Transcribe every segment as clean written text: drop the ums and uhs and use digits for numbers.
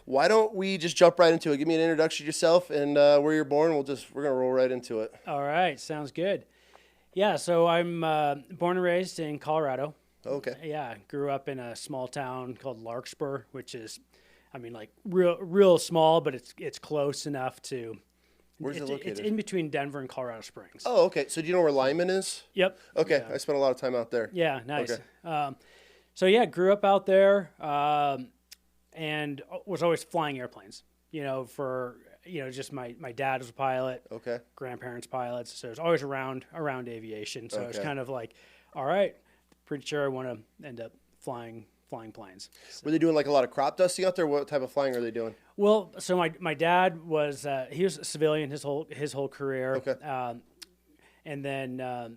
why don't we just jump right into it? Give me an introduction to yourself and where you're born. We're gonna roll right into it. All right, sounds good. Yeah, so I'm born and raised in Colorado. Okay. Yeah, grew up in a small town called Larkspur, which is, I mean, like real small, but it's close enough to. Where's it located? It's in between Denver and Colorado Springs. Oh, okay. So do you know where Lyman is? Yep. Okay, Yeah. I spent a lot of time out there. Yeah, nice. Okay. So yeah, grew up out there, and was always flying airplanes. Just my dad was a pilot. Okay. Grandparents pilots, so it was always around aviation. So it's Okay. kind of like, all right, pretty sure I want to end up flying planes. So, Were they doing like a lot of crop dusting out there? What type of flying are they doing? well, so my dad was he was a civilian his whole career. Okay. And then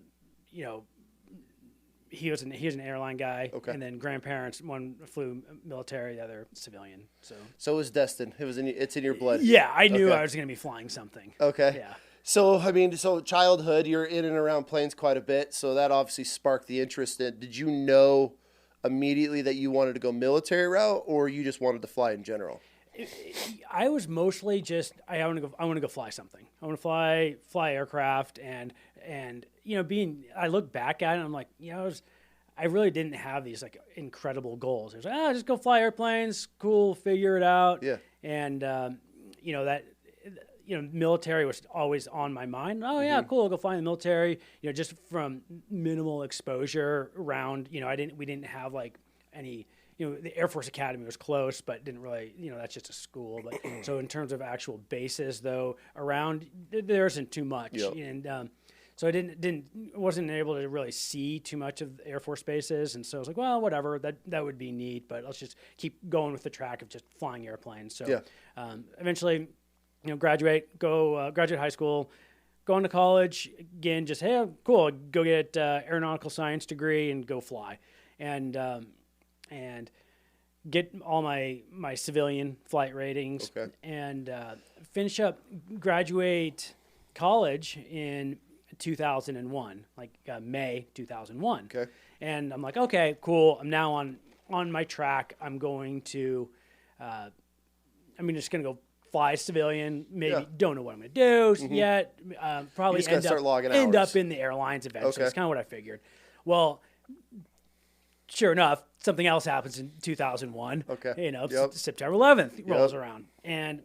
he was an airline guy. Okay. And then grandparents, one flew military, the other civilian. So it was destined. It's in your blood. Yeah, I knew Okay. I was going to be flying something. Okay. Yeah. So, I mean, childhood, you're in and around planes quite a bit, so that obviously sparked the interest. Did you know immediately that you wanted to go military route, or you just wanted to fly in general? I was mostly just I want to go fly something. I want to fly aircraft and I look back at it and I'm like, I really didn't have these like incredible goals. It was like, just go fly airplanes, cool, figure it out. Yeah. And military was always on my mind. Oh yeah, cool, I'll go fly in the military. Just from minimal exposure around. We didn't have like any. The Air Force Academy was close, but didn't really. That's just a school. But so in terms of actual bases, though, around there isn't too much. Yep. And so I wasn't able to really see too much of the Air Force bases, and so I was like, well, whatever, that would be neat, but let's just keep going with the track of just flying airplanes. So Yeah. Eventually, graduate high school, go into college again. Just hey, cool, go get aeronautical science degree and go fly, and get all my civilian flight ratings, Okay. and graduate college in 2001, like May 2001. Okay. And I'm like, okay, cool. I'm now on my track. I'm going to, just going to go fly civilian. Maybe Yeah. don't know what I'm going to do yet. Probably You just gotta start logging end hours. up in the airlines eventually. Okay. That's kind of what I figured. Well, sure enough, something else happens in 2001. Okay. Yep. September 11th rolls Yep. around, and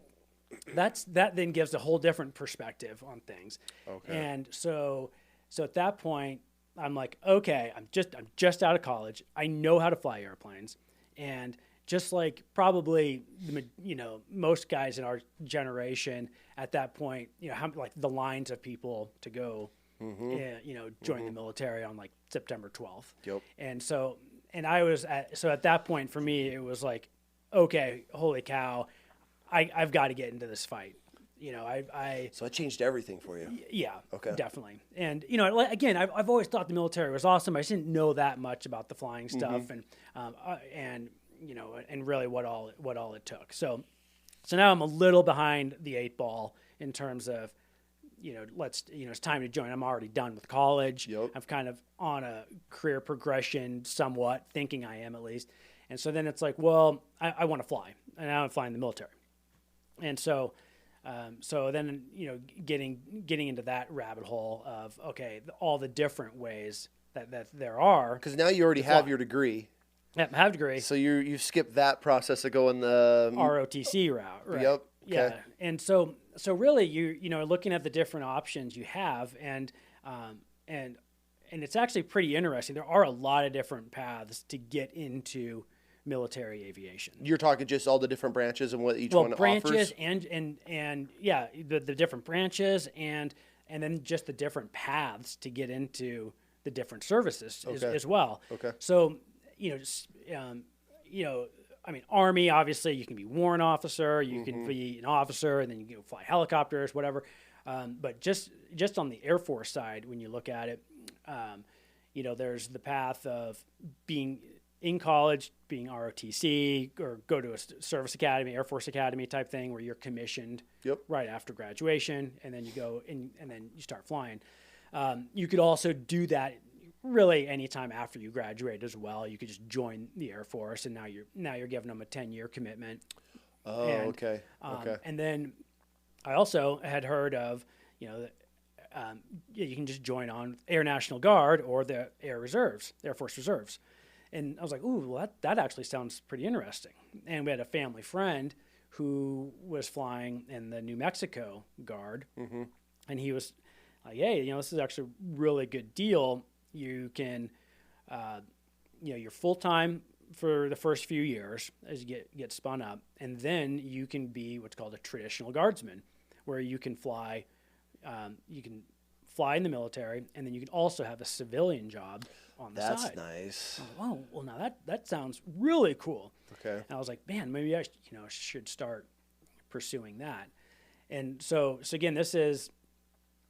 that then gives a whole different perspective on things. Okay. And so at that point, I'm like, okay, I'm just out of college. I know how to fly airplanes, and just like probably most guys in our generation at that point, like the lines of people to go, join the military on like September 12th. Yep. And so, at that point for me, it was like, okay, holy cow, I've got to get into this fight. So it changed everything for you. Yeah, Okay. definitely. And again, I've always thought the military was awesome. I just didn't know that much about the flying stuff, and really what all it took. So now I'm a little behind the eight ball in terms of, it's time to join. I'm already done with college. Yep. I'm kind of on a career progression somewhat, thinking I am at least. And so then it's like, well, I want to fly, and now I'm flying the military. And so then, getting into that rabbit hole of, okay, all the different ways that there are. Because now you already have your degree. Yep, have a degree. So you've skipped that process of going the ROTC route, right? Yep. Yeah. Okay. And so really you looking at the different options you have, and it's actually pretty interesting. There are a lot of different paths to get into military aviation. You're talking just all the different branches and what each one branches offers? and yeah, the different branches and then just the different paths to get into the different services as well. Okay. So, Army, obviously you can be warrant officer, you can be an officer, and then you can fly helicopters, whatever. But just on the Air Force side, when you look at it, there's the path of being in college, being ROTC, or go to a service academy, Air Force Academy type thing, where you're commissioned right after graduation, and then you go in, and then you start flying. You could also do that really anytime after you graduate as well. You could just join the Air Force, and now you're giving them a 10-year commitment. Oh, And, okay. Okay. And then I also had heard of, you know, you can just join on Air National Guard or the Air Reserves, Air Force Reserves. And I was like, ooh, well, that actually sounds pretty interesting. And we had a family friend who was flying in the New Mexico Guard. Mm-hmm. And he was like, hey, you know, this is actually a really good deal. You can, you know, you're full-time for the first few years as you get spun up. And then you can be what's called a traditional guardsman, where you can fly in the military, and then you can also have a civilian job on the side. That's nice. I was like, oh, well, now that sounds really cool. Okay. And I was like, man, maybe I should start pursuing that. And so again, this is,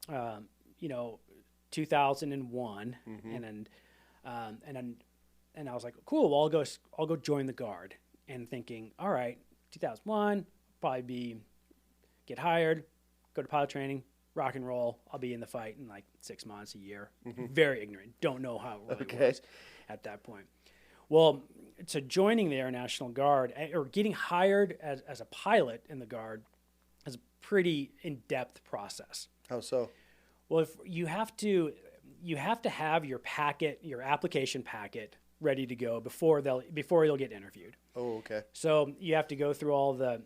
2001, and I was like, cool. Well, I'll go join the Guard, and thinking, all right, 2001, probably get hired, go to pilot training, rock and roll. I'll be in the fight in like 6 months, a year. Mm-hmm. Very ignorant. Don't know how it really was at that point. Well, so joining the Air National Guard or getting hired as a pilot in the Guard is a pretty in-depth process. How so? Well, if you have to have your application packet ready to go before you'll get interviewed. Oh, okay. So you have to go through all the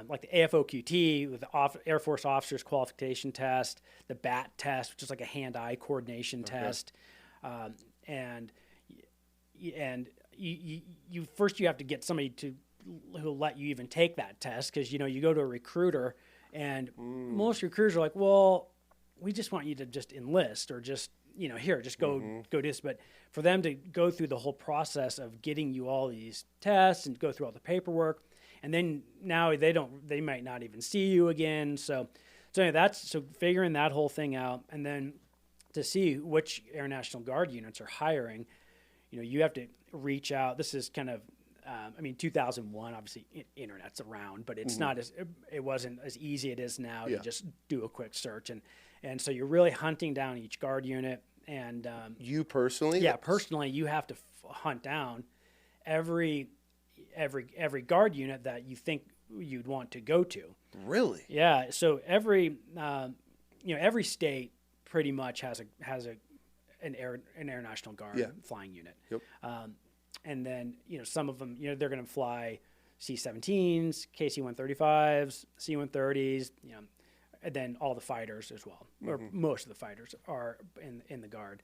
like the AFOQT, the Air Force Officers Qualification Test, the BAT test, which is like a hand-eye coordination test, and you first you have to get somebody who'll let you even take that test, because you go to a recruiter, and most recruiters are like, well, we just want you to just enlist, or just just go do this. But for them to go through the whole process of getting you all these tests and go through all the paperwork, and then now they might not even see you again. So anyway, so figuring that whole thing out, and then to see which Air National Guard units are hiring, you have to reach out. This is kind of 2001, obviously internet's around, but it's it wasn't as easy as it is now to just do a quick search. And so you're really hunting down each Guard unit. And you personally? Yeah, personally, you have to hunt down every Guard unit that you think you'd want to go to. Really? Yeah. So every state pretty much has an Air National Guard flying unit. Yep. And then some of them they're going to fly C-17s, KC-135s, C-130s, and then all the fighters as well, or most of the fighters are in the Guard.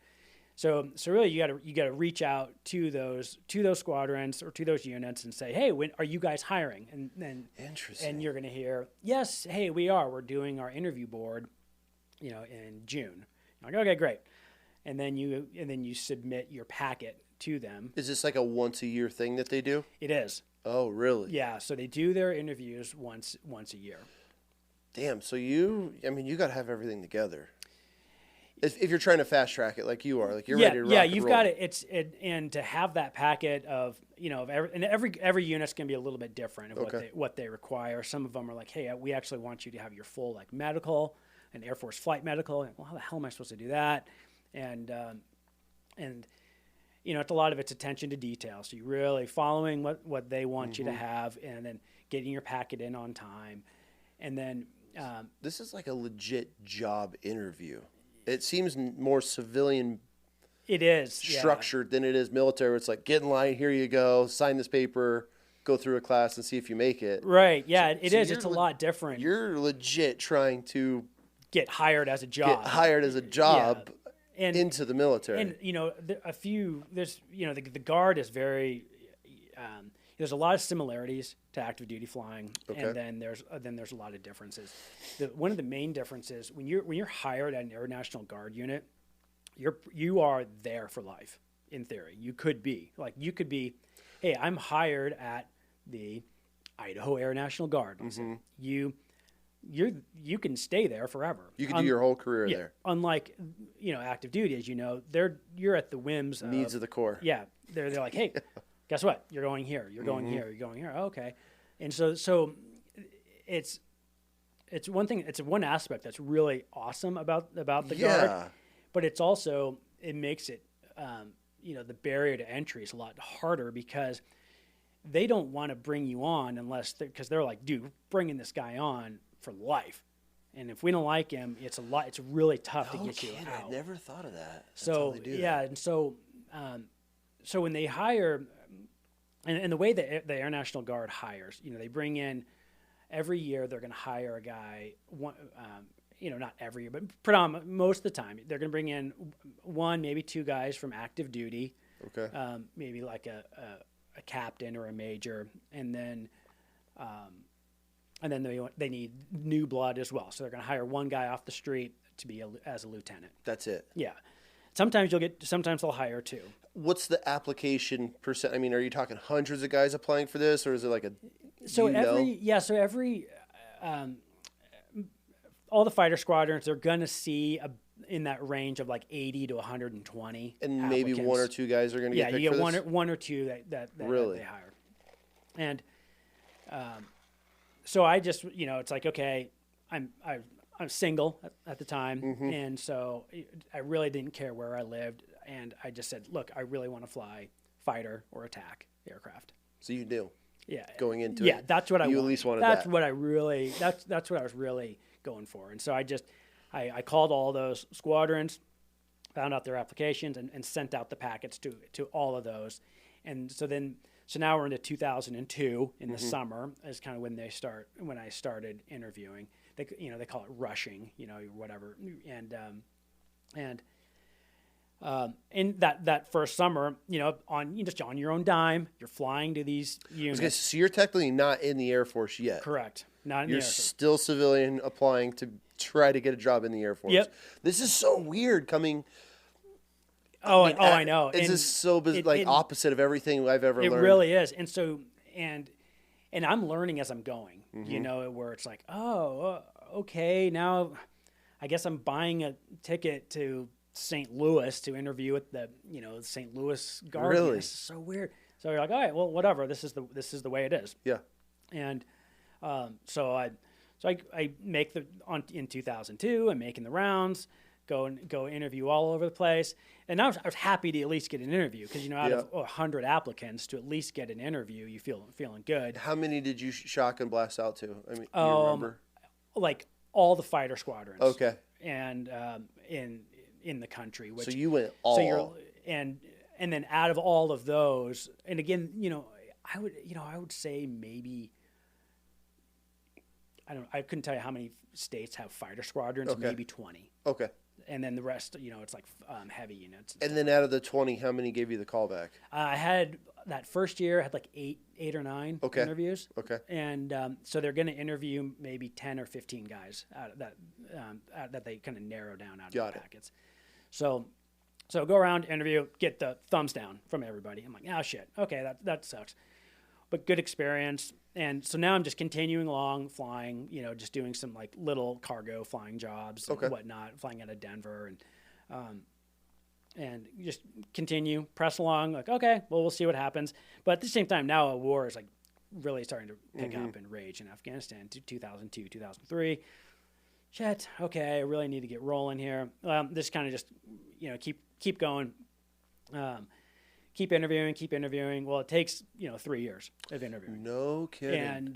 So really you got to reach out to those squadrons or to those units and say, hey, when are you guys hiring? And then interesting. And you're going to hear, yes, hey, we are. We're doing our interview board, in June. You're like, okay, great. And then you submit your packet to them. Is this like a once a year thing that they do? It is. Oh, really? Yeah. So they do their interviews once a year. Damn. So you got to have everything together. If you're trying to fast track it like you are, like you're ready to rock and you've roll. got it. And to have that packet of every unit's going to be a little bit different of what they require. Some of them are like, hey, we actually want you to have your full like medical, an Air Force flight medical. And, well, how the hell am I supposed to do that? And it's a lot of it's attention to detail. So you're really following what they want you to have, and then getting your packet in on time, and then this is like a legit job interview. It seems more civilian. It is structured than it is military. Where it's like, get in line, here you go, sign this paper, go through a class, and see if you make it. Right? Yeah, it is. It's a lot different. You're legit trying to get hired as a job. And into the military. And the Guard is very. There's a lot of similarities to active duty flying, and then there's a lot of differences. One of the main differences when you're hired at an Air National Guard unit, you are there for life. In theory, you could be, hey, I'm hired at the Idaho Air National Guard. You can stay there forever. You can do your whole career there. Unlike active duty, as you're at the whims needs of the Corps. Yeah, they're like, hey, guess what? You're going here. You're going here. You're going here. Oh, okay, and so it's one thing. It's one aspect that's really awesome about the Guard, but it makes it the barrier to entry is a lot harder, because they don't want to bring you on unless because they're like, dude, we're bringing this guy on for life. And if we don't like him, it's really tough to get you out. I never thought of that. That's So how they do yeah, that. and so when they hire, and the way the Air National Guard hires, they bring in every year. They're going to hire a guy. Not every year, but most of the time, they're going to bring in one, maybe two guys from active duty. Okay. Maybe like a captain or a major, and then they need new blood as well. So they're going to hire one guy off the street to be as a lieutenant. That's it. Yeah. Sometimes they'll hire two. What's the application percent? I mean, are you talking hundreds of guys applying for this, or is it like all the fighter squadrons, they're going to see in that range of like 80 to 120. And maybe one or two guys are going to get picked you for get this? one or two that Really? they hire. And so I just, it's like, okay, I'm single at the time. Mm-hmm. And so I really didn't care where I lived. And I just said, look, I really want to fly fighter or attack aircraft. So you knew. Yeah. Going into it. Yeah, that's what I You wanted. at least wanted that's that. what I really that's what I was really going for. And so I called all those squadrons, found out their applications, and sent out the packets to all of those. And so now we're into 2002 in the summer is kind of when I started interviewing. They call it rushing, whatever. And in that first summer, on your own dime, you're flying to these units. Okay, so you're technically not in the Air Force yet. Correct. Not in the You're Air Force. still civilian applying to try to get a job in the Air Force. Yep. This is so weird coming. I know. This is so opposite of everything I've ever learned. It really is. And so, and I'm learning as I'm going, where it's like, okay, now I guess I'm buying a ticket to St. Louis to interview with the St. Louis Guard. Really? This is so weird. So you're like, all right, well, whatever. This is the way it is. Yeah. And so I make in 2002. I'm making the rounds, go interview all over the place. And I was happy to at least get an interview because out of 100 applicants to at least get an interview, you feeling good. How many did you shock and blast out to? I mean, you remember? Like all the fighter squadrons. Okay. And in the country. So you went all. So you're and then out of all of those, and again, I would say maybe I couldn't tell you how many states have fighter squadrons. Okay. Maybe 20. Okay. And then the rest, it's like heavy units. And then out of the 20, how many gave you the callback? I had that first year. I had like eight or nine interviews. Okay. And so they're going to interview maybe 10 or 15 guys out of that they kind of narrow down out of the packets. So go around, interview, get the thumbs down from everybody. I'm like, oh shit, okay, that sucks, but good experience. And so now I'm just continuing along, flying, just doing some like little cargo flying jobs and whatnot, flying out of Denver, and just press along. Like, okay, well, we'll see what happens. But at the same time, now a war is like really starting to pick up and rage in Afghanistan. 2002, 2003. Shit, okay, I really need to get rolling here. This kind of just, keep going, keep interviewing. Well, it takes, 3 years of interviewing. No kidding. And,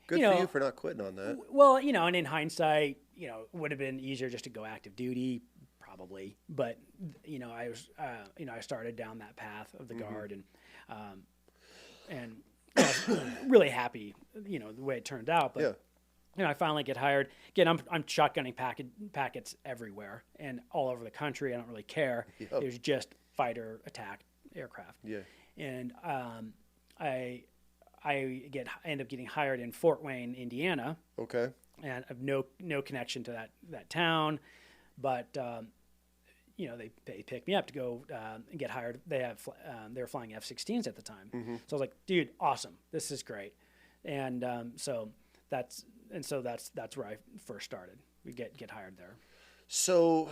good for you for not quitting on that. Well, and in hindsight, it would have been easier just to go active duty, probably. But, I was, I started down that path of the Guard and I was really happy, the way it turned out. But, I finally get hired. Again, I'm shotgunning packets everywhere and all over the country. I don't really care. Yep. It was just fighter attack aircraft. Yeah. And I end up getting hired in Fort Wayne, Indiana. Okay. And I have no connection to that town, but they picked me up to go and get hired. They were flying F-16s at the time. Mm-hmm. So I was like, dude, awesome. This is great. And so that's where I first started. We get hired there. So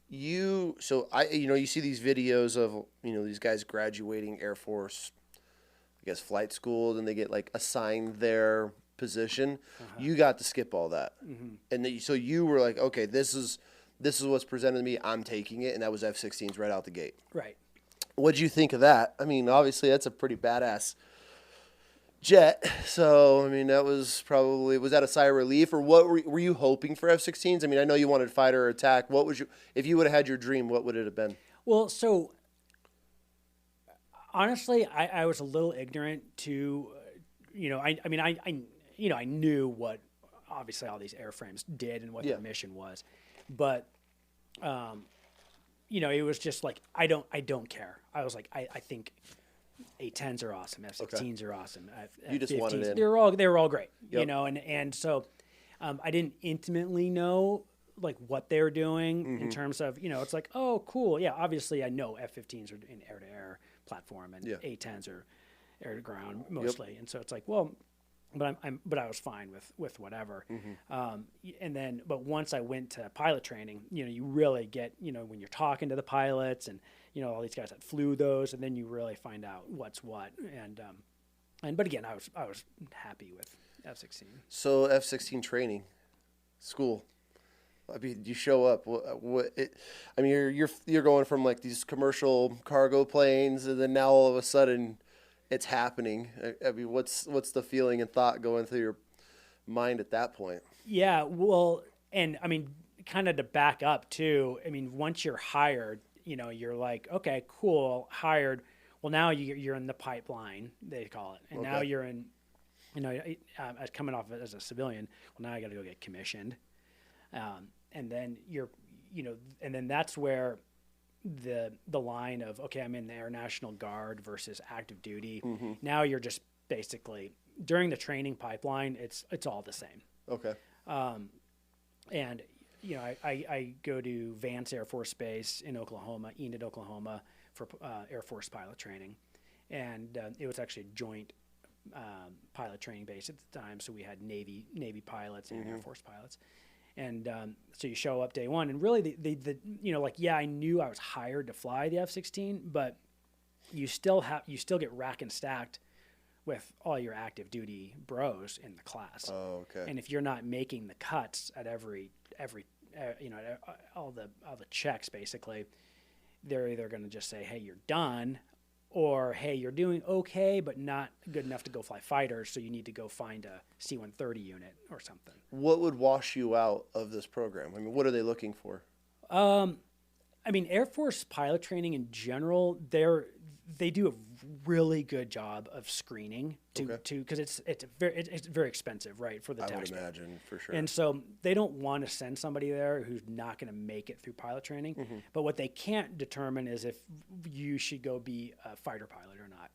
you see these videos of, these guys graduating Air Force, I guess, flight school, then they get like assigned their position. Uh-huh. You got to skip all that. Mm-hmm. And so you were like, okay, this is what's presented to me. I'm taking it. And that was F-16s right out the gate. Right. What'd you think of that? I mean, obviously that's a pretty badass jet. So, I mean, that was probably, was that a sigh of relief, or what were you hoping for F-16s? I mean, I know you wanted fighter or attack. What was you, if you would have had your dream, what would it have been? Well, so honestly, I was a little ignorant to, I mean, I knew what obviously all these airframes did and what Yeah. their mission was, but, it was just like, I don't care. I was like, I think A-10s are awesome. F-16s are awesome. You just wanted F-15s, in. they were all great, Yep. and so, I didn't intimately know like what they were doing in terms of, it's like, oh, cool. Yeah. Obviously I know F-15s are an air to air platform and A-10s are air to ground mostly. And so it's like, well, but I was fine with whatever. And then, but once I went to pilot training, you really get, when you're talking to the pilots and, all these guys that flew those, and then you really find out what's what. But again, I was happy with F-16. So F-16 training, school. I mean, you show up. I mean, you're going from like these commercial cargo planes, and then now all of a sudden, it's happening. I mean, what's the feeling and thought going through your mind at that point? Yeah, well, and I mean, kind of to back up too. I mean, once you're hired, you're like, okay, cool, hired. Well, now you're in the pipeline, they call it, and now you're in. Coming off as a civilian. Well, now I got to go get commissioned. And then and then that's where the line of, okay, I'm in the Air National Guard versus active duty. Now you're just basically during the training pipeline, it's all the same. Okay. And I go to Vance Air Force Base in Oklahoma, Enid, Oklahoma, for Air Force pilot training, and it was actually a joint pilot training base at the time. So we had Navy pilots and Air Force pilots. And so you show up day one, and really I knew I was hired to fly the F-16, but you still get rack and stacked with all your active duty bros in the class. Oh, okay. And if you're not making the cuts at every all the checks, basically, they're either going to just say, hey, you're done, or, hey, you're doing okay, but not good enough to go fly fighters, so you need to go find a C-130 unit or something. What would wash you out of this program? I mean, what are they looking for? I mean, Air Force pilot training in general, they do a really good job of screening because it's very expensive, right, for the taxpayer. I would imagine, for sure. And so they don't want to send somebody there who's not going to make it through pilot training. But what they can't determine is if you should go be a fighter pilot or not.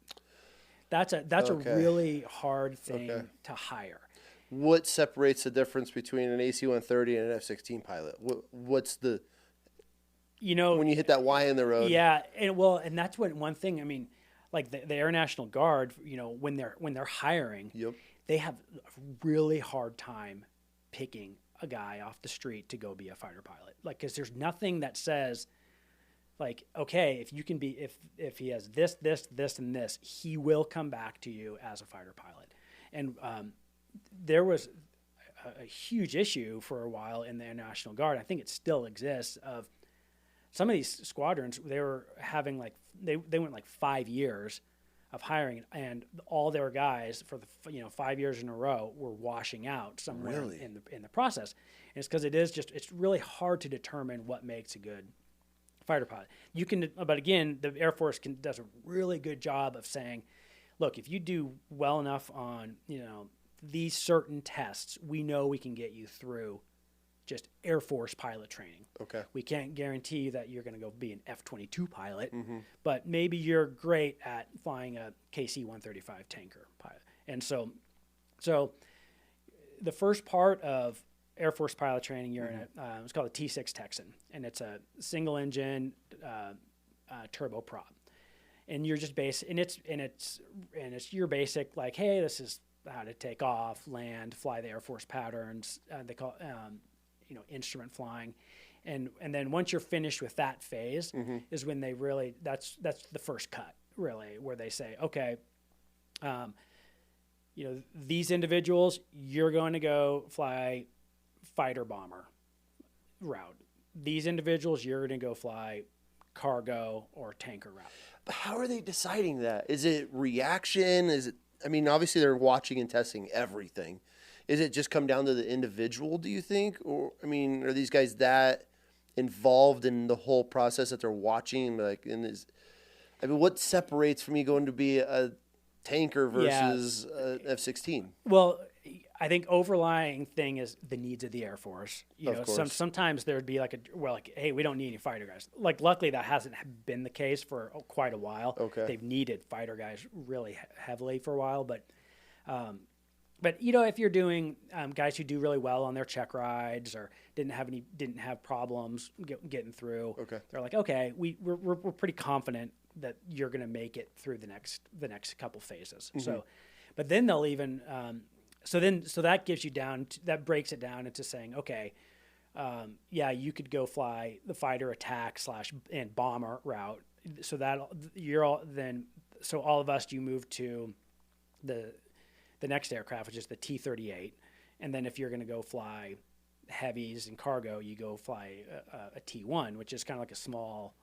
That's a really hard thing to hire. What separates the difference between an AC-130 and an F-16 pilot? What's the when you hit that Y in the road? Yeah, and that's one thing. I mean, like the Air National Guard, when they're hiring, they have a really hard time picking a guy off the street to go be a fighter pilot. Like, because there's nothing that says, like, okay, if you can be, if he has this, and this, he will come back to you as a fighter pilot. And there was a huge issue for a while in the Air National Guard. I think it still exists of some of these squadrons, they were having like they went like 5 years of hiring, and all their guys for the 5 years in a row were washing out somewhere in the process. And it's because it's really hard to determine what makes a good fighter pilot. You can, but again, the Air Force does a really good job of saying, look, if you do well enough on these certain tests, we know we can get you through just Air Force pilot training. Okay. We can't guarantee that you're going to go be an F-22 pilot, but maybe you're great at flying a KC-135 tanker pilot. And so the first part of Air Force pilot training, you're in it's called a T-6 Texan, and it's a single engine turboprop. And you're just it's your basic, like, hey, this is how to take off, land, fly the Air Force patterns. They call instrument flying, and then once you're finished with that phase is when they really that's the first cut, really, where they say, okay, these individuals, you're going to go fly fighter bomber route. These individuals, you're going to go fly cargo or tanker route. But how are they deciding that? Is it reaction? Is it I mean, obviously they're watching and testing everything. Is it just come down to the individual, do you think? Or, I mean, are these guys that involved in the whole process that they're watching? Like, I mean, what separates from you going to be a tanker versus an F-16? Well, I think overlying thing is the needs of the Air Force. You know, sometimes there would be like hey, we don't need any fighter guys. Like, luckily that hasn't been the case for quite a while. Okay. They've needed fighter guys really heavily for a while, but you know, if you're doing guys who do really well on their check rides or didn't have problems getting through, okay, they're like, okay, we're pretty confident that you're going to make it through the next couple phases. Mm-hmm. So, but then they'll even so that gives you that breaks it down into saying, okay, yeah, you could go fly the fighter attack / and bomber route. So that all of us, you move to the next aircraft, which is the T-38. And then if you're going to go fly heavies and cargo, you go fly a T-1, which is kind of like a small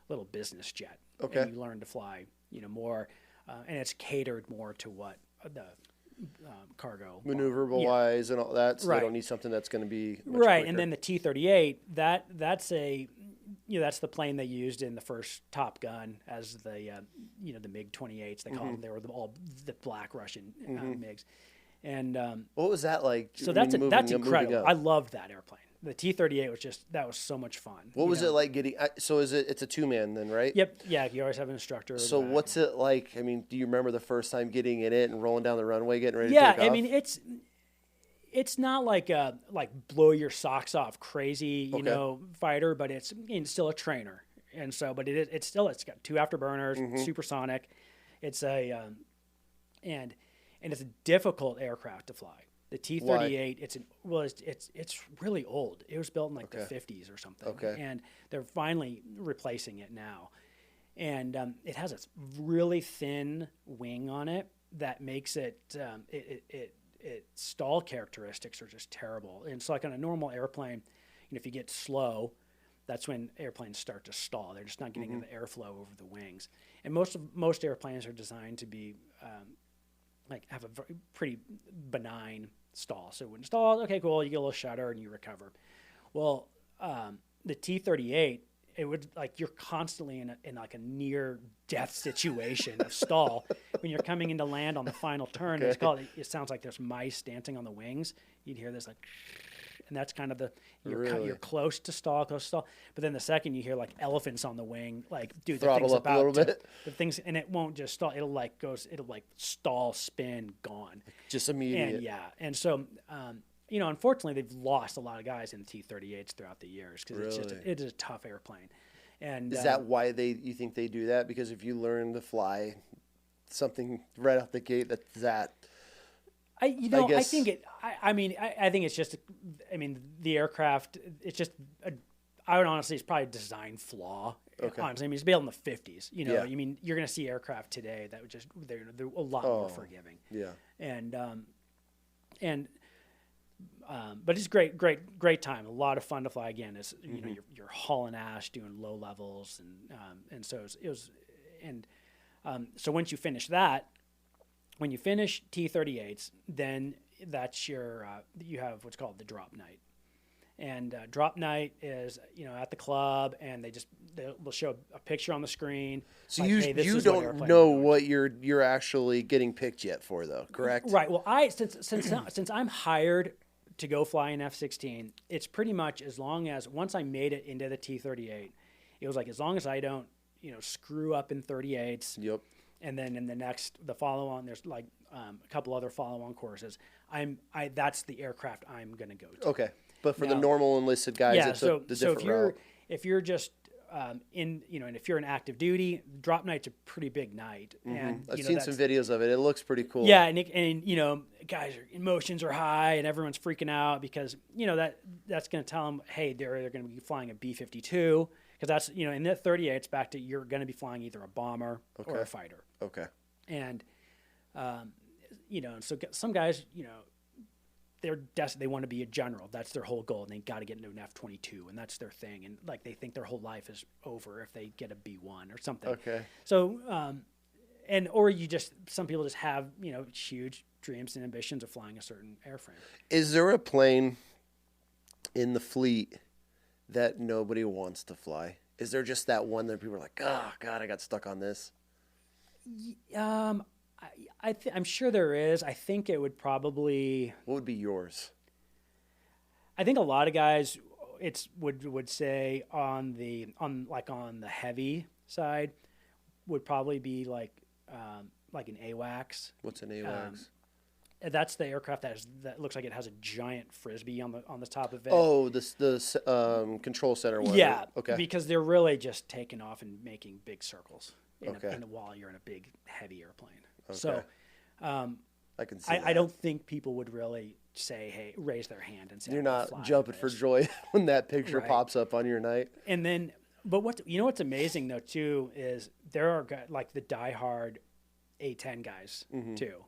little business jet. Okay. And you learn to fly, you know, more, and it's catered more to what the cargo. Maneuverable wise and all that, so right. They don't need something that's going to be much right. quicker. And then the T-38, that's that's the plane they used in the first Top Gun as the the MiG-28s. They call them. They were all the black Russian MiGs. And what was that like? So that's incredible. I loved that airplane. The T-38 was so much fun. What was it like getting? So it's a 2-man then, right? Yep. Yeah. You always have an instructor. So what's it like? I mean, do you remember the first time getting in it and rolling down the runway, getting ready to take off? Yeah. I mean, it's not like blow your socks off crazy, fighter, but it's still a trainer. And so, but it's got 2 afterburners, supersonic. It's and it's a difficult aircraft to fly. The T-38, it's really old. It was built in the 50s or something. Okay. And they're finally replacing it now. And it has a really thin wing on it that makes it its stall characteristics are just terrible. And so like on a normal airplane, if you get slow, that's when airplanes start to stall. They're just not getting the airflow over the wings. And most airplanes are designed to be have a pretty benign stall. So when stall, okay, cool, you get a little shudder and you recover. Well, the T-38, it would you're constantly in a near death situation of stall when you're coming into land on the final turn. Okay. It sounds like there's mice dancing on the wings. You'd hear this and that's kind of you're close to stall. But then the second you hear elephants on the wing, dude, the thing's up a little bit. The things, and it won't just stall. It'll stall, spin, gone. Just immediate. And and so, unfortunately they've lost a lot of guys in T-38s throughout the years because it is a tough airplane. And is that why you think they do that? Because if you learn to fly something right out the gate, I think it's just, the aircraft, it's just, I would honestly, it's probably a design flaw. Okay. Honestly, it's built in the 50s. You're going to see aircraft today that would just, they're a lot more forgiving. Yeah. But it's great time. A lot of fun to fly again. It's, you're hauling ash, doing low levels. And so it was so once you finish that, when you finish T-38s, then that's you have what's called the drop night. And drop night is, at the club, and they'll show a picture on the screen. So you don't know what you're actually getting picked yet for, though, correct? Right. Well, since I'm hired to go fly an F-16, it's pretty much as long as once I made it into the T-38, it was as long as I don't, screw up in 38s. Yep. And then in the follow-on, there's a couple other follow-on courses. That's the aircraft I'm going to go to. Okay, but for the normal enlisted guys, it's the different route. If you're just and if you're in active duty, drop night's a pretty big night. And I've seen some videos of it. It looks pretty cool. Yeah, and guys, emotions are high, and everyone's freaking out because that's going to tell them, hey, they're going to be flying a B-52. Because that's, in the 38, it's back to you're going to be flying either a bomber or a fighter. Okay. And, so some guys, they want to be a general. That's their whole goal. And they got to get into an F-22, and that's their thing. And they think their whole life is over if they get a B-1 or something. Okay. So, or some people just have, huge dreams and ambitions of flying a certain airframe. Is there a plane in the fleet that nobody wants to fly? Is there just that one that people are like, oh God, I got stuck on this? I'm sure there is. I think it would probably. What would be yours? I think a lot of guys would say on the heavy side would probably be like an AWACS. What's an AWACS? That's the aircraft that looks like it has a giant frisbee on the top of it. Oh, the control center one. Yeah. Right? Okay. Because they're really just taking off and making big circles while you're in a big heavy airplane. Okay. So, I can see. I don't think people would really say, "Hey, raise their hand and say." You're not jumping for joy when that picture Right. pops up on your night. And then, but what's amazing though too is there are guys like the diehard A-10 guys too.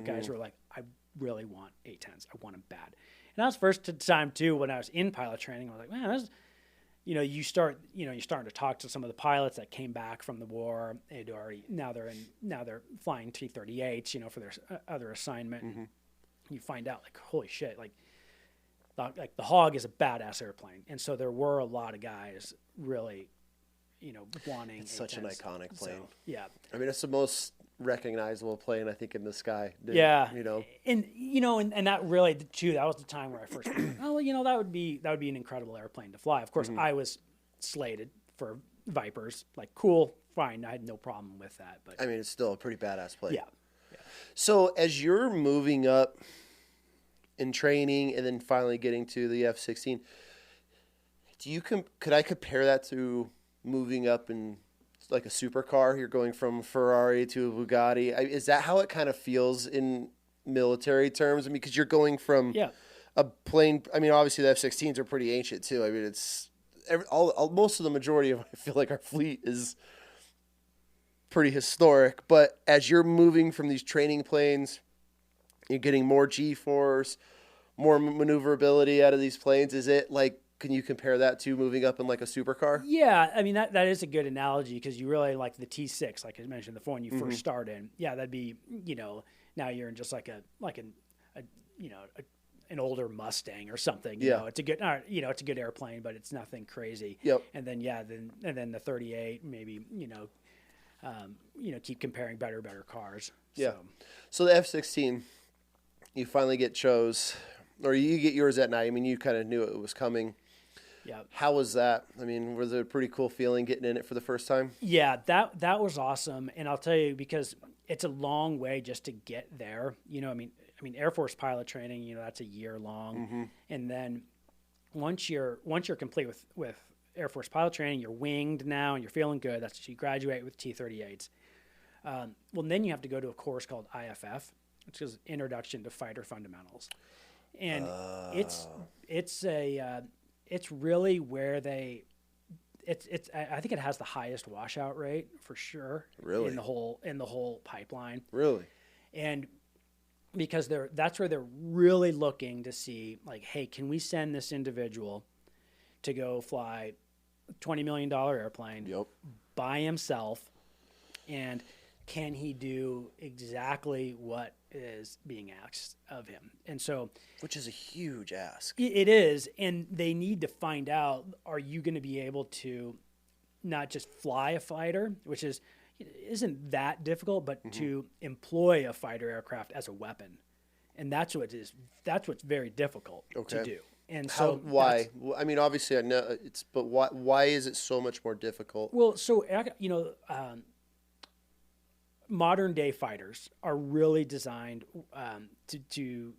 Guys who are like, I really want A-10s. I want them bad. And that was first time too when I was in pilot training. I was like, man, you're starting to talk to some of the pilots that came back from the war. Now they're flying T-38s, for their other assignment. Mm-hmm. You find out like, holy shit, like the Hog is a badass airplane. And so there were a lot of guys really, wanting. It's such an iconic plane. So, yeah. I mean, it's the most recognizable plane I think in the sky. Yeah. And that really too, that was the time where I first went, that would be an incredible airplane to fly. Of course, I was slated for Vipers, like cool, fine. I had no problem with that, but I mean, it's still a pretty badass plane. Yeah. So as you're moving up in training and then finally getting to the F-16, could I compare that to moving up in like a supercar? You're going from Ferrari to a Bugatti. Is that how it kind of feels in military terms? I mean, because you're going from a plane. I mean, obviously the F-16s are pretty ancient too. I mean, it's most of the majority of I feel like our fleet is pretty historic. But as you're moving from these training planes, you're getting more G-force, more maneuverability out of these planes. Is it like? Can you compare that to moving up in like a supercar? Yeah, I mean that is a good analogy because you really like the T-6, like I mentioned, the one you first start in. Yeah, that'd be now you're in just like an older Mustang or something. You know, it's a good it's a good airplane, but it's nothing crazy. Yep. And then then the 38 maybe keep comparing better cars. Yeah. So the F-16, you finally get chose, or you get yours that night. I mean, you kind of knew it was coming. Yeah. How was that? I mean, was it a pretty cool feeling getting in it for the first time? Yeah, that was awesome. And I'll tell you, because it's a long way just to get there. I mean, Air Force pilot training, that's a year long. Mm-hmm. And then once you're complete with Air Force pilot training, you're winged now and you're feeling good. That's you graduate with T-38s. Well, then you have to go to a course called IFF, which is Introduction to Fighter Fundamentals. And it's really where I think it has the highest washout rate for sure. Really? In the whole pipeline. Really? And because that's where they're really looking to see like, hey, can we send this individual to go fly a $20 million airplane by himself, and can he do exactly what is being asked of him? And so, which is a huge ask. It is, and they need to find out: are you going to be able to not just fly a fighter, which isn't that difficult, but to employ a fighter aircraft as a weapon, and that's what's very difficult to do. And so, why? I mean, obviously, I know it's, but why is it so much more difficult? Well, so modern day fighters are really designed to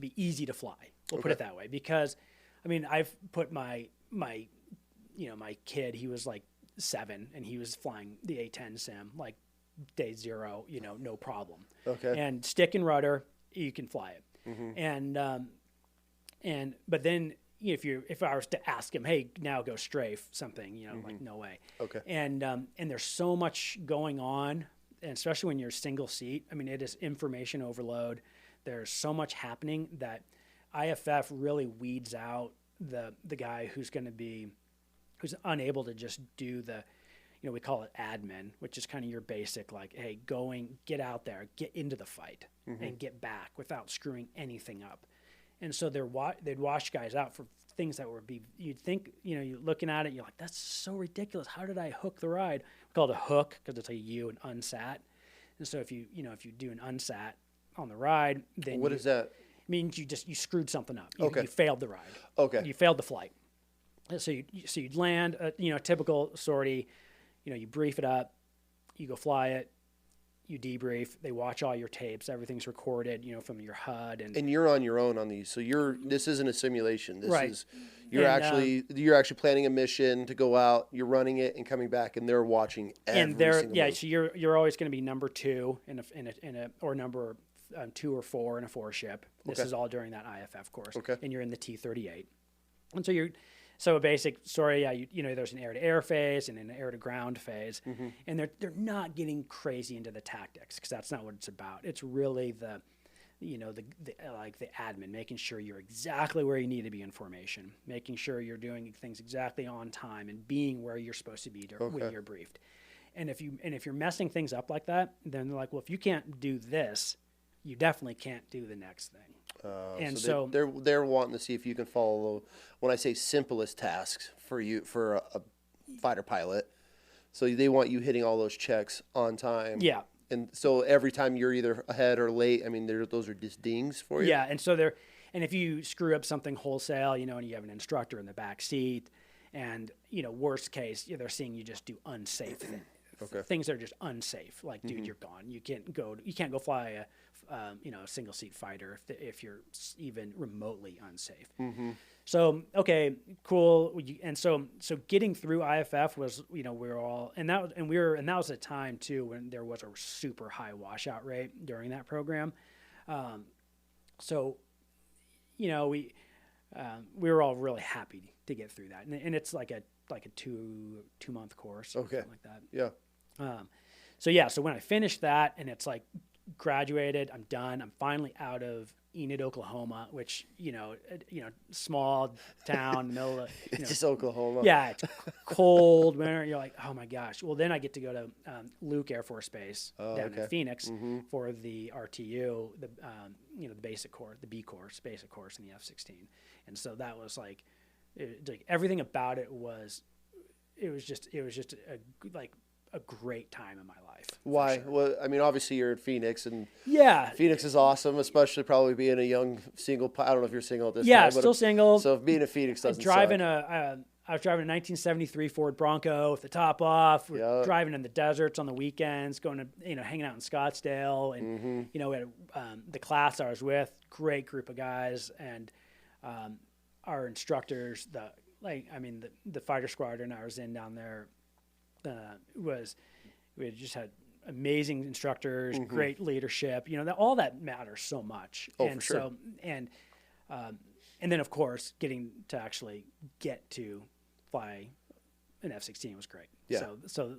be easy to fly. We'll put it that way, because I mean, I've put my kid, he was like 7 and he was flying the A-10 sim like day 0, no problem. Okay. And stick and rudder, you can fly it. Mm-hmm. But then if I was to ask him, hey, now go strafe something, like no way. Okay. And there's so much going on, and especially when you're single seat. I mean, it is information overload. There's so much happening that IFF really weeds out the guy who's unable to just do we call it admin, which is kind of your basic, like, hey, get out there, get into the fight and get back without screwing anything up. And so they'd wash guys out for things that you'd think, you're looking at it, you're like, that's so ridiculous. How did I hook the ride? We call it a hook because it's a U and unsat. And so if you do an unsat on the ride, then what is that? Means you screwed something up. Okay. You failed the ride. Okay. You failed the flight. So you'd land, typical sortie, you brief it up, you go fly it, you debrief, they watch all your tapes, everything's recorded, from your HUD. And you're on your own on these. So this isn't a simulation. This right. is, you're actually planning a mission to go out, you're running it and coming back, and they're watching every single move. So you're always going to be number 2 or number 2 or 4 in a 4-ship. This is all during that IFF course. Okay. And you're in the T-38. And so a basic story, there's an air-to-air phase and an air-to-ground phase, and they're not getting crazy into the tactics because that's not what it's about. It's really the admin, making sure you're exactly where you need to be in formation, making sure you're doing things exactly on time, and being where you're supposed to be when you're briefed. And if you're messing things up like that, then they're like, well, if you can't do this, you definitely can't do the next thing. And so they're wanting to see if you can follow, when I say simplest tasks for a fighter pilot. So they want you hitting all those checks on time. Yeah. And so every time you're either ahead or late, I mean, those are just dings for you. Yeah. And if you screw up something wholesale, and you have an instructor in the back seat, and worst case, they're seeing you just do unsafe things. Okay. Things that are just unsafe. Like, dude, you're gone. You can't go fly a single seat fighter if you're even remotely unsafe. So, okay, cool. And so getting through IFF was, we were all, and that was a time too when there was a super high washout rate during that program. We were all really happy to get through that. And it's like a 2-month course. Okay. Something like that. Yeah. So when I finished that and it's like graduated, I'm done. I'm finally out of Enid, Oklahoma, which, small town, middle of, It's just Oklahoma. Yeah. It's cold winter. You're like, oh my gosh. Well, then I get to go to Luke Air Force Base down in Phoenix for the RTU, the basic course, the B course, basic course in the F-16. And so that was like everything about it was just a great time in my life. Why? Sure. Well, I mean, obviously you're in Phoenix, and yeah, Phoenix is awesome, especially probably being a young single. I don't know if you're single at this time. Yeah, still single. So being in Phoenix doesn't I was driving a 1973 Ford Bronco with the top off. We're driving in the deserts on the weekends, going to hanging out in Scottsdale, and we had the class I was with, great group of guys, and our instructors, the fighter squadron I was in down there. We had just had amazing instructors, great leadership, all that matters so much. Oh, for sure. So, and then of course, getting to actually get to fly an F-16 was great. Yeah. So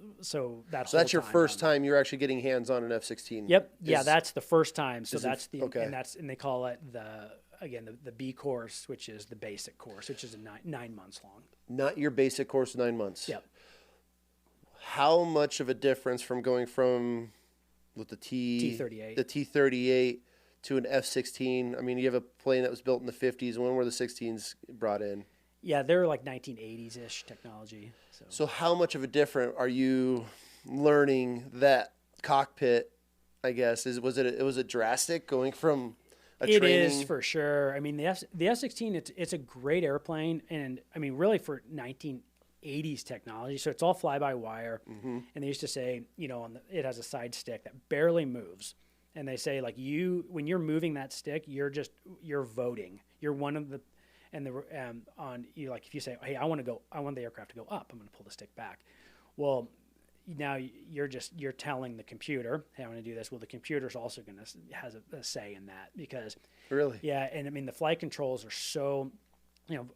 that's your first time you're actually getting hands on an F-16. Yep. Yeah. That's the first time. So that's okay. And they call it the B course, which is the basic course, which is 9 months long. Not your basic course, 9 months. Yep. How much of a difference from going from the T-38 to an F-16? I mean, you have a plane that was built in the 50s. When were the 16s brought in? Yeah, they're like 1980s-ish technology. So how much of a difference are you learning that cockpit, I guess? Was it drastic going from a training? It is for sure. I mean, the F-16, it's a great airplane. And, I mean, really for 1980s technology. So it's all fly-by-wire. And they used to say, it has a side stick that barely moves. And they say, like, when you're moving that stick, you're voting. You're one of the, if you say, hey, I want the aircraft to go up, I'm going to pull the stick back. Well, now you're telling the computer, hey, I want to do this. Well, the computer's also has a say in that because. Really? Yeah. And I mean, the flight controls are so,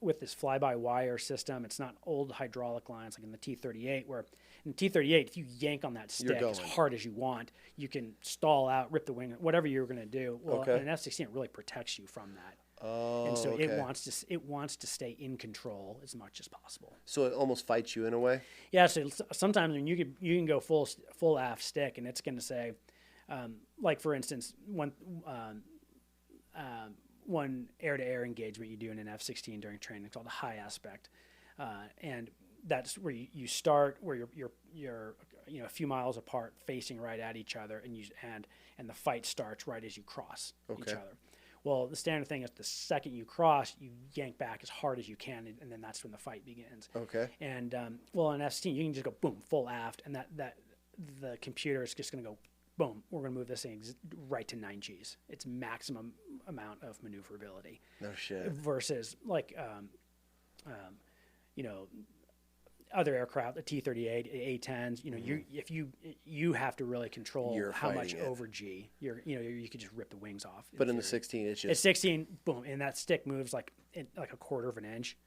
with this fly-by-wire system, it's not old hydraulic lines like in the T-38, where in the T-38, if you yank on that stick as hard as you want, you can stall out, rip the wing, whatever you're going to do. Well, in an F-16, it really protects you from that. Oh, and so okay. it wants to stay in control as much as possible. So it almost fights you in a way. Yeah. So sometimes when you can go full aft stick, and it's going to say, like for instance, one air-to-air engagement you do in an F-16 during training, it's called a high aspect, and that's where you start, where you're a few miles apart, facing right at each other, and the fight starts right as you cross each other. Well, the standard thing is the second you cross, you yank back as hard as you can, and then that's when the fight begins. Okay. And in F-16, you can just go boom, full aft, and that the computer is just going to go boom. We're going to move this thing right to 9 Gs. It's maximum amount of maneuverability. No shit. Versus like, other aircraft, the T-38, A-10s. If you have to really control how much over G. You could just rip the wings off. But in the 16, it's 16, boom, and that stick moves like a quarter of an inch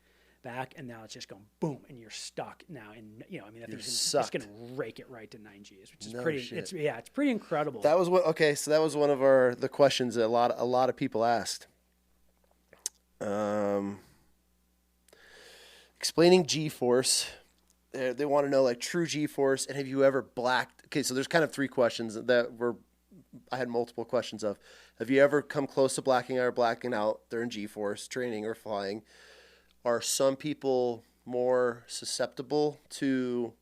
back, and now it's just going boom, and you're stuck now. And that thing's just going to rake it right to 9 Gs, which is pretty. Shit. It's pretty incredible. That was so that was one of the questions that a lot of people asked. Explaining G-force. They want to know like true G-force, and have you ever blacked? Okay, so there's kind of 3 questions I had multiple questions of. Have you ever come close to blacking out or blacking out during G-force training or flying? Are some people more susceptible to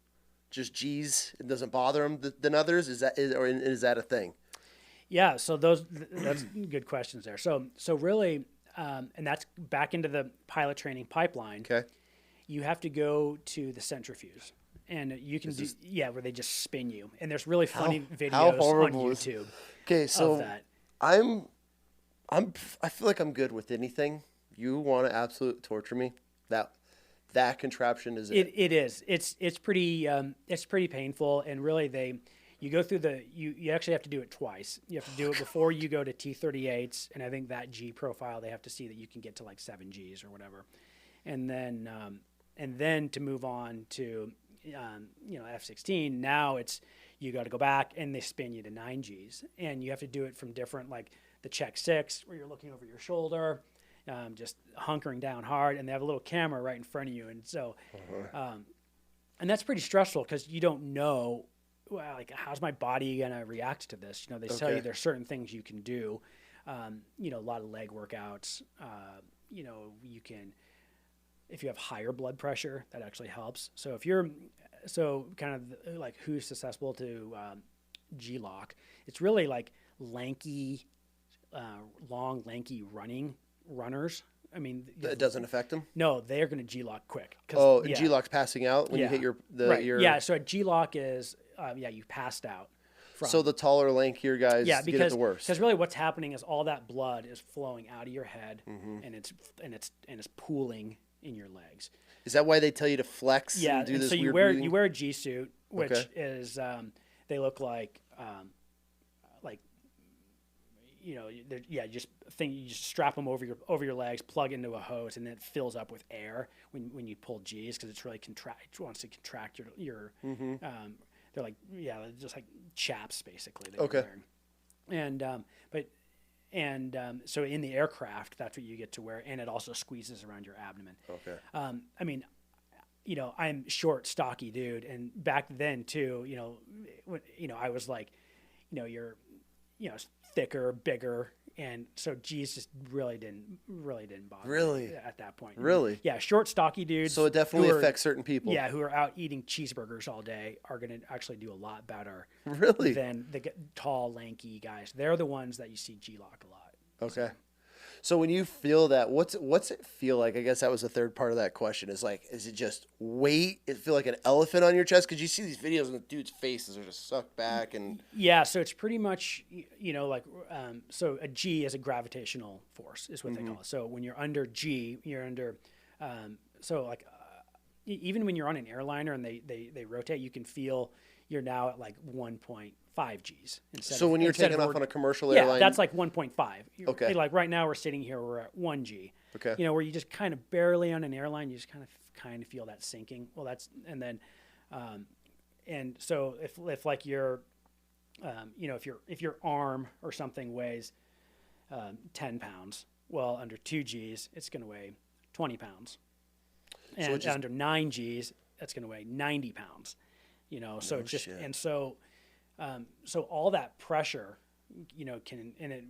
just G's? It doesn't bother them than others. Is that a thing? Yeah, so that's good questions there. So really, and that's back into the pilot training pipeline. Okay. You have to go to the centrifuge, and you can where they just spin you. And there's really funny videos on YouTube. Okay, so of that. I feel like I'm good with anything. You want to absolute torture me? That contraption is it. It is. It's pretty painful, and really you go through you actually have to do it twice. You have to do it before you go to T-38s, and I think that G profile they have to see that you can get to like 7 Gs or whatever, and then to move on to F-16. Now you got to go back, and they spin you to 9 Gs, and you have to do it from different, like the check 6 where you're looking over your shoulder. Just hunkering down hard, and they have a little camera right in front of you, and so, and that's pretty stressful because you don't know, like, how's my body gonna react to this? They tell you there's certain things you can do, a lot of leg workouts. You can, if you have higher blood pressure, that actually helps. So if you're, kind of like who's susceptible to G-lock, it's really like lanky, long, lanky runners. I mean, it doesn't affect them. No, they are going to G-lock quick. G-lock's passing out when you hit your. Yeah, so a G-lock is you passed out. So the taller, lankier guys get it the worst. Because really, what's happening is all that blood is flowing out of your head, and it's pooling in your legs. Is that why they tell you to flex? Yeah, and do this so you wear a G suit, which is they look like. You just strap them over your legs, plug into a hose, and then it fills up with air when you pull G's because it's really wants to contract your they're like just like chaps basically. So in the aircraft, that's what you get to wear, and it also squeezes around your abdomen. Okay. I'm short, stocky dude, and back then too, I was like, you're thicker, bigger, and so G's just really didn't bother me at that point. Really? Yeah, short, stocky dudes. So it definitely affects certain people. Yeah, who are out eating cheeseburgers all day are going to actually do a lot better. Really? Than the tall, lanky guys. They're the ones that you see G-lock a lot. Okay. So when you feel that, what's it feel like? I guess that was the third part of that question. Is it just weight? It feel like an elephant on your chest? Because you see these videos and the dude's faces are just sucked back and. Yeah, so it's pretty much so a G is a gravitational force is what they call it. So when you're under G, you're under even when you're on an airliner and they rotate, you can feel you're now at like 1.5 Gs. So when you're taking off on a commercial airline? Yeah, that's like 1.5. Okay. Like right now we're sitting here, we're at 1 G. Okay. Where you just kind of barely on an airline, you just kind of feel that sinking. Well, and so if like your, if your arm or something weighs 10 pounds, Well, under 2 Gs, it's going to weigh 20 pounds. So And under 9 Gs, that's going to weigh 90 pounds. You know, so it's just, shit. and so, so all that pressure, you know, can, and it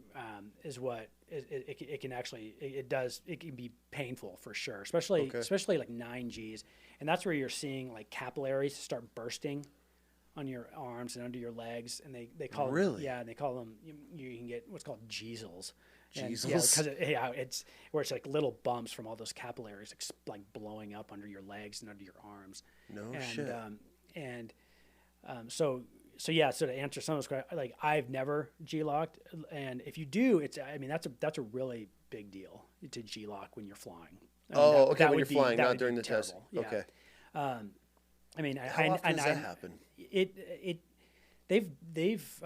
is what it can actually, it can be painful for sure, especially like 9 Gs. And that's where you're seeing like capillaries start bursting on your arms and under your legs. And they call them, they call them, you can get what's called Geasels. Geasels? Yeah, because it's where it's like little bumps from all those capillaries like blowing up under your legs and under your arms. Shit. So to answer some of those questions, like I've never G-locked, and if you do, that's a really big deal to G-lock when you're flying. When you're flying, not during the test. Yeah. Okay. How often does that happen? They've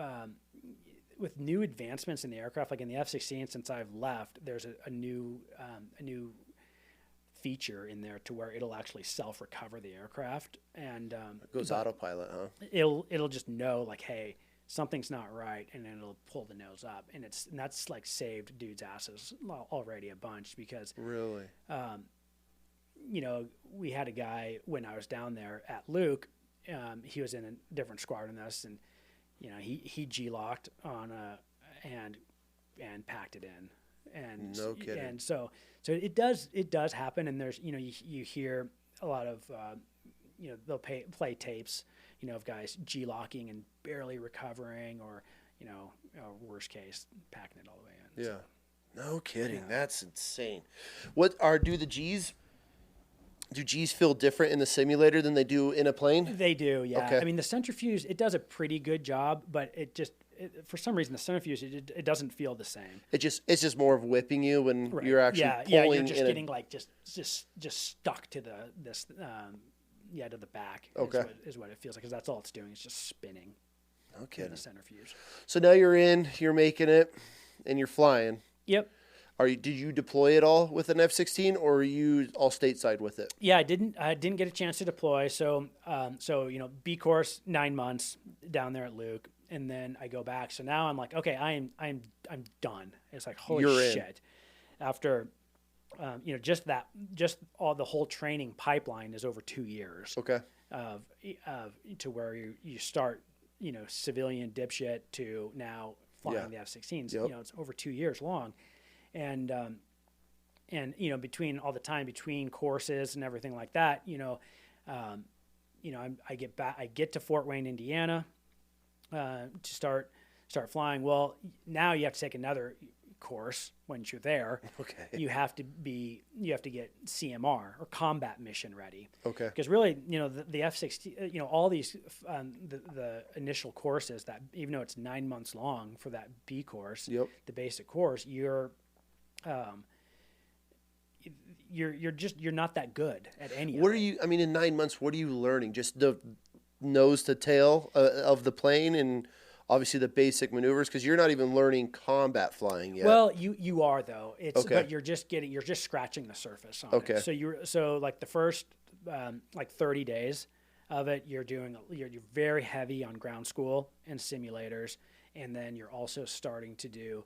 with new advancements in the aircraft, like in the F-16, since I've left, there's a new feature in there to where it'll actually self-recover the aircraft, and it goes autopilot, huh? It'll just know like, hey, something's not right, and then it'll pull the nose up, and that's like saved dudes' asses already a bunch because really, you know, we had a guy when I was down there at Luke, he was in a different squadron than us, and you know, he G-locked on and packed it in. And no kidding. And so it does happen. And there's, you know, you hear a lot of, you know, they'll play tapes, you know, of guys G-locking and barely recovering, or, you know, worst case, packing it all the way in. Yeah. So, no kidding. Yeah. That's insane. Do G's feel different in the simulator than they do in a plane? They do, yeah. Okay. I mean, the centrifuge, it does a pretty good job, but for some reason, the centrifuge, it doesn't feel the same. It's just more of whipping you when Right. you're actually pulling. Yeah, you're just getting like just stuck to to the back. Okay. Is what it feels like, because that's all it's doing. It's just spinning. No kidding. The centrifuge. So now you're making it, and you're flying. Yep. Did you deploy it all with an F-16, or are you all stateside with it? Yeah, I didn't get a chance to deploy. So you know, B course 9 months down there at Luke, and then I go back. So now I'm like, okay, I'm done. It's like, holy shit. After you know, just all the whole training pipeline is over 2 years. Okay. Of to where you start, you know, civilian dipshit to now flying the F-16s. Yep. You know, it's over 2 years long. And you know, between courses and everything like that, you know, I get to Fort Wayne, Indiana, to start flying. Well, now you have to take another course once you're there. Okay. You have to get CMR, or combat mission ready. Okay. Because really, you know, the F-16, you know, all these the initial courses, that even though it's 9 months long for that B course, the basic course, you're not that good at any of it. I mean, in 9 months, what are you learning? Just the nose to tail of the plane, and obviously the basic maneuvers, because you're not even learning combat flying yet. Well, you are though. But you're just scratching the surface on it. So like the first like 30 days of it, you're very heavy on ground school and simulators, and then you're also starting to do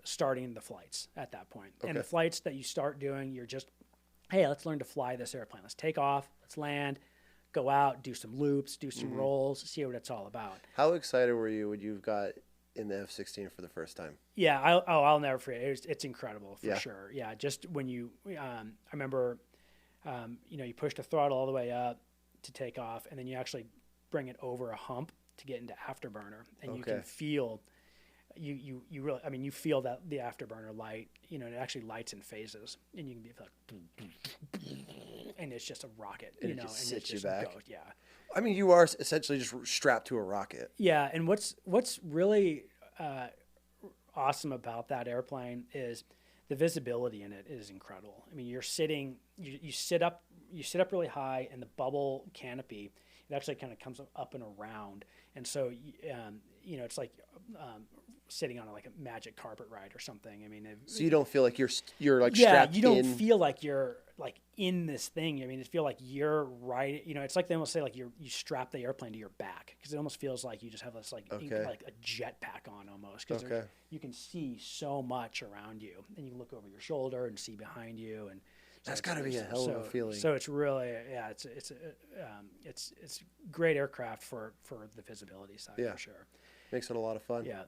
starting the flights at that point. And the flights that you start doing, you're just, hey, let's learn to fly this airplane. Let's take off, let's land, go out, do some loops, do some rolls, see what it's all about. How excited were you when you got in the F-16 for the first time? Yeah, I'll never forget. It's incredible for sure. Yeah, just when you, I remember, you know, you push the throttle all the way up to take off, and then you actually bring it over a hump to get into afterburner, and you can feel. You really, I mean, you feel that the afterburner light, you know, it actually lights in phases, and you can be like, and it's just a rocket, and you know, and it just back. goes, yeah. I mean, you are essentially just strapped to a rocket. Yeah, and what's really awesome about that airplane is the visibility in it is incredible. I mean, you're sitting, you sit up really high, and the bubble canopy, it actually kind of comes up and around, and so you know, it's like sitting on like a magic carpet ride or something. I mean, so you don't feel like you're like yeah, strapped you don't in. feel like you're like in this thing. I mean, it feel like you're right. You know, it's like they almost say like you strap the airplane to your back, because it almost feels like you just have this like like a jetpack on almost, because you can see so much around you, and you can look over your shoulder and see behind you, and so That's got to be a hell of a feeling. So it's really it's great aircraft for the visibility side for sure. Makes it a lot of fun. Yeah.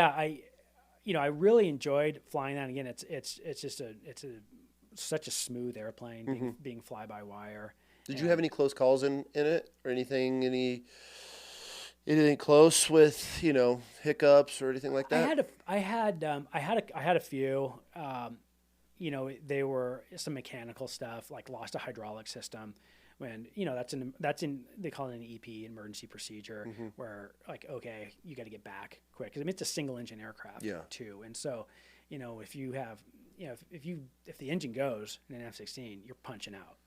I really enjoyed flying that. Again, it's just such a smooth airplane being fly by wire. Did you have any close calls in it, or anything close with, you know, hiccups or anything like that? I had a few. You know, they were some mechanical stuff, like lost a hydraulic system. When, you know, that's in they call it an EP, emergency procedure, where like, okay, you got to get back quick, because I mean, it's a single engine aircraft too, and so, you know, if you have, you know, if the engine goes in an F-16, you're punching out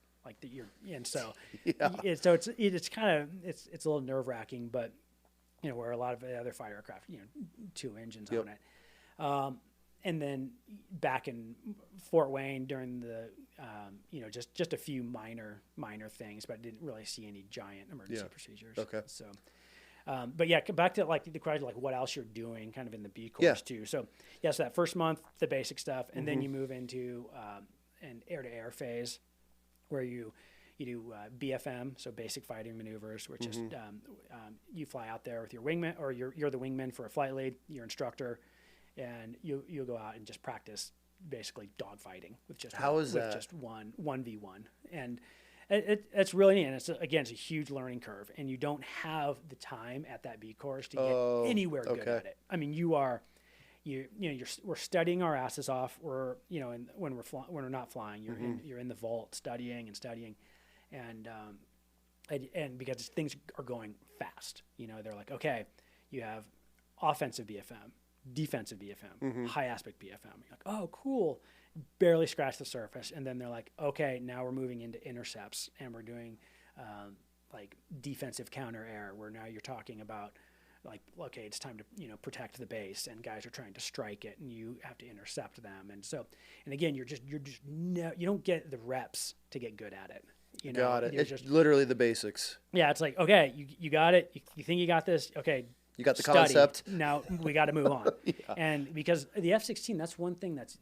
and so it's kind of it's a little nerve wracking, but you know, where a lot of the other fighter aircraft, you know, 2 engines on it. And then back in Fort Wayne during the, you know, just a few minor things, but didn't really see any giant emergency procedures. Okay. So, but yeah, back to like the question, like what else you're doing kind of in the B course too. So so that first month, the basic stuff, and then you move into an air-to-air phase where you do BFM, so basic fighting maneuvers, which is you fly out there with your wingman, or you're the wingman for a flight lead, your instructor, and you'll go out and just practice basically dogfighting with just just 1v1, and it's really neat. And it's a huge learning curve, and you don't have the time at that B course to get anywhere good at it. I mean, we're studying our asses off. We're, you know, and when we're not flying, you're in the vault studying, and because things are going fast, you know, they're like, okay, you have offensive BFM, defensive BFM, high aspect BFM. You're like, oh, cool. Barely scratched the surface. And then they're like, okay, now we're moving into intercepts, and we're doing like defensive counter air, where now you're talking about like, okay, it's time to, you know, protect the base, and guys are trying to strike it, and you have to intercept them. And so, and again, you don't get the reps to get good at it. You know, got it. It's just literally the basics. Yeah. It's like, okay, you got it. You think you got this? Okay. You got the concept. Now we got to move on. And because the F-16, that's one thing that's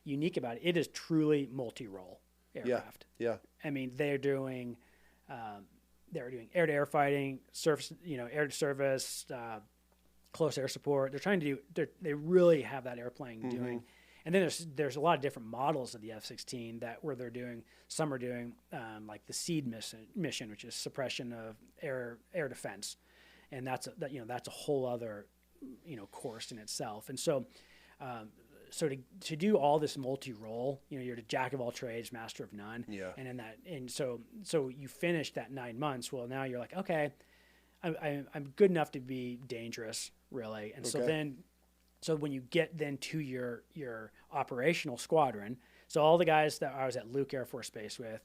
unique about it. It is truly multi-role aircraft. Yeah. I mean, they're doing air-to-air fighting, surface, you know, air to surface, close air support. They're trying to do. They really have that airplane doing. And then there's a lot of different models of the F-16 where they're doing. Some are doing like the SEED mission, which is suppression of air defense. And that's a whole other, you know, course in itself. And so, to do all this multi-role, you know, you're the jack of all trades, master of none. Yeah. And so you finish that 9 months. Well, now you're like, okay, I'm good enough to be dangerous, really. And so when you get then to your operational squadron, so all the guys that I was at Luke Air Force Base with,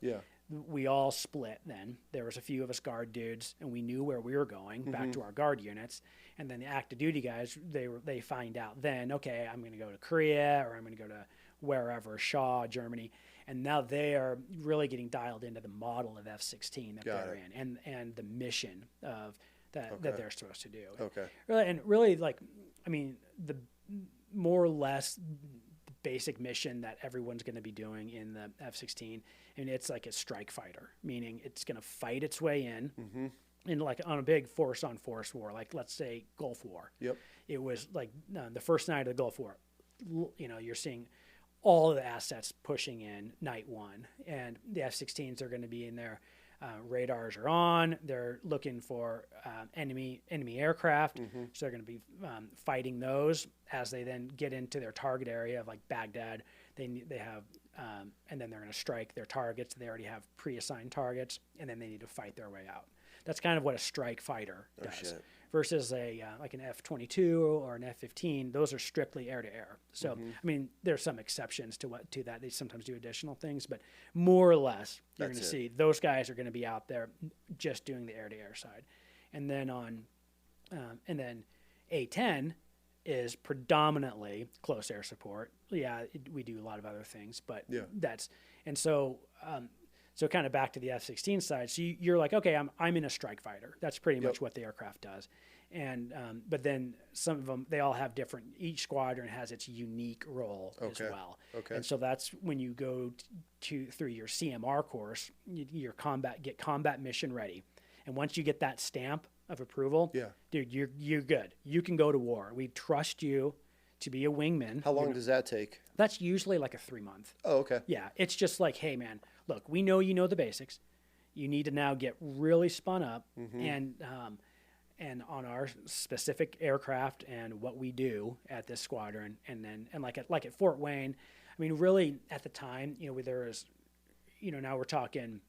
we all split then. There was a few of us guard dudes, and we knew where we were going, back to our guard units. And then the active duty guys, they find out then, okay, I'm going to go to Korea, or I'm going to go to wherever, Shaw, Germany. And now they are really getting dialed into the model of F-16 that they're in, and the mission of that they're supposed to do. Okay. Really, like, I mean, the more or less basic mission that everyone's going to be doing in the F-16, and it's like a strike fighter, meaning it's going to fight its way in like on a big force-on-force war, like let's say Gulf War. Yep. It was like the first night of the Gulf War, you know, you're seeing all of the assets pushing in night one, and the F-16s are going to be in there. Radars are on. They're looking for enemy aircraft, so they're going to be fighting those as they then get into their target area of like Baghdad. They have, and then they're going to strike their targets. They already have pre-assigned targets, and then they need to fight their way out. That's kind of what a strike fighter does. Versus like an F-22 or an F-15, those are strictly air-to-air. So, I mean, there's some exceptions to that. They sometimes do additional things, but more or less, you're going to see those guys are going to be out there just doing the air-to-air side. And then A-10 is predominantly close air support. Yeah, we do a lot of other things, but so kind of back to the F-16 side. So you're like, okay, I'm in a strike fighter. That's pretty much what the aircraft does. And but then some of them, they all have different. Each squadron has its unique role as well. Okay. And so that's when you go through your CMR course, your combat mission ready. And once you get that stamp of approval, dude, you're good. You can go to war. We trust you to be a wingman. How long does that take? That's usually like a 3-month. Oh, okay. Yeah, it's just like, hey, man, look, we know you know the basics. You need to now get really spun up and on our specific aircraft and what we do at this squadron, and like at Fort Wayne. I mean, really at the time, there was, now we're talking,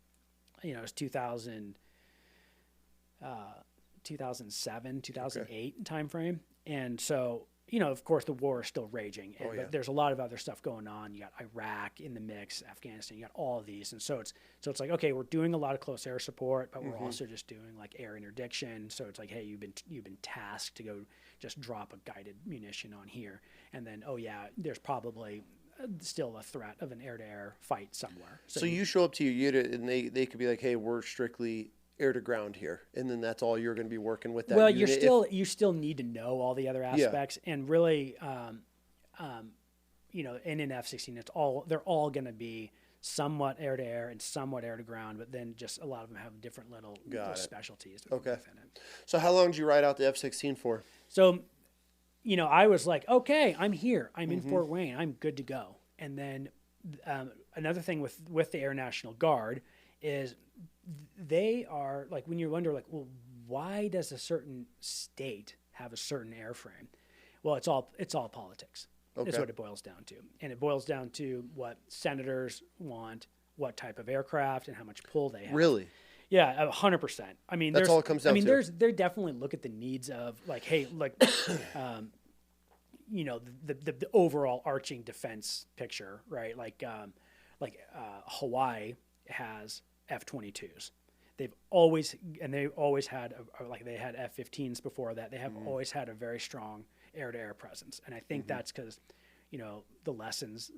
it was 2007, 2008 timeframe. And so, of course, the war is still raging. But there's a lot of other stuff going on. You got Iraq in the mix, Afghanistan. You got all of these, and so it's like, okay, we're doing a lot of close air support, but we're also just doing like air interdiction. So it's like, hey, you've been tasked to go just drop a guided munition on here, and then there's probably still a threat of an air-to-air fight somewhere. So you show up to your unit, and they could be like, hey, we're strictly air to ground here, and then that's all you're going to be working with. That well, unit. You still need to know all the other aspects, and really, in an F-16, they're all going to be somewhat air to air and somewhat air to ground, but then just a lot of them have different little specialties. Okay. Within it. So how long did you ride out the F-16 for? So, I was like, okay, I'm here. I'm in Fort Wayne. I'm good to go. And then another thing with the Air National Guard is they are like, when you wonder like, well, why does a certain state have a certain airframe? Well, it's all politics. Is what it boils down to. And it boils down to what senators want, what type of aircraft, and how much pull they have. Really? Yeah, 100%. I mean, that's all it comes down to. They definitely look at the needs of like, hey, like, the overall arching defense picture, right? Like Hawaii has F-22s. They've always had they had F-15s before that. They have always had a very strong air-to-air presence, and I think that's because the lessons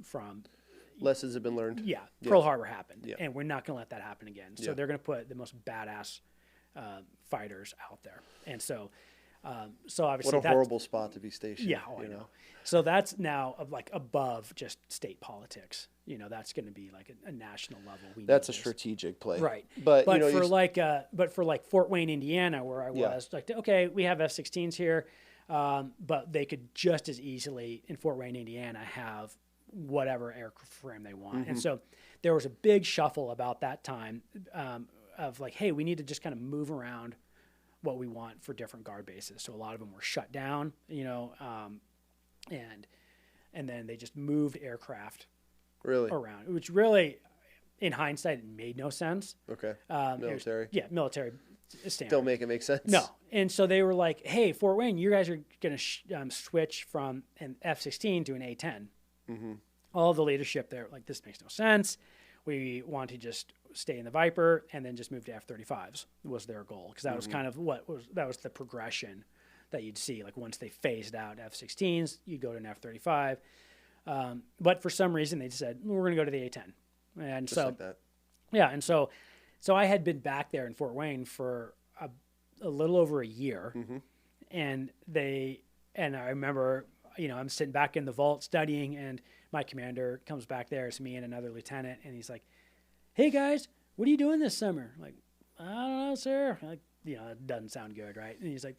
have been learned. Yeah, Pearl Harbor happened, and we're not going to let that happen again. So they're going to put the most badass fighters out there, and so obviously what a horrible spot to be stationed. Yeah, I know. So that's now like above just state politics. That's going to be like a national level. That's a strategic play, right? But for Fort Wayne, Indiana, where I was, like, okay, we have F-16s here, but they could just as easily in Fort Wayne, Indiana, have whatever airframe they want. And so there was a big shuffle about that time of like, hey, we need to just kind of move around what we want for different guard bases. So a lot of them were shut down, and then they just moved aircraft around, which really, in hindsight, it made no sense. Okay. Military. Military standard. Don't make it make sense. No. And so they were like, hey, Fort Wayne, you guys are going to switch from an F-16 to an A-10. All the leadership there, like, this makes no sense. We want to just stay in the Viper and then just move to F-35s was their goal, because that was kind of that was the progression that you'd see. Like, once they phased out F-16s, you go to an F-35. But for some reason, they said, we're going to go to the A-10. And just like that. Yeah, and so I had been back there in Fort Wayne for a little over a year, and I remember, I'm sitting back in the vault studying, and my commander comes back there. It's me and another lieutenant, and he's like, hey, guys, what are you doing this summer? I'm like, I don't know, sir. Like, it doesn't sound good, right? And he's like,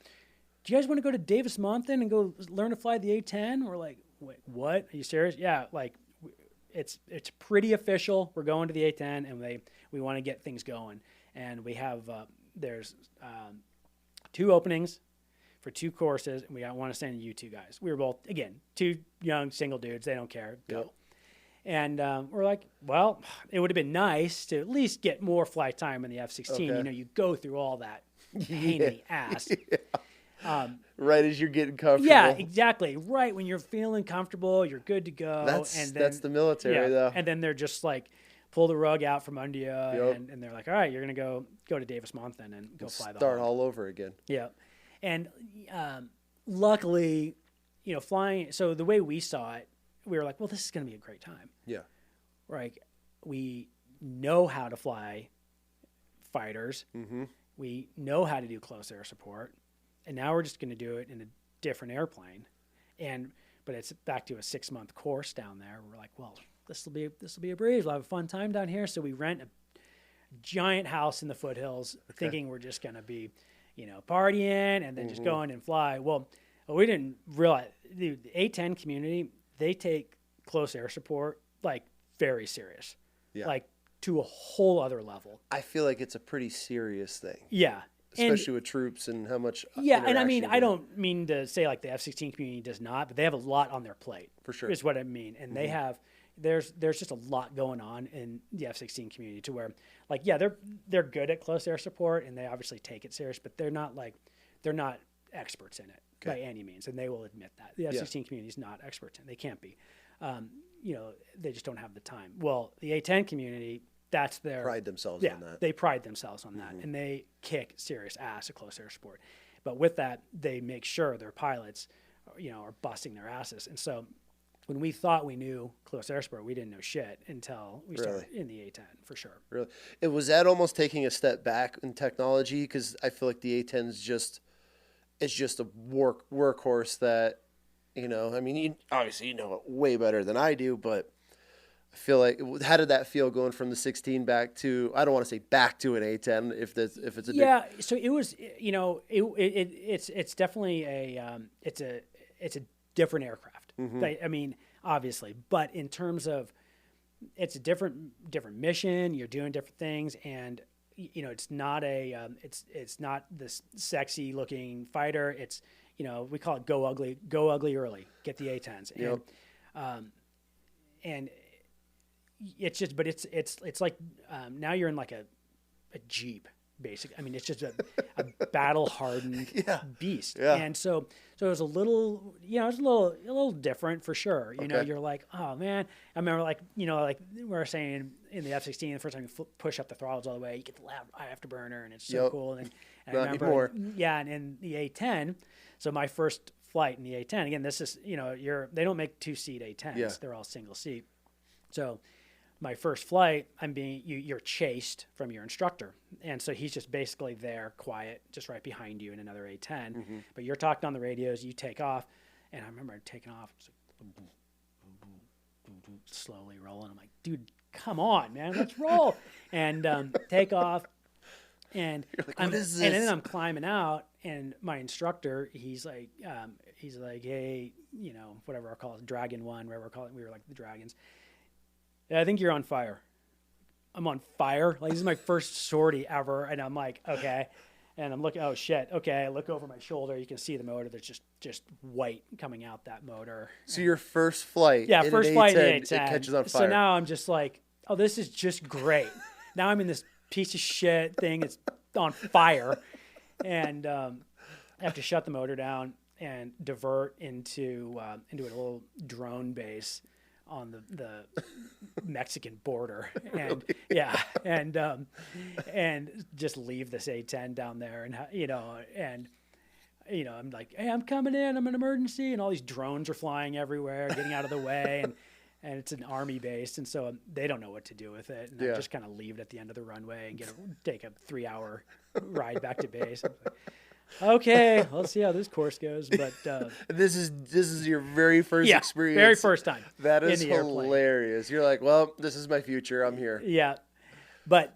do you guys want to go to Davis-Monthan and go learn to fly the A-10? We're like, wait, what? Are you serious? Yeah, like, it's pretty official. We're going to the A-10, and we want to get things going. And we have there's 2 openings for 2 courses, and we want to send you 2 guys. We were both, again, 2 young single dudes. They don't care. Go. Yep. And we're like, well, it would have been nice to at least get more flight time in the F-16. Okay. You go through all that pain in the ass. Right as you're getting comfortable. Yeah, exactly. Right when you're feeling comfortable, you're good to go. That's the military, though. And then they're just like, pull the rug out from under you, and they're like, all right, you're going to go to Davis-Monthan and go fly the Start Hawk. all over again. Yeah. And luckily, flying. So the way we saw it, we were like, well, this is going to be a great time. Yeah. Like, we know how to fly fighters. Mm-hmm. We know how to do close air support. And now we're just going to do it in a different airplane. But it's back to a 6-month course down there. We're like, well, this will be a breeze. We'll have a fun time down here. So we rent a giant house in the foothills, thinking we're just going to be, partying and then just go in and fly. Well, we didn't realize the A-10 community, they take close air support like very serious, like to a whole other level. I feel like it's a pretty serious thing. Yeah. Especially with troops and how much. Yeah, and I mean, I don't mean to say like the F-16 community does not, but they have a lot on their plate. For sure. Is what I mean. And they have, there's just a lot going on in the F-16 community to where, like, yeah, they're good at close air support and they obviously take it serious, but they're not experts in it by any means. And they will admit that. The F-16 community is not experts in it. They can't be. They just don't have the time. Well, the A-10 community, that's their pride themselves on that. They pride themselves on that, and they kick serious ass at close air support. But with that, they make sure their pilots, are busting their asses. And so, when we thought we knew close air support, we didn't know shit until we started in the A-10 for sure. Really, was that almost taking a step back in technology? Because I feel like the A-10 is just a workhorse that, I mean, obviously you know it way better than I do, but I feel like, how did that feel going from the 16 back to, I don't want to say back to an A-10 if it's a so it was, it's definitely it's a different aircraft. I mean, obviously, but in terms of, it's a different mission, you're doing different things, and it's not it's not this sexy looking fighter. It's, we call it go ugly early, get the A-10s. Yep. And it's just, but it's like, now you're in like a Jeep, basically. I mean, it's just a battle hardened beast. Yeah. And so it was a little, a little different for sure. You're like, oh man, I remember like we were saying in the F-16, the first time you push up the throttles all the way, you get the loud afterburner, and it's so cool. And I remember, and in the A-10, so my first flight in the A-10, again, this is, they don't make 2-seat A-10s. Yeah. They're all single seat. So my first flight, you're chased from your instructor. And so he's just basically there, quiet, just right behind you in another A-10. But you're talking on the radios, you take off. And I remember taking off, it's like, slowly rolling. I'm like, dude, come on, man, let's roll. And take off. And you're like, what is this? And then I'm climbing out, and my instructor, he's like, hey, whatever I call it, Dragon 1, whatever I call it. We were like the Dragons. I think you're on fire. I'm on fire. Like, this is my first sortie ever. And I'm like, okay. And I'm looking, oh shit. Okay. I look over my shoulder. You can see the motor. There's just white coming out that motor. So your first flight. Yeah. First flight in the A-10. It catches on fire. So now I'm just like, oh, this is just great. Now I'm in this piece of shit thing. It's on fire. And I have to shut the motor down and divert into a little drone base on the Mexican border, and and just leave this A-10 down there, and I'm like, hey, I'm coming in, I'm an emergency, and all these drones are flying everywhere, getting out of the way, and it's an army base, and so they don't know what to do with it, and I just kind of leave it at the end of the runway and take a 3-hour ride back to base. Okay, let's see how this course goes. But this is your very first experience. Very first time. That is hilarious. You're like, well, this is my future. I'm here. Yeah, but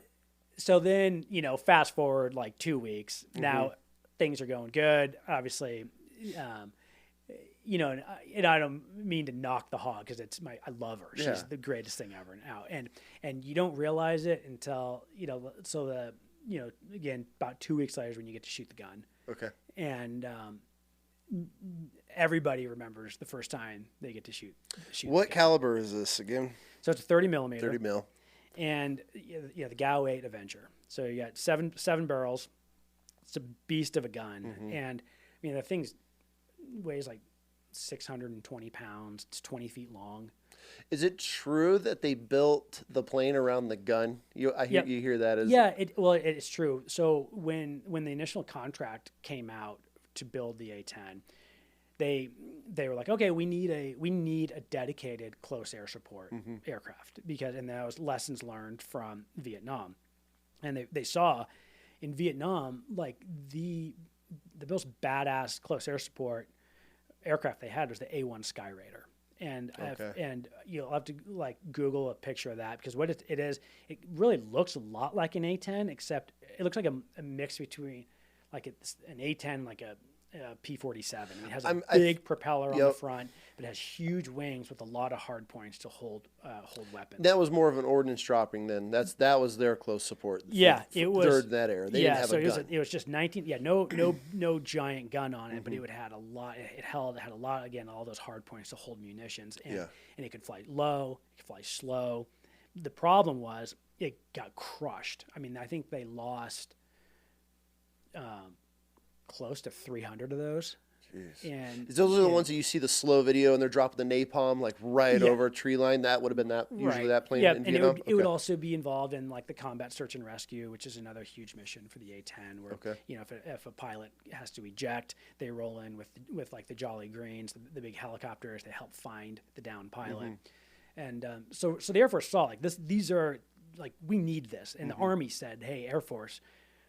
so then fast forward like 2 weeks. Now things are going good. Obviously, and I don't mean to knock the hog because I love her. She's the greatest thing ever now. And you don't realize it until so again, about 2 weeks later is when you get to shoot the gun. Okay. And everybody remembers the first time they get to shoot. What caliber is this again? So it's a 30 millimeter. 30 mil. And the GAU 8 Avenger. So you got seven barrels. It's a beast of a gun. And I mean, the thing weighs like 620 pounds. It's 20 feet long. Is it true that they built the plane around the gun? You hear that as it's true. So when the initial contract came out to build the A-10, they were like, okay, we need a dedicated close air support aircraft, and that was lessons learned from Vietnam. And they saw in Vietnam, like the most badass close air support aircraft they had was the A-1 Skyraider. And and you'll have to like Google a picture of that, because what it is, it really looks a lot like an A-10, except it looks like a mix between like an A-10, like a P-47. I mean, it has a big propeller on the front, but it has huge wings with a lot of hard points to hold weapons. That was more of an ordnance dropping then. That was their close support. It was during that era. They didn't have a gun. It was just 19. Yeah, no giant gun on it, but it had a lot. It had a lot, again, all those hard points to hold munitions, and it could fly low, it could fly slow. The problem was it got crushed. I mean, I think they lost close to 300 of those. Jeez. And those are the ones that you see the slow video and they're dropping the napalm like right over a tree line. That would have been that plane in Vietnam? It would also be involved in like the combat search and rescue, which is another huge mission for the A-10, where if a pilot has to eject, they roll in with like the Jolly Greens, the big helicopters. They help find the downed pilot. And so the Air Force saw like these are like, we need this. And the Army said, hey, Air Force,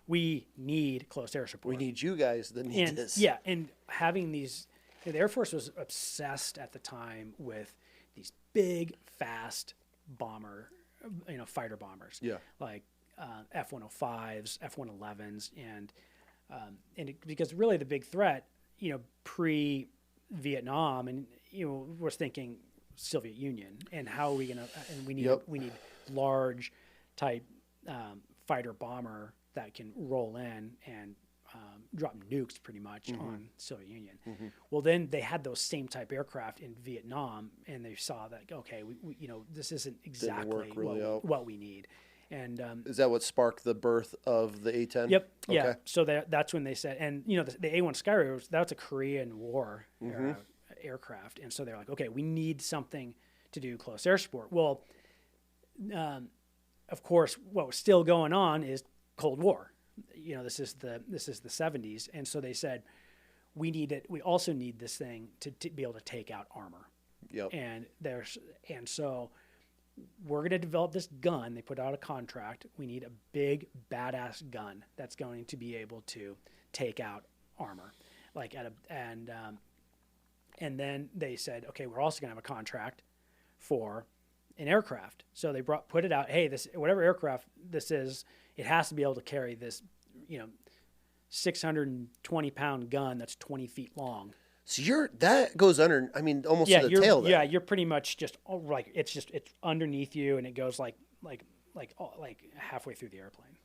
we need close air support. We need you guys that need this. Yeah, and having these, the Air Force was obsessed at the time with these big, fast fighter bombers. Yeah. Like F-105s, F-111s, because really the big threat, pre-Vietnam, and was thinking Soviet Union, and how are we gonna? And we need large type fighter bomber that can roll in and drop nukes pretty much on Soviet Union. Well, then they had those same type aircraft in Vietnam, and they saw that, okay, we this isn't exactly what we need. And is that what sparked the birth of the A-10? Yep. Okay. Yeah. So that's when they said, and the A-1 Skyraider, that's a Korean War aircraft, and so they're like, okay, we need something to do close air support. Well, of course, what was still going on is Cold War. This is the 70s, and so they said we need it. We also need this thing to be able to take out armor. Yep. And so we're going to develop this gun. They put out a contract. We need a big badass gun that's going to be able to take out armor, and then they said, okay, we're also going to have a contract for an aircraft. So they put it out. Hey, this whatever aircraft this is, it has to be able to carry this, 620-pound gun that's 20 feet long. So that goes under. I mean, almost to the tail. Then. Yeah, you're pretty much just like it's underneath you, and it goes like halfway through the airplane.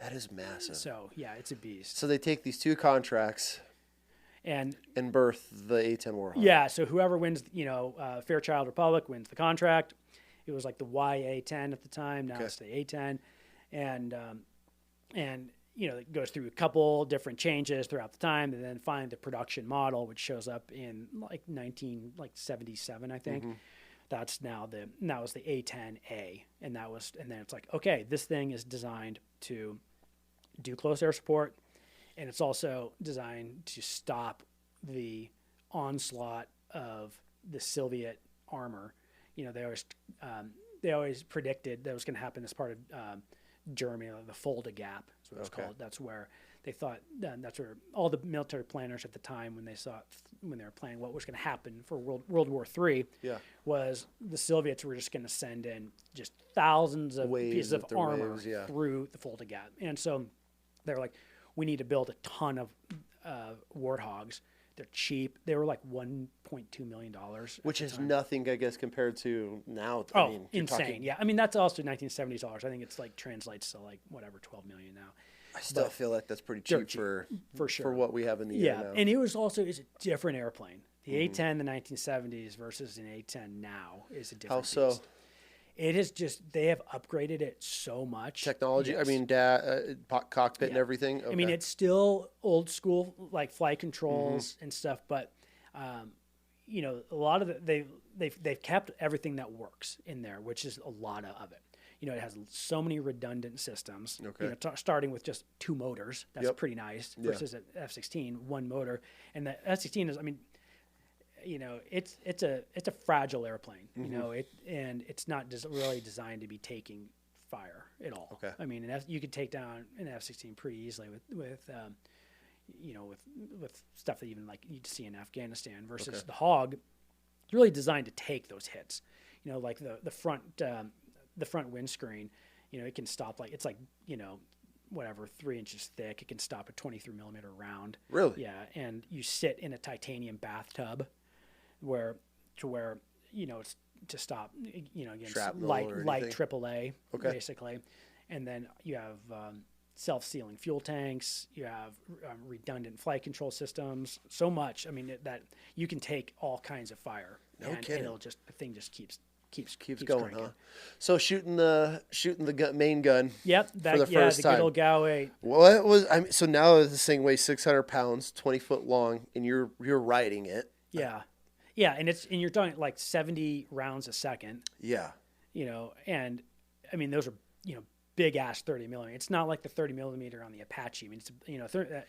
That is massive. So yeah, it's a beast. So they take these two contracts and birth the A-10 Warthog. Yeah. So whoever wins, Fairchild Republic wins the contract. It was like the YA-10 at the time. Now it's the A-10, and it goes through a couple different changes throughout the time, and then finally the production model, which shows up in 1977, I think. That's that was the A-10A, and then it's like, okay, this thing is designed to do close air support, and it's also designed to stop the onslaught of the Soviet armor. They always predicted that was going to happen as part of Germany, the Fulda Gap is what it's called. That's where they thought, that's where all the military planners at the time, when they were planning what was going to happen for World War III, was the Soviets were just going to send in just thousands of pieces of armor through the Fulda Gap. And so they were like, we need to build a ton of Warthogs. They're cheap. They were like $1.2 million. Which is nothing, I guess, compared to now. Insane. Yeah. I mean, that's also 1970s dollars. I think it's translates to whatever, 12 million now. I still feel like that's pretty cheap for sure for what we have in the air now. And it was also a different airplane. The A-10 in the 1970s versus an A-10 now is a different beast. How so? It is they have upgraded it so much. Technology, yes. I mean, cockpit and everything. Okay. I mean, it's still old school, like flight controls and stuff, but, a lot of they've kept everything that works in there, which is a lot of it. It has so many redundant systems, starting with just two motors. That's pretty nice versus an F-16, one motor. And the F-16 is, it's a fragile airplane, Mm-hmm. and it's not really designed to be taking fire at all. Okay. I mean, you could take down an F-16 pretty easily with stuff that even like you'd see in Afghanistan versus the Hog. It's really designed to take those hits. Like the front windscreen, it can stop it's like, whatever, 3 inches thick. It can stop a 23 millimeter round. Really? Yeah. And you sit in a titanium bathtub where it's to stop, against Shrapnel light or light anything? AAA, Okay. basically. And then you have self-sealing fuel tanks. You have redundant flight control systems. So much. I mean, that you can take all kinds of fire. No and kidding. the thing just keeps Going, cranking. huh? So shooting the main gun. Yep. For the first the time. good old GAU 8. What was so now this thing weighs 600 pounds, 20 foot long, and you're riding it. Yeah. Yeah. And you're talking like 70 rounds a second, Yeah. and I mean, those are, big ass 30 millimeter. It's not like the 30 millimeter on the Apache. I mean,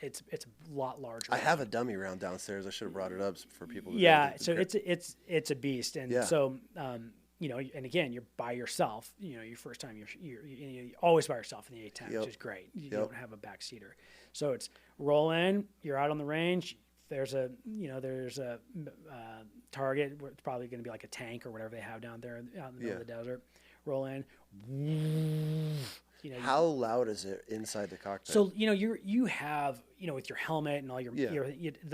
it's a lot larger. I have a dummy round downstairs. I should have brought it up for people. So it's a beast. And so, and again, you're by yourself, your first time you're always by yourself in the A-10, which is great. You don't have a backseater. So it's roll in, you're out on the range. There's a target where it's probably going to be like a tank or whatever they have down there out in the middle of the desert. Roll in. How loud is it inside the cockpit? So you have with your helmet and all your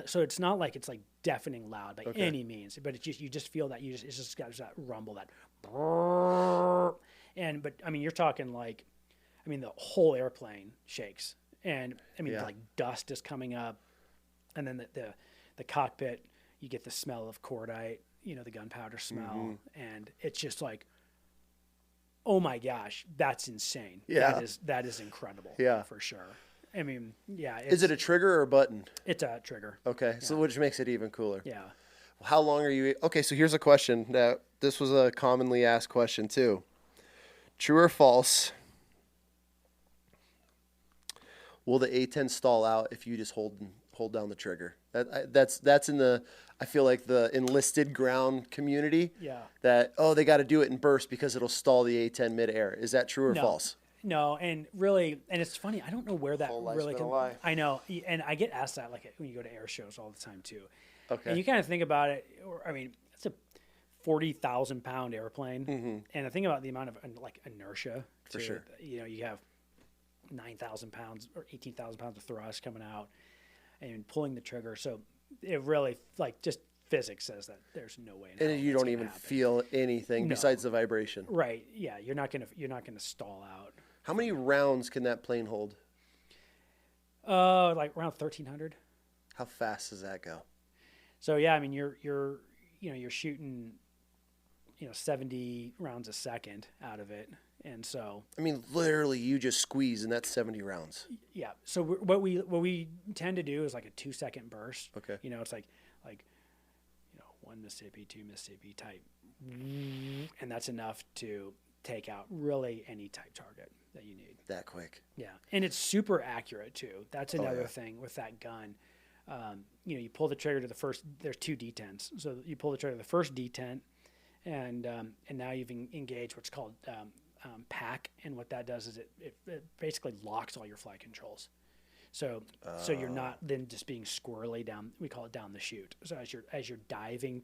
so it's not like it's like deafening loud by any means, but it's just you just feel that it's just got that rumble, that but I mean you're talking like, I mean the whole airplane shakes, and I mean like dust is coming up, and then the cockpit, you get the smell of cordite, the gunpowder smell, and it's just like, oh my gosh, that's insane. Yeah. That is incredible. Yeah. For sure. I mean, yeah. Is it a trigger or a button? It's a trigger. Okay. So which makes it even cooler. Yeah. How long are you? Okay. So here's a question. Now, this was a commonly asked question too. True or false? Will the A-10 stall out if you just hold down the trigger? That's in the, I feel like the enlisted ground community. Yeah. That they got to do it in bursts because it'll stall the A-10 midair. Is that true or false? No, and really, and it's funny. I don't know where that Whole life's really been a lie. I know, and I get asked that like when you go to air shows all the time too. Okay. And you kind of think about it. I mean, it's a 40,000 pound airplane, and I think about the amount of like inertia. For sure. You have 9,000 pounds or 18,000 pounds of thrust coming out and pulling the trigger. So it really, like, just physics says that there's no way. And you don't even feel anything besides the vibration. Right. Yeah. You're not gonna stall out. How many rounds can that plane hold? Like around 1,300. How fast does that go? So yeah, I mean you're shooting 70 rounds a second out of it. And so, I mean, literally, you just squeeze, and that's 70 rounds. Yeah. So what we tend to do is like a 2-second burst. Okay. It's like 1 Mississippi, 2 Mississippi type, and that's enough to take out really any type target that you need. That quick. Yeah, and it's super accurate too. That's another thing with that gun. You pull the trigger to the first. There's 2 detents, so you pull the trigger to the first detent, and now you've engaged what's called pack, and what that does is it basically locks all your flight controls. So you're not then just being squirrely down. We call it down the chute. So as you're diving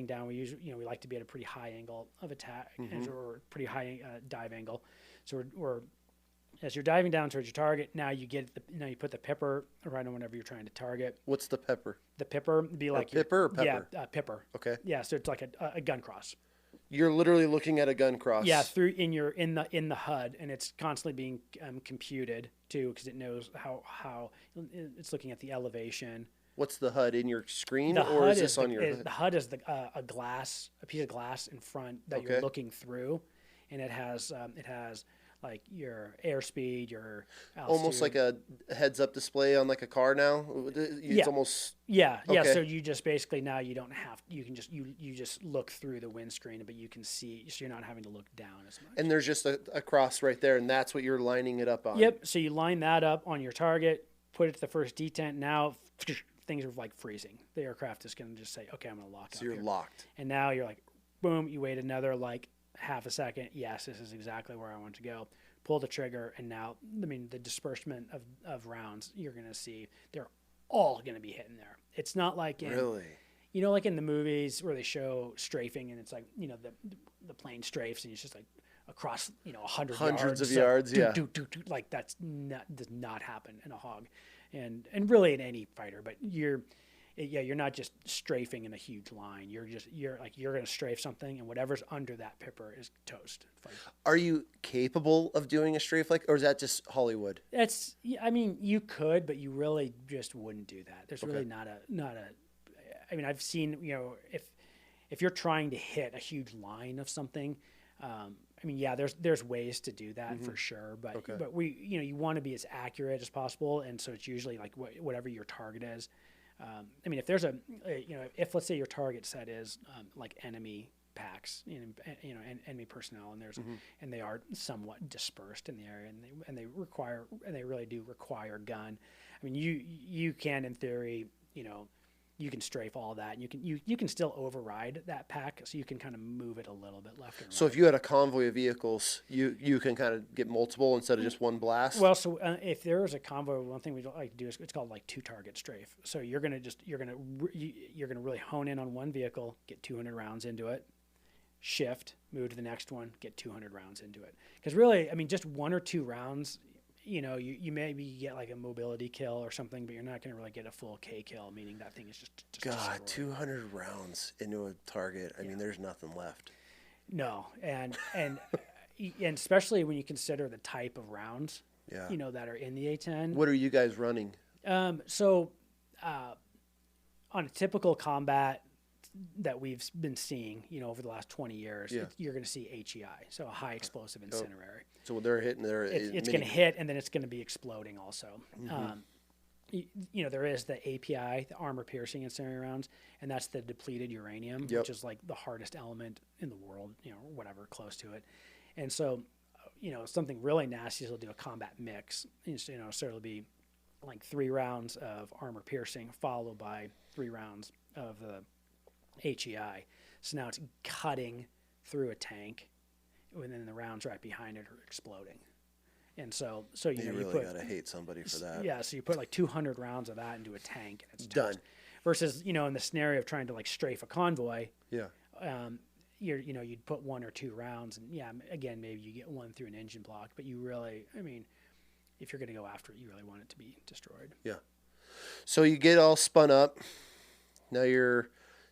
down, we like to be at a pretty high angle of attack, or pretty high dive angle. So we're as you're diving down towards your target. Now you put the pipper right on whenever you're trying to target. What's the pepper? The pipper would be like pipper or pepper? Yeah, pipper. Okay. Yeah, so it's like a gun cross. You're literally looking at a gun cross. Yeah, in the HUD, and it's constantly being computed too, because it knows how it's looking at the elevation. What's the HUD in your screen, The or HUD is this on your? The HUD is a piece of glass in front that you're looking through, and it has like your airspeed, your altitude. Almost like a heads-up display on like a car now. It's almost. Yeah. Okay. So you just basically now you don't have you can just you just look through the windscreen, but you can see, so you're not having to look down as much. And there's just a cross right there, and that's what you're lining it up on. Yep. So you line that up on your target, put it to the first detent. Now things are like freezing. The aircraft is going to just say, okay, I'm going to lock up. So you're here. locked. And now you're like, boom, you wait another like half a second. Yes, this is exactly where I want to go. Pull the trigger, and now, I mean, the disbursement of rounds you're going to see, they're all going to be hitting there. It's not like Really? You know, like in the movies where they show strafing, and it's like, you know, the plane strafes, and it's just like across, you know, Hundreds of so yards, yeah. like does not happen in a hog, and really in any fighter. But you're not just strafing in a huge line. You're going to strafe something, and whatever's under that pipper is toast. Are you capable of doing a strafe or is that just Hollywood? I mean, you could, but you really just wouldn't do that. There's really not a. I mean, I've seen, you know, if you're trying to hit a huge line of something, I mean, yeah, there's ways to do that for sure, but you want to be as accurate as possible, and so it's usually like whatever your target is. I mean, if there's if let's say your target set is like enemy packs, and enemy personnel, and and they are somewhat dispersed in the area, and they really do require gun. I mean, you can, in theory, you know, you can strafe all that, and you can still override that pack, so you can kind of move it a little bit left and right. So if you had a convoy of vehicles, you can kind of get multiple instead of just one blast? Well, so if there is a convoy, one thing we don't like to do is it's called like 2-target strafe. So you're gonna really hone in on one vehicle, get 200 rounds into it, shift, move to the next one, get 200 rounds into it. Because really, I mean, just 1 or 2 rounds, you know, you maybe get like a mobility kill or something, but you're not going to really get a full K kill, meaning that thing is just God, destroyed. 200 rounds into a target. I mean, there's nothing left. No, and especially when you consider the type of rounds, you know, that are in the A-10. What are you guys running? So on a typical combat that we've been seeing, you know, over the last 20 years, you're going to see HEI, so a high explosive incendiary. So when they're hitting, it's going to hit, and then it's going to be exploding also. You know, there is the API, the armor piercing incendiary rounds, and that's the depleted uranium, which is like the hardest element in the world, you know, whatever, close to it. And so, you know, something really nasty is they'll do a combat mix. You know, so it'll be like 3 rounds of armor piercing followed by 3 rounds of the HEI. So now it's cutting through a tank, and then the rounds right behind it are exploding. And so you know, really gotta hate somebody for that. Yeah, so you put like 200 rounds of that into a tank, and it's done. Toast. Versus, you know, in the scenario of trying to like strafe a convoy, you'd put 1 or 2 rounds, and again, maybe you get 1 through an engine block, but you really, I mean, if you're going to go after it, you really want it to be destroyed. Yeah. So you get all spun up. Now you're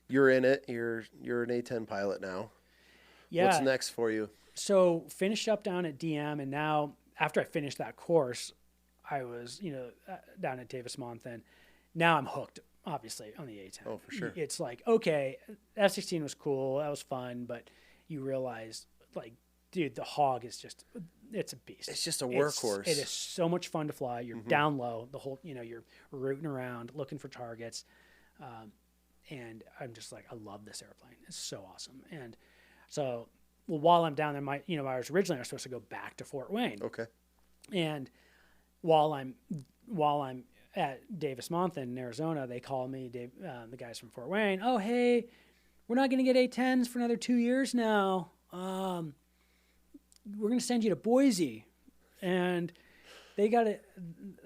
in it. You're an A-10 pilot now. Yeah. What's next for you? So finished up down at DM, and now after I finished that course, I was, you know, down at Davis-Monthan, and now I'm hooked, obviously, on the A-10. Oh, for sure. It's like, okay, F-16 was cool, that was fun, but you realize, like, dude, the Hog is just, it's a beast. It's just a workhorse. It is so much fun to fly. You're down low, the whole, you know, you're rooting around, looking for targets, and I'm just like, I love this airplane. It's so awesome. And so, well, while I'm down there, I was originally supposed to go back to Fort Wayne. Okay. And while I'm at Davis-Monthan in Arizona, they call me, the guys from Fort Wayne. Oh, hey, we're not going to get A-10s for another 2 years now. We're going to send you to Boise, and they got the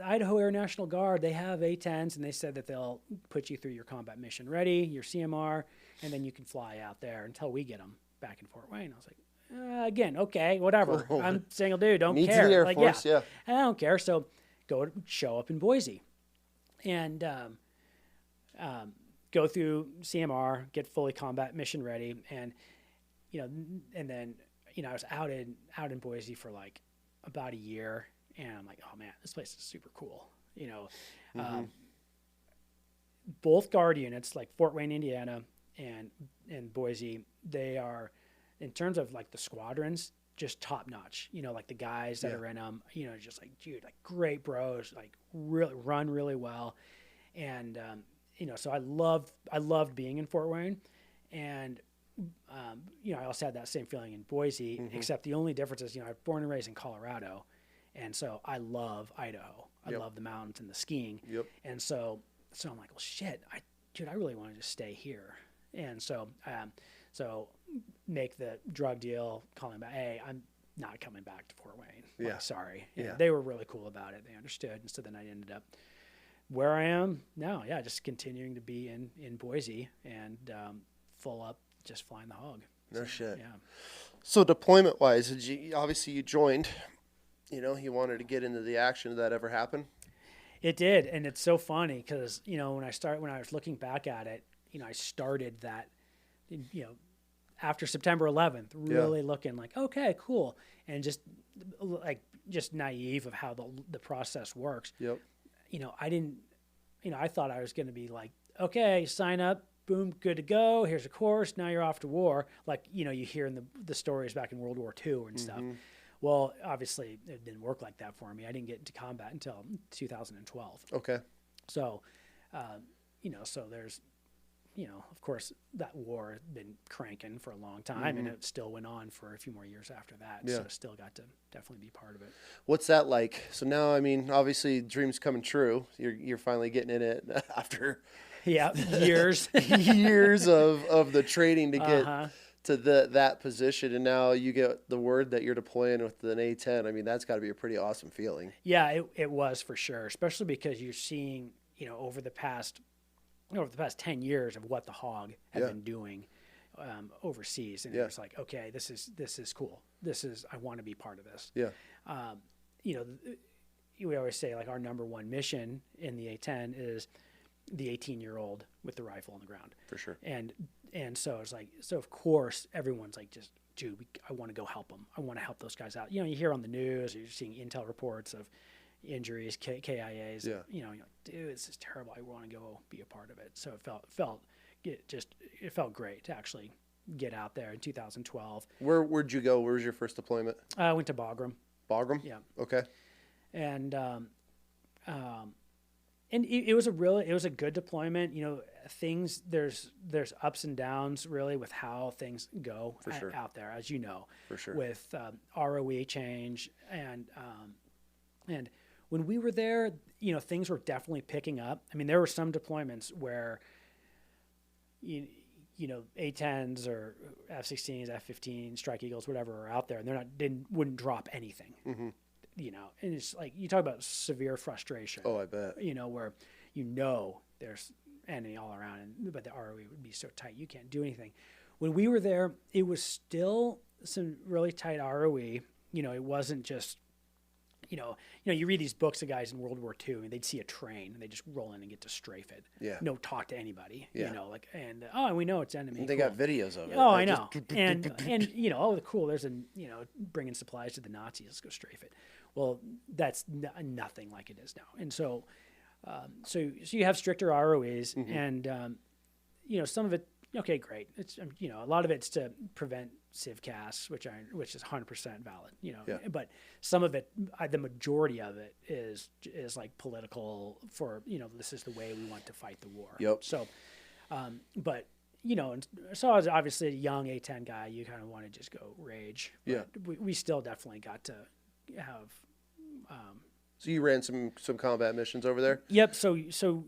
Idaho Air National Guard. They have A-10s, and they said that they'll put you through your combat mission ready, your CMR, and then you can fly out there until we get them back in Fort Wayne. I was like, again, okay, whatever. I'm single dude, don't care. To the Air Force, yeah. I don't care. So show up in Boise, and go through CMR, get fully combat mission ready, and you know, and then you know, I was out in Boise for like about a year, and I'm like, oh man, this place is super cool. You know, both guard units, like Fort Wayne, Indiana, and Boise, they are, in terms of like the squadrons, just top notch. You know, like the guys that are in them, you know, just like, dude, like great bros, like really run really well, and you know, so I loved being in Fort Wayne, and you know, I also had that same feeling in Boise, except the only difference is, you know, I was born and raised in Colorado, and so I love Idaho. I love the mountains and the skiing, and so so I'm like, well, shit, dude, I really want to just stay here. And so, make the drug deal, call him back. Hey, I'm not coming back to Fort Wayne. Yeah. Like, sorry. Yeah. And they were really cool about it. They understood. And so then I ended up where I am now. Yeah. Just continuing to be in Boise and, full up, just flying the hog. No shit. Yeah. So deployment wise, obviously you joined, you wanted to get into the action. Did that ever happen? It did. And it's so funny because, when I was looking back at it, I started that, after September 11th, really looking like, okay, cool. And just naive of how the process works. Yep. I thought I was going to be like, okay, sign up, boom, good to go. Here's a course. Now you're off to war. Like, you hear in the stories back in World War II and stuff. Well, obviously it didn't work like that for me. I didn't get into combat until 2012. Okay. So, so there's, of course that war had been cranking for a long time and it still went on for a few more years after that. Yeah. So still got to definitely be part of it. What's that like? So now, obviously dreams coming true. You're finally getting in it after years years of the training to get to that position, and now you get the word that you're deploying with an A-10. That's got to be a pretty awesome feeling. Yeah, it was for sure, especially because you're seeing, over the past 10 years of what the hog had been doing overseas, and it's like, okay, this is cool. I want to be part of this. Yeah. We always say like our number one mission in the A-10 is the 18-year-old with the rifle on the ground. For sure. And so it's like, so of course everyone's like, just, dude, I want to go help them. I want to help those guys out. You hear on the news, or you're seeing intel reports of injuries, KIAs. Yeah. You're like, dude, this is terrible. I want to go be a part of it. So it felt great to actually get out there in 2012. Where'd you go? Where was your first deployment? I went to Bagram. Bagram? Yeah. Okay. And it was a good deployment. There's ups and downs really with how things go out there, as you know. For sure. With ROE change and when we were there, things were definitely picking up. There were some deployments where A-10s or F-16s, F-15, Strike Eagles, whatever are out there, and wouldn't drop anything. Mm-hmm. And it's like, you talk about severe frustration. Oh, I bet. Where there's enemy all around, but the ROE would be so tight you can't do anything. When we were there, it was still some really tight ROE. It wasn't just, you read these books of guys in World War II, and they'd see a train and they just roll in and get to strafe it. Yeah. No talk to anybody. Yeah. We know it's enemy. And they got videos of it. Oh, I know. And cool. There's bringing supplies to the Nazis. Let's go strafe it. Well, that's nothing like it is now. And so you have stricter ROEs, and some of it. Okay, great. It's a lot of it's to prevent civcasts, which is 100% valid. But some of it, the majority of it is like political. For this is the way we want to fight the war. Yep. So, but so I was obviously a young A-10 guy. You kind of want to just go rage. But we still definitely got to have. So you ran some combat missions over there? Yep. So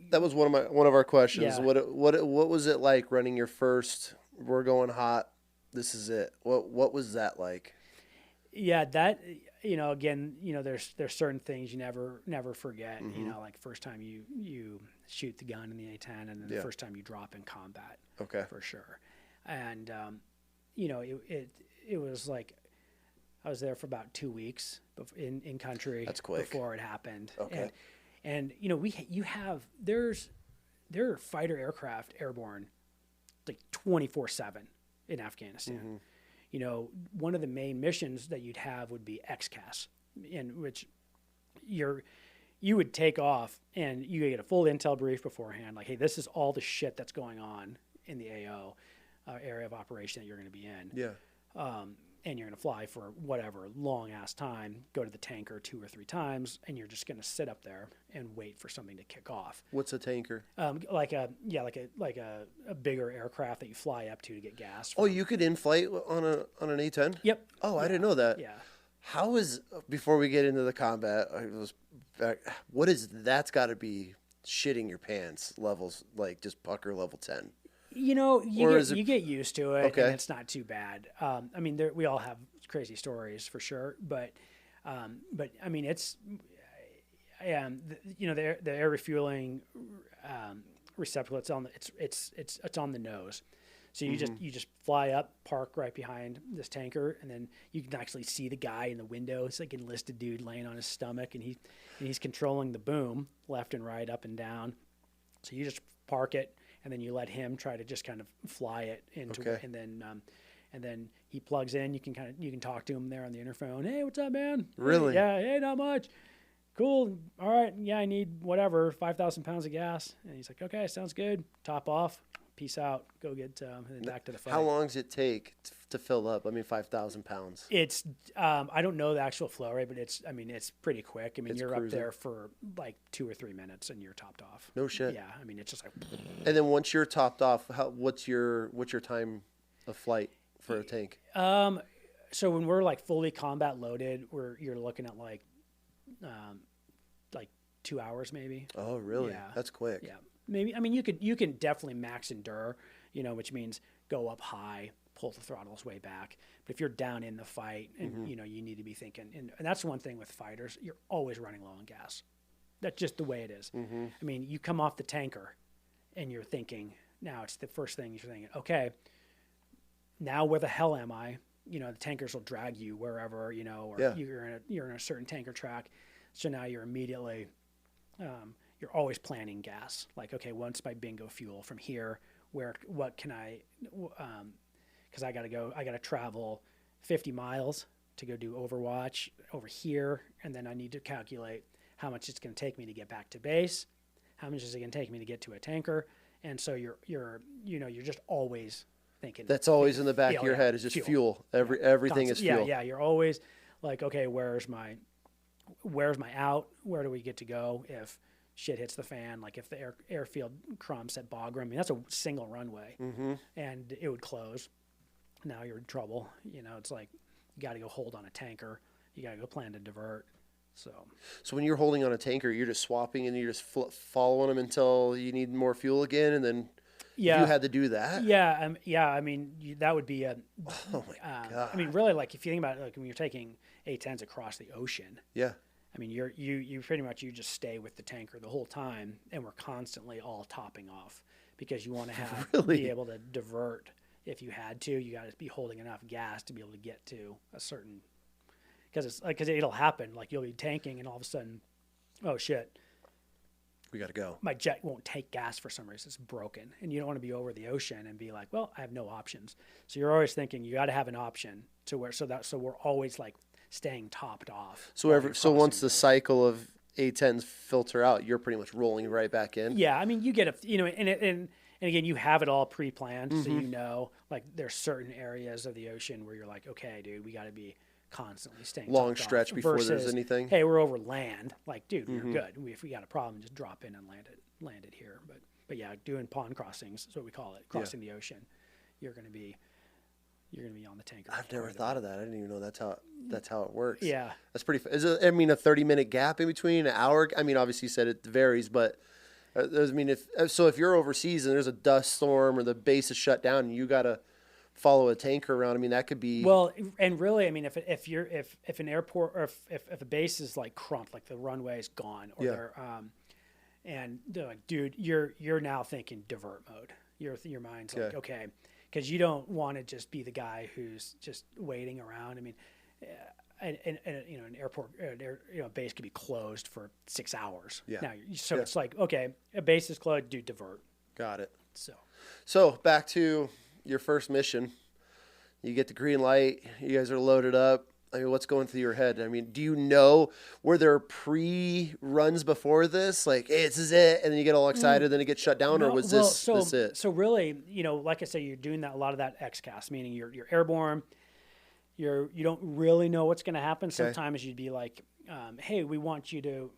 that was one of our questions. Yeah. What was it like running your first? We're going hot. This is it. What was that like? Yeah, that again, there's certain things you never forget. Like first time you shoot the gun in the A-10, and then the first time you drop in combat. Okay. For sure. And it was like I was there for about 2 weeks in country. That's quick. Before it happened. Okay. And there are fighter aircraft airborne like 24/7 in Afghanistan. One of the main missions that you'd have would be XCAS, in which you would take off and you get a full intel brief beforehand, like, hey, this is all the shit that's going on in the AO area of operation that you're going to be in. Yeah. And you're going to fly for whatever long ass time, go to the tanker 2 or 3 times, and you're just going to sit up there and wait for something to kick off. What's a tanker? Like a bigger aircraft that you fly up to get gas from. Oh, you could in-flight on an A-10? Yep. Oh, I didn't know that. Yeah. How is, before we get into the combat, that's got to be shitting your pants levels, like just pucker level 10? You know, you get used to it, Okay. and it's not too bad. I mean, we all have crazy stories for sure, but I mean, it's you know, the air refueling receptacle. It's on the nose, so you just fly up, park right behind this tanker, and then you can actually see the guy in the window. It's like an enlisted dude laying on his stomach, and he's controlling the boom left and right, up and down. So you just park it, and then you let him try to just kind of fly it into it, and then he plugs in. You can talk to him there on the interphone. Hey, what's up, man? Really? Hey, yeah. Hey, not much. Cool. All right. Yeah, I need whatever 5,000 pounds of gas. And he's like, okay, sounds good. Top off. Peace out. Go get and then back to the fight. How long does it take to fill up? I mean, 5,000 pounds. It's I don't know the actual flow rate, but it's pretty quick. I mean, you're cruising. up there for like 2 or 3 minutes and you're topped off. No shit. Yeah, I mean, it's just like. And then once you're topped off, what's your time of flight for a tank? So when we're like fully combat loaded, you're looking at like 2 hours maybe. Oh, really? Yeah. That's quick. Yeah, maybe. I mean, you can definitely max endure, you know, which means go up high, pull the throttles way back. But if you're down in the fight, and you know, you need to be thinking, and that's one thing with fighters, you're always running low on gas. That's just the way it is. I mean, you come off the tanker, and you're thinking, now it's the first thing you're thinking, okay, now where the hell am I? You know, the tankers will drag you wherever, you know, or you're in a certain tanker track. So now you're immediately, you're always planning gas. Like, okay, what's my bingo fuel from here? What can I, because I got to travel 50 miles to go do Overwatch over here. And then I need to calculate how much it's going to take me to get back to base. How much is it going to take me to get to a tanker? And so you're just always thinking. That's always in the back of your head is just fuel. Everything is fuel. Yeah. You're always like, okay, where's my out? Where do we get to go if shit hits the fan? Like if the airfield crumps at Bagram, I mean, that's a single runway and it would close. Now you're in trouble. You know, it's like you got to go hold on a tanker. You got to go plan to divert. So when you're holding on a tanker, you're just swapping and you're just following them until you need more fuel again, and then you had to do that. Yeah. I mean, that would be a. Oh my god. I mean, really, like if you think about it, like when you're taking A-10s across the ocean. Yeah. I mean, you pretty much you just stay with the tanker the whole time, and we're constantly all topping off because you want to be able to divert if you had to. You got to be holding enough gas to be able to get to a certain. Because it'll happen. Like you'll be tanking, and all of a sudden, oh shit, we got to go. My jet won't take gas for some reason. It's broken, and you don't want to be over the ocean and be like, well, I have no options. So you're always thinking you got to have an option to where so we're always like staying topped off. So once the cycle of A-10s filter out, you're pretty much rolling right back in. Yeah, I mean, you get and again, you have it all pre-planned, so you know, like there's certain areas of the ocean where you're like, okay, dude, we got to be constantly staying long stretch before there's anything. Hey, we're over land. Like, dude, we're good. If we got a problem, just drop in and land it here. But yeah, doing pond crossings is what we call it. Crossing the ocean, you're gonna be on the tanker. I've never thought of that. I didn't even know that's how it works. Yeah, that's pretty. Is it? I mean, a 30-minute gap in between, an hour. I mean, obviously you said it varies, but I mean, if you're overseas and there's a dust storm or the base is shut down and you gotta follow a tanker around, I mean, that could be and really, I mean, if an airport or if a base is like crumped, like the runway is gone, or they're and they're like, dude, you're now thinking divert mode. Your mind's like, okay, because you don't want to just be the guy who's just waiting around. I mean, and an airport, base could be closed for 6 hours. Yeah. Now, it's like, okay, a base is closed, do divert. Got it. So back to your first mission. You get the green light. You guys are loaded up. I mean, what's going through your head? I mean, do you know, were there pre-runs before this? Like, hey, this is it, and then you get all excited, then it gets shut down, or was this it? So really, like I say, you're doing a lot of that XCAS, meaning you're airborne. You don't really know what's going to happen. Sometimes you'd be like, hey, we want you to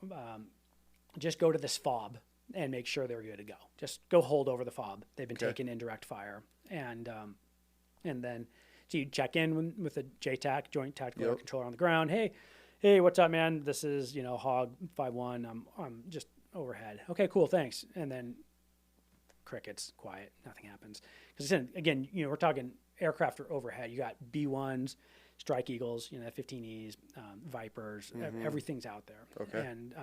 just go to this fob and make sure they're good to go. Just go hold over the fob. They've been taking indirect fire. And then so you check in with the JTAC, Joint Tactical Air Controller on the ground. Hey, what's up, man? This is Hog 51. I'm just overhead. Okay, cool, thanks. And then crickets, quiet, nothing happens. Because again, we're talking aircraft are overhead. You got B-1s, Strike Eagles, F-15Es, Vipers, everything's out there. Okay. And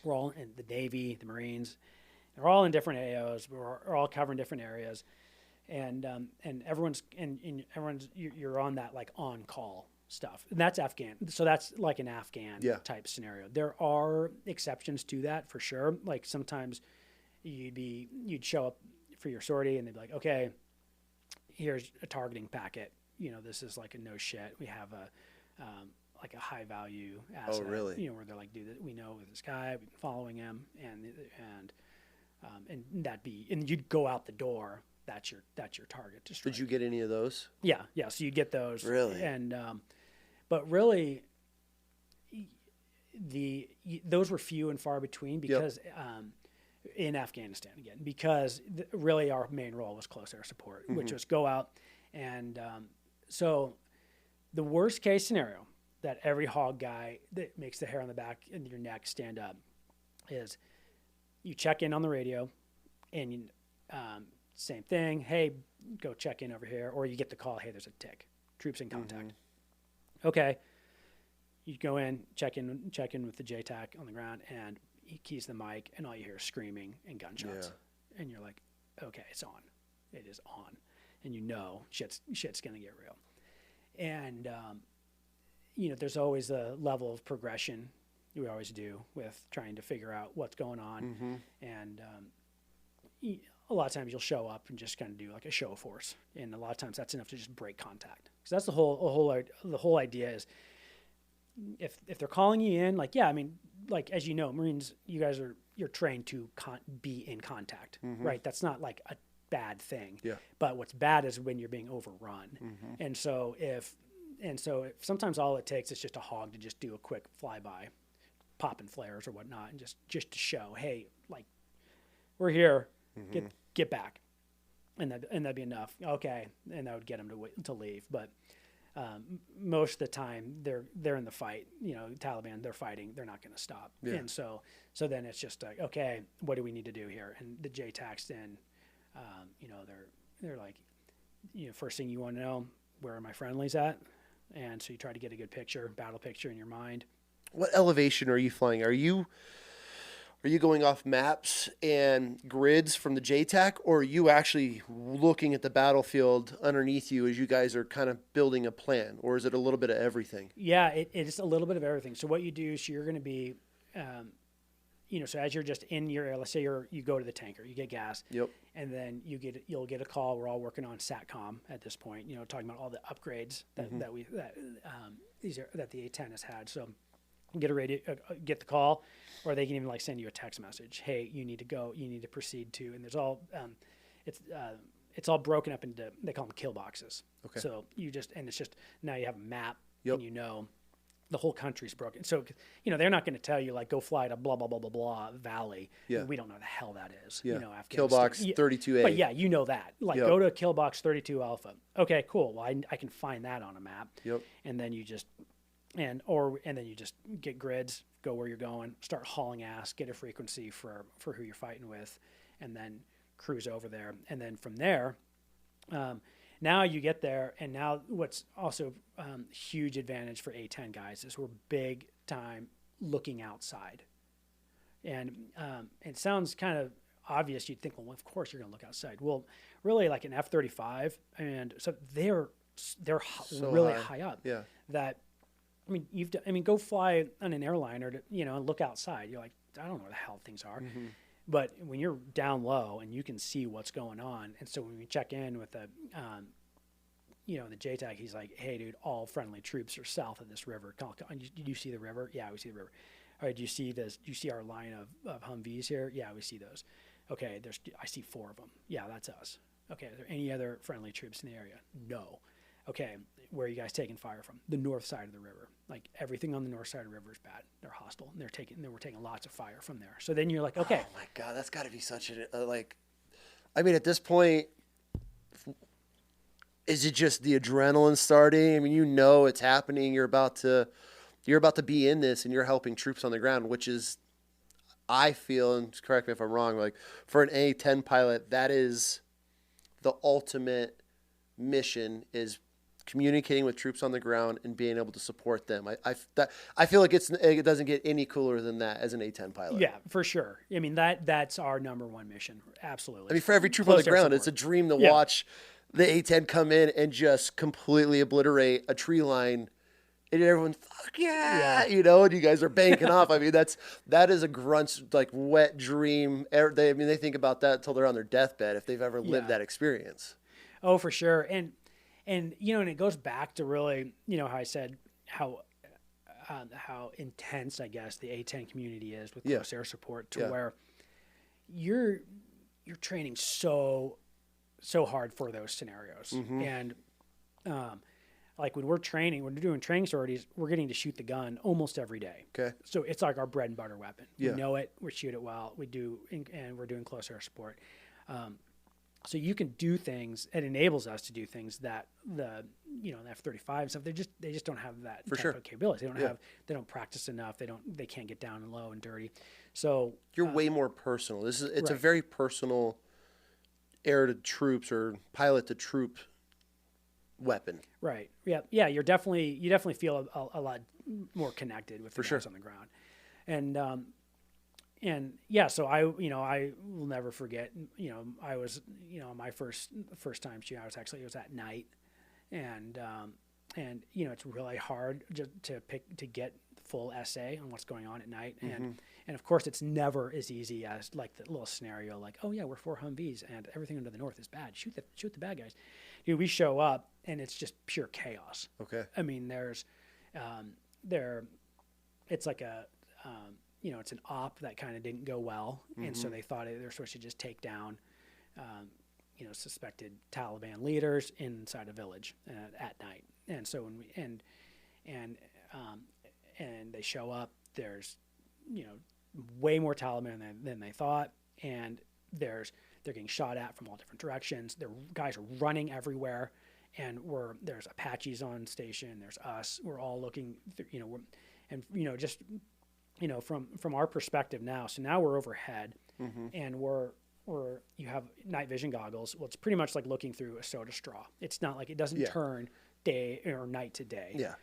we're all in the Navy, the Marines. They're all in different AOs. We're all covering different areas. And everyone's you're on that like on call stuff. And that's Afghan. So that's like an Afghan type scenario. There are exceptions to that for sure. Like sometimes you'd show up for your sortie and they'd be like, okay, here's a targeting packet. This is like a no shit. We have like a high value asset. Oh, really? Where they're like, dude, we know this guy, we've been following him, and you'd go out the door. That's your target to strike. Did you get any of those? Yeah. So you get those. Really? And but really, those were few and far between because in Afghanistan again, because really our main role was close air support, which was go out and so the worst case scenario that every hog guy that makes the hair on the back of your neck stand up is you check in on the radio and you, same thing. Hey, go check in over here. Or you get the call, hey, there's a tick. Troops in contact. Okay. You go in, check in with the JTAC on the ground, and he keys the mic, and all you hear is screaming and gunshots. Yeah. And you're like, okay, it's on. It is on. And shit's going to get real. And, there's always a level of progression we always do with trying to figure out what's going on. And a lot of times you'll show up and just kind of do like a show of force. And a lot of times that's enough to just break contact. Because that's the whole idea is if they're calling you in, like, yeah, I mean, like, as you know, Marines, you're trained to be in contact, right? That's not like a bad thing. Yeah. But what's bad is when you're being overrun. And so if sometimes all it takes is just a hog to just do a quick flyby, popping flares or whatnot, and just to show, hey, like, we're here, get back, and that'd be enough. Okay, and that would get them to leave. But most of the time, they're in the fight. Taliban, they're fighting. They're not going to stop. Yeah. And so then it's just like, okay, what do we need to do here? And the JTACs then, they're like, first thing you want to know, where are my friendlies at? And so you try to get a good battle picture in your mind. What elevation are you flying? Are you going off maps and grids from the JTAC, or are you actually looking at the battlefield underneath you as you guys are kind of building a plan, or is it a little bit of everything? Yeah, it's a little bit of everything. So what you do is you're going to be, so as you're just in your air, let's say you go to the tanker, you get gas, and then you'll get a call. We're all working on SATCOM at this point, talking about all the upgrades that the A-10 has had. So get a radio, get the call, or they can even like send you a text message. Hey, you need to go. You need to proceed to, and there's all it's all broken up into, they call them kill boxes. Okay. So it's just now you have a map and the whole country's broken. So, they're not going to tell you like go fly to blah blah blah blah blah valley. Yeah. We don't know the hell that is. Yeah. Kill box 32A. But yeah, that. Like go to kill box 32 Alpha. Okay, cool. Well, I can find that on a map. Yep. And then you just then you just get grids, go where you're going, start hauling ass, get a frequency for who you're fighting with, and then cruise over there. And then from there, now you get there, and now what's also huge advantage for A-10 guys is we're big time looking outside. And it sounds kind of obvious. You'd think, well, of course you're going to look outside. Well, really, like an F-35, and so they're so really high up. Yeah. That go fly on an airliner to, and look outside. You're like, I don't know where the hell things are. But when you're down low and you can see what's going on, and so when we check in with the JTAC, he's like, hey, dude, all friendly troops are south of this river. Did you see the river? Yeah, we see the river. All right, do you see this? Do you see our line of Humvees here? Yeah, we see those. Okay, I see 4 of them. Yeah, that's us. Okay, are there any other friendly troops in the area? No. Okay, where are you guys taking fire from? The north side of the river. Like everything on the north side of the river is bad. They're hostile. And we're taking lots of fire from there. So then you're like, okay. Oh my God, that's got to be such at this point, is it just the adrenaline starting? I mean, it's happening. You're about to be in this, and you're helping troops on the ground, which is, I feel, and correct me if I'm wrong, like for an A-10 pilot, that is the ultimate mission, is communicating with troops on the ground and being able to support them. I feel like it doesn't get any cooler than that as an A-10 pilot. Yeah, for sure. I mean, that's our number one mission. Absolutely. I mean, for every troop Close on the air ground, support. it's a dream to watch the A-10 come in and just completely obliterate a tree line. And everyone's, fuck yeah, you know, and you guys are banking off. I mean, that is a grunt's like wet dream. They think about that until they're on their deathbed if they've ever lived that experience. Oh, for sure. And you know, and it goes back to really, you know, how I said how intense, I guess, the A-10 community is with close air support, to where you're training so hard for those scenarios. And like when we're doing training sorties, we're getting to shoot the gun almost every day. Okay. So it's like our bread and butter weapon. Yeah. We know it, we shoot it well, and we're doing close air support. So you can do things. It enables us to do things that the F-35 and stuff, they just don't have that type of capability. They don't practice enough. They can't get down and low and dirty. So you're way more personal. It's a very personal air to troops or pilot to troop weapon. Right. Yeah. Yeah. You definitely feel a lot more connected with the guys on the ground. And yeah, so I will never forget, I was, my first time shooting, it was at night, and it's really hard to get full essay on what's going on at night. And of course it's never as easy as like the little scenario, like, oh yeah, we're 4 Humvees and everything under the north is bad. Shoot the bad guys. Dude, we show up and it's just pure chaos. Okay. I mean, there's, it's like a, it's an op that kind of didn't go well, and so they thought they're supposed to just take down, suspected Taliban leaders inside a village at night. And so when and they show up, there's way more Taliban than they thought, and they're getting shot at from all different directions. Their guys are running everywhere, and there's Apaches on station. There's us. We're all looking, from our perspective now. So now we're overhead, and you have night vision goggles. Well, it's pretty much like looking through a soda straw. It's not like it doesn't turn day or night to day. Yeah.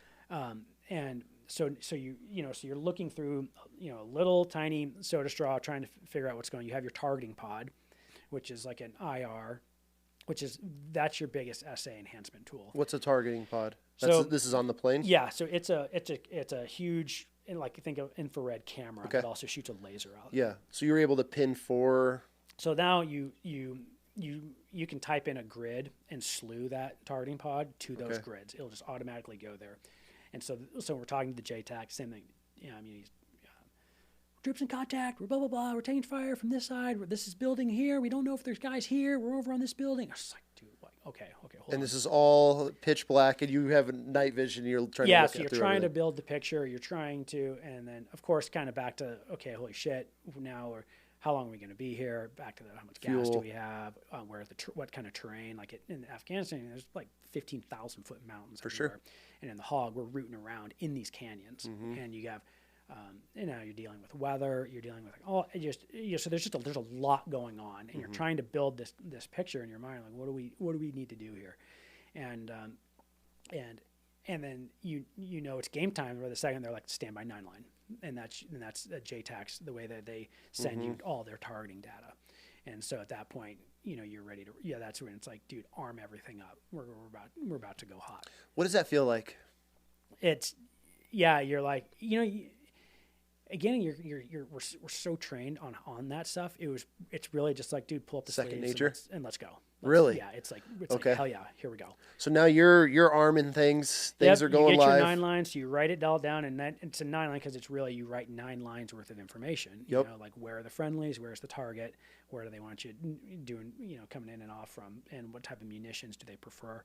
And so you're looking through, a little tiny soda straw, trying to figure out what's going on. You have your targeting pod, which is like an IR, that's your biggest essay enhancement tool. What's a targeting pod? This is on the plane? Yeah. So it's a huge, think of infrared camera that also shoots a laser out. Yeah. So you're able to pin 4. So now you can type in a grid and slew that targeting pod to those grids. It'll just automatically go there. And so we're talking to the JTAC, same thing. He's troops in contact. We're blah blah blah. We're taking fire from this side. This is building here. We don't know if there's guys here. We're over on this building. I was just like, dude, okay, hold on. And this is all pitch black, and you have night vision. You're trying to so you're trying to build the picture. You're trying to, and then of course, kind of back to holy shit. Now how long are we going to be here? Back to how much gas do we have? What kind of terrain? Like in Afghanistan, there's like 15,000 foot mountains for everywhere. Sure. And in the Hog, we're rooting around in these canyons, and you have, you're dealing with weather. You're dealing with so there's a lot going on, and you're trying to build this picture in your mind. Like, what do we need to do here? And then it's game time. Where the second they're like standby 9 line. And that's JTAC's, the way that they send you all their targeting data. And so at that point, you're ready to, that's when it's like, dude, arm everything up. We're about to go hot. What does that feel like? You're like, again, we're so trained on that stuff. It's really just like, dude, pull up the second sleeves nature and let's go. Really? Yeah. It's like, hell yeah, here we go. So now you're arming things. Things are going live. You get your 9 lines. So you write it all down, and it's a 9 line because it's really, you write 9 lines worth of information. You know, like where are the friendlies, where's the target, where do they want you doing, coming in and off from, and what type of munitions do they prefer.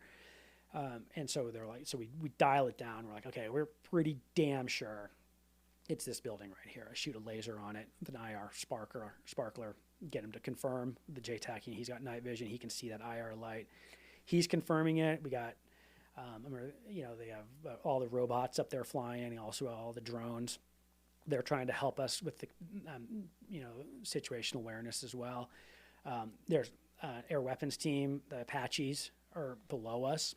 And so they're like, so we dial it down. We're like, okay, we're pretty damn sure it's this building right here. I shoot a laser on it with an IR sparkler, get him to confirm the JTAC. He's got night vision. He can see that IR light. He's confirming it. We got, they have all the robots up there flying, and also all the drones. they're trying to help us with the, situational awareness as well. There's air weapons team, the Apaches are below us,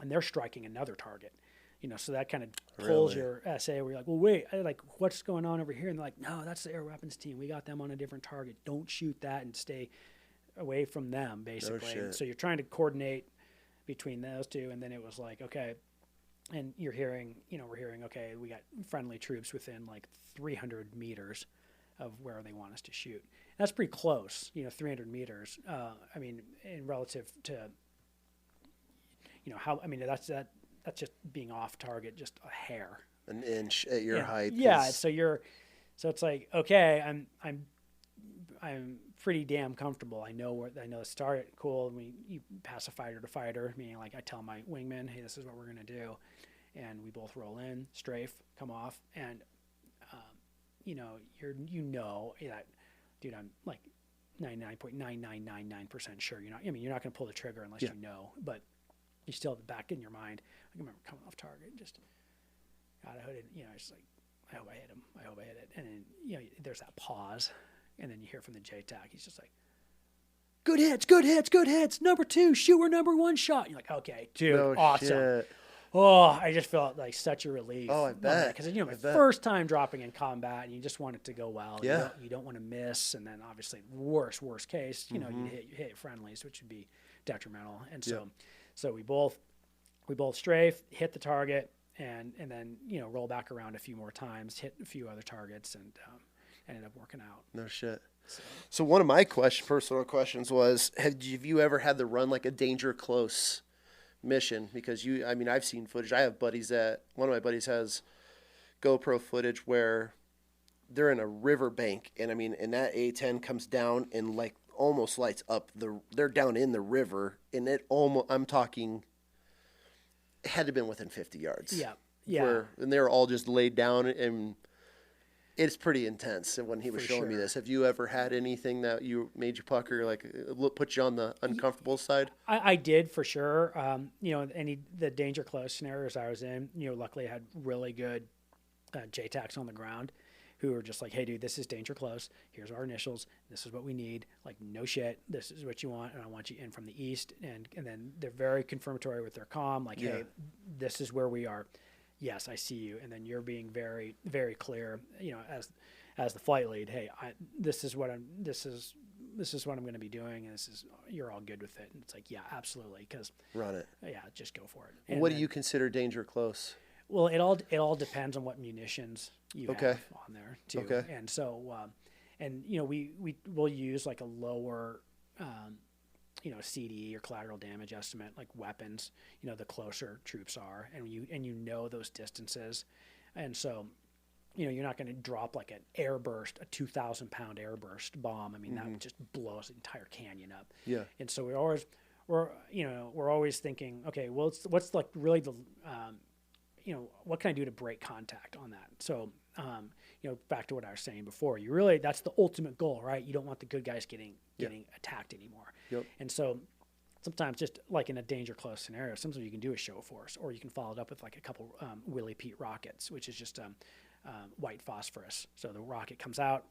and they're striking another target. So that kind of pulls your SA where you're like, well, wait, what's going on over here? And they're like, no, that's the air weapons team. We got them on a different target. Don't shoot that and stay away from them, basically. No shit. So you're trying to coordinate between those two. And then it was like, okay. And we're hearing, okay, we got friendly troops within like 300 meters of where they want us to shoot. That's pretty close, 300 meters. In relative to, that's just being off target, just a hair. An inch at your height. Yeah. So it's like, okay, I'm pretty damn comfortable. I know the target. Cool. And you pass a fighter to fighter, meaning like I tell my wingman, hey, this is what we're going to do. And we both roll in, strafe, come off. And, that, dude, I'm like 99.9999% sure. You're not going to pull the trigger unless but you still have it back in your mind. I remember coming off target, just got a hooded, it's like, I hope I hit him. I hope I hit it. And then, there's that pause. And then you hear from the JTAC, he's just like, good hits, good hits, good hits. Number 2, shoot our number 1 shot. And you're like, okay, dude, awesome. Shit. Oh, I just felt like such a relief. Oh, I bet. Because, my first time dropping in combat, and you just want it to go well. Yeah. You don't want to miss. And then obviously, worst case, you hit friendlies, which would be detrimental. And so we both strafe, hit the target, and then, roll back around a few more times, hit a few other targets, and ended up working out. No shit. So one of my personal questions was, have you ever had to run like a danger close mission? Because I've seen footage. I have buddies one of my buddies has GoPro footage where they're in a river bank, and and that A-10 comes down and like almost lights up they're down in the river, and I'm talking, it had to have been within 50 yards. Yeah. And they were all just laid down, and it's pretty intense. And when he was showing me this, have you ever had anything that you made you pucker, like put you on the uncomfortable side? I did, for sure. The danger close scenarios I was in, luckily I had really good JTACs on the ground who were just like, hey, dude, this is danger close. Here's our initials. This is what we need. Like, no shit. This is what you want, and I want you in from the east. And then they're very confirmatory with their comm, like, hey, this is where we are. Yes, I see you. And then you're being very, very clear, as the flight lead. Hey, this is what I'm going to be doing, and you're all good with it. And it's like, yeah, absolutely, because run it. Yeah, just go for it. What do you consider danger close? Well, it all depends on what munitions you have on there too. Okay. And so, we'll use like a lower, CD or collateral damage estimate, like weapons, the closer troops are, and those distances. And so, you're not going to drop like an airburst, a 2,000-pound airburst bomb. That would just blow the entire canyon up. Yeah. And so we're always thinking, okay, well, what's like really the, what can I do to break contact on that? So, back to what I was saying before, that's the ultimate goal, right? You don't want the good guys getting attacked anymore. Yep. And so sometimes, just like in a danger close scenario, sometimes you can do a show force, or you can follow it up with like a couple Willie Pete rockets, which is just white phosphorus. So the rocket comes out,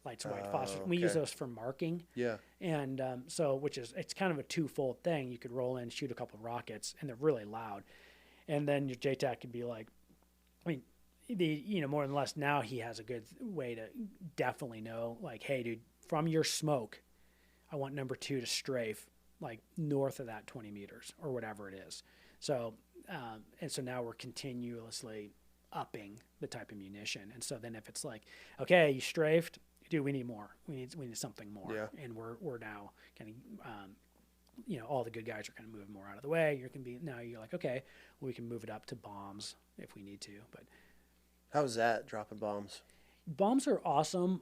lights white phosphorus. We use those for marking. Yeah. And it's kind of a twofold thing. You could roll in, shoot a couple of rockets, and they're really loud. And then your JTAC could be like, more than less, now he has a good way to definitely know, like, hey, dude, from your smoke, I want number 2 to strafe like north of that 20 meters or whatever it is. So, so now we're continuously upping the type of munition. And so then if it's like, okay, you strafed, dude, we need more. We need something more. Yeah. And we're now kind of, all the good guys are kind of moving more out of the way. You're like, okay, well, we can move it up to bombs if we need to. But how's that, dropping bombs? Bombs are awesome.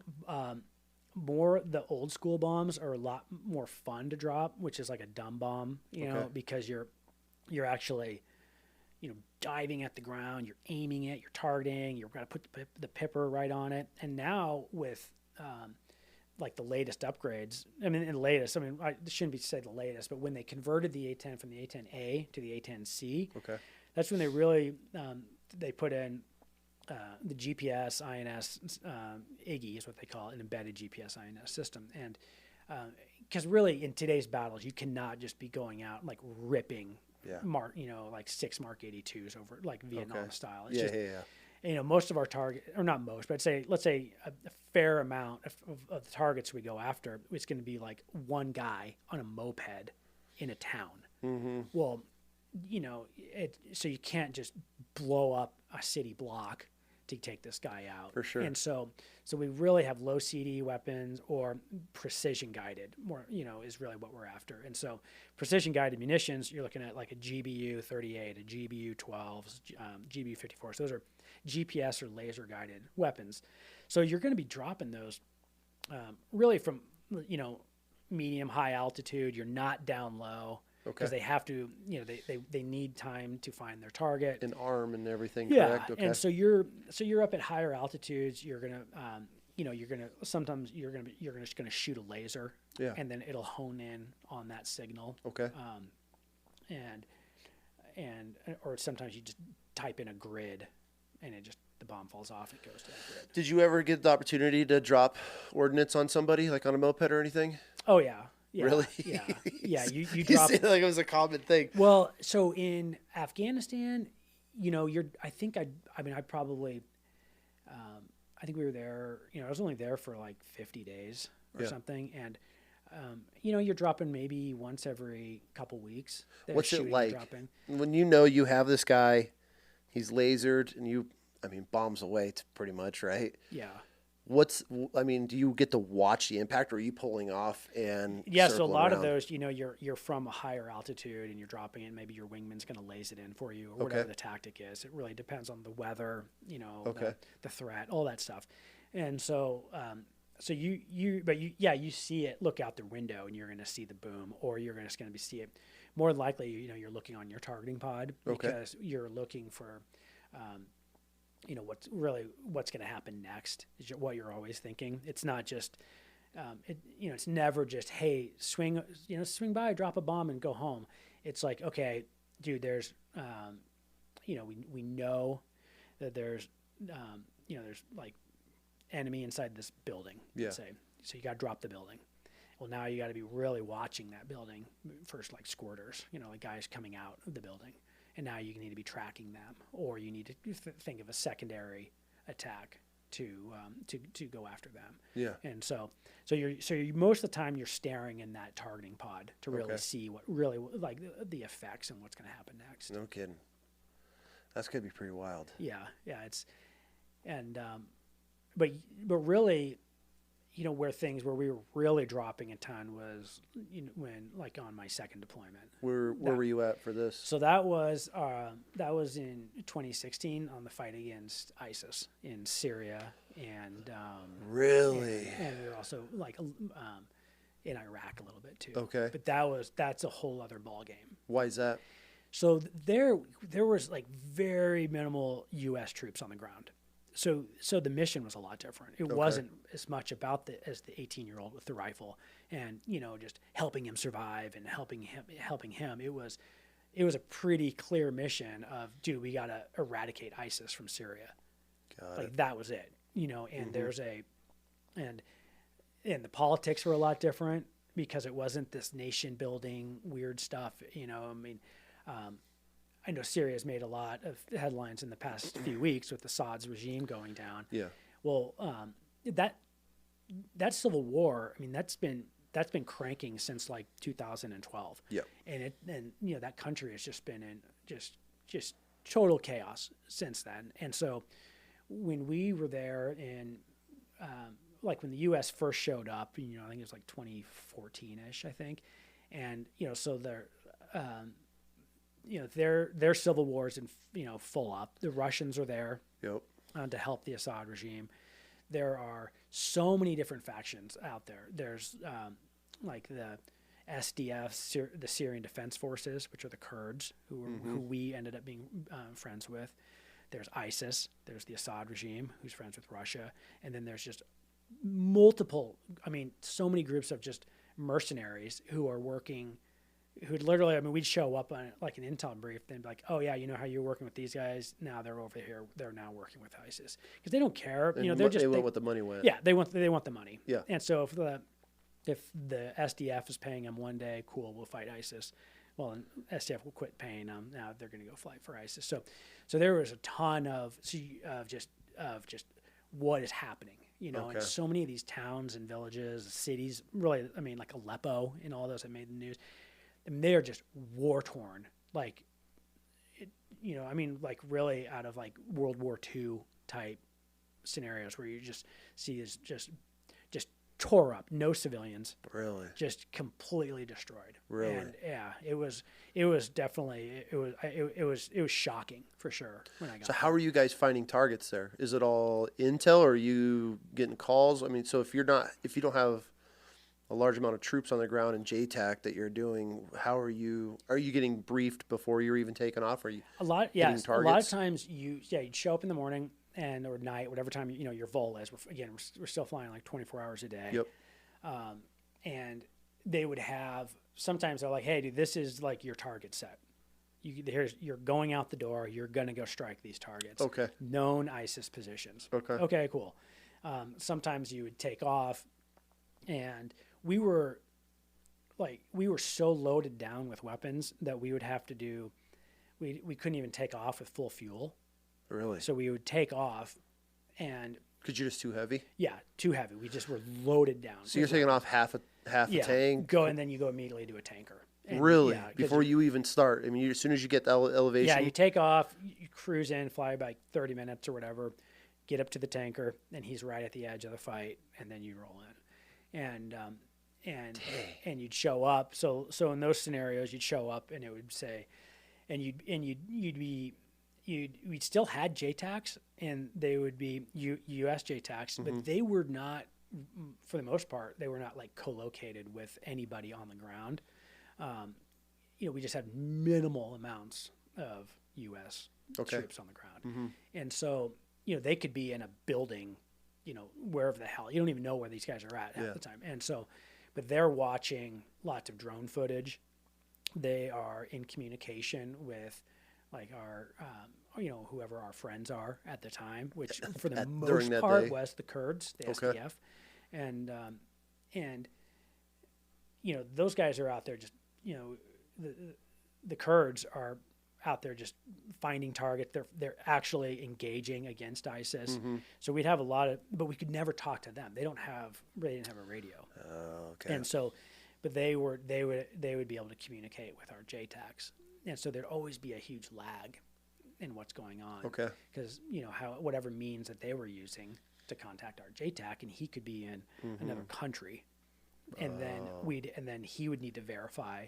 The old school bombs are a lot more fun to drop, which is like a dumb bomb, because you're actually, diving at the ground, you're aiming it, you're targeting, you've got to put the pipper right on it. And now with like the latest upgrades, I shouldn't be said the latest, but when they converted the A-10 from the A-10A to the A-10C, that's when they really they put in the GPS INS IGI is what they call it, an embedded GPS INS system, and because really in today's battles you cannot just be going out and like ripping like 6 Mark 82s over like Vietnam style. It's most of our target, or not most, but let's say a fair amount of the targets we go after, it's going to be like one guy on a moped in a town. Mm-hmm. Well, so you can't just blow up a city block to take this guy out. For sure. And so we really have low CD weapons or precision guided, more, is really what we're after. And so precision guided munitions, you're looking at like a GBU 38, a GBU 12, GBU 54. So those are GPS or laser guided weapons. So you're going to be dropping those really from, medium, high altitude. You're not down low. Because they have to, they need time to find their target and arm and everything. Yeah, correct? Okay. And so you're up at higher altitudes. You're gonna, sometimes you're just gonna shoot a laser. Yeah. And then it'll hone in on that signal. Okay. Or sometimes you just type in a grid, and the bomb falls off. It goes to that grid. Did you ever get the opportunity to drop ordnance on somebody, like on a moped or anything? Oh yeah. Yeah, really? Yeah. You You drop say it like it was a common thing. Well, so in Afghanistan, I think we were there, I was only there for like 50 days or something. And, you're dropping maybe once every couple weeks. What's it like when you have this guy, he's lasered and bombs away pretty much, right? Yeah. Do you get to watch the impact, or are you pulling off and so a lot of those, you're from a higher altitude and you're dropping it, and maybe your wingman's going to laze it in for you, or whatever the tactic is. It really depends on the weather, the threat, all that stuff. And so you see it, look out the window and you're going to see the boom, or you're just going to see it. More than likely, you're looking on your targeting pod because you're looking for, what's going to happen next is what you're always thinking. It's not just, it's never just, hey, swing by, drop a bomb and go home. It's like, okay, dude, there's, we know that there's like enemy inside this building. Let's say. So you got to drop the building. Well, now you got to be really watching that building first, like squirters, like guys coming out of the building. And now you need to be tracking them, or you need to think of a secondary attack to go after them. Yeah. And so you're most of the time you're staring in that targeting pod to really see what really like the effects and what's going to happen next. No kidding. That's going to be pretty wild. Yeah. It's but really, where we were really dropping a ton was when like on my second deployment. Where were you at for this? So that was in 2016 on the fight against ISIS in Syria and really, and we were also like in Iraq a little bit too. Okay, but that's a whole other ball game. Why is that? So there was like very minimal U.S. troops on the ground. So the mission was a lot different. It wasn't as much about as the 18-year-old with the rifle and just helping him survive and helping him. It was a pretty clear mission of, dude, we got to eradicate ISIS from Syria. That was it. And there's and the politics were a lot different because it wasn't this nation building weird stuff. I know Syria's made a lot of headlines in the past few weeks with Assad's regime going down. Yeah. Well, that civil war, that's been cranking since like 2012. Yeah. And that country has just been in just total chaos since then. And so when we were there in like when the U.S. first showed up, I think it was like 2014-ish, I think, and so they're. Their civil wars in full up. The Russians are there to help the Assad regime. There are so many different factions out there. There's like the SDF, the Syrian Defense Forces, which are the Kurds, who we ended up being friends with. There's ISIS. There's the Assad regime, who's friends with Russia, and then there's just multiple. So many groups of just mercenaries who are working who'd literally, I mean, we'd show up on like an intel brief, then be like, oh yeah, you know how you're working with these guys? Now they're over here. They're now working with ISIS because they don't care. And you know, they're just they want what the money went. Yeah, they want the money. Yeah. And so if the SDF is paying them one day, cool, we'll fight ISIS. Well, and SDF will quit paying them. Now they're going to go fight for ISIS. So there was a ton of just what is happening, you know, Okay. in so many of these towns and villages, cities, really, I mean, like Aleppo and all those that made the news. I mean, they are just war torn, like, you know, I mean, like really out of like World War II type scenarios where you just see is just tore up, no civilians, Really? just completely destroyed. Really? And yeah, it was definitely it was shocking for sure when I got So there. how are you guys finding targets there? Is it all intel, or are you getting calls? I mean, so if you don't have a large amount of troops on the ground in JTAC that you're doing, how are you getting briefed before you're even taking off? Are you a lot hitting a lot of targets? times you'd show up in the morning or night, whatever time you know your vol is. We're still flying like 24 hours a day. Yep. And they would have, sometimes they're like, hey dude, this is like your target set. You're going out the door. You're going to go strike these targets. Okay. Known ISIS positions. Okay. Okay, cool. Sometimes you would take off, and we were so loaded down with weapons that we would have to do, we couldn't even take off with full fuel. Really? So we would take off, and Because you're just too heavy? yeah, too heavy. We just were loaded down. So you're taking off half a tank? And then you go immediately to a tanker. And, Really? yeah, 'cause Before you even start? I mean, as soon as you get the elevation? Yeah, you take off, you cruise in, fly about 30 minutes or whatever, get up to the tanker, and he's right at the edge of the fight, and then you roll in. And you'd show up. So in those scenarios, you'd show up, and it would say, we'd still had JTACs, and they would be U.S. JTACs, but they were not, for the most part, they were not like co-located with anybody on the ground. You know, we just had minimal amounts of U.S. troops on the ground. And so, you know, they could be in a building, you know, wherever the hell. You don't even know where these guys are at half the time. And so, but they're watching lots of drone footage. They are in communication with like our, you know, whoever our friends are at the time, which for the most part was the Kurds, the SDF. And, you know, those guys are out there just, you know, the Kurds are out there just finding targets. They're actually engaging against ISIS. So we'd have a lot of, but we could never talk to them. They didn't have a radio. Oh, okay. And so, but they would be able to communicate with our JTACs. And so there'd always be a huge lag in what's going on. Okay. Because, you know, whatever means that they were using to contact our JTAC, and he could be in another country. And then he would need to verify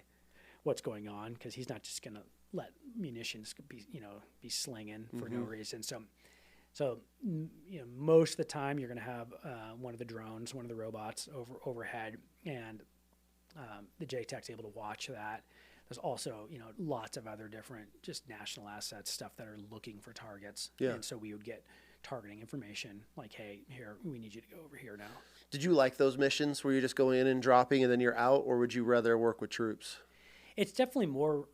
what's going on, because he's not just going to let munitions be slinging for no reason. So you know, most of the time you're going to have one of the drones, one of the robots overhead, and the JTAC's able to watch that. There's also, you know, lots of other different just national assets, stuff that are looking for targets. Yeah. And so we would get targeting information like, hey, here, we need you to go over here now. Did you like those missions where you just go in and dropping and then you're out, or would you rather work with troops? It's definitely more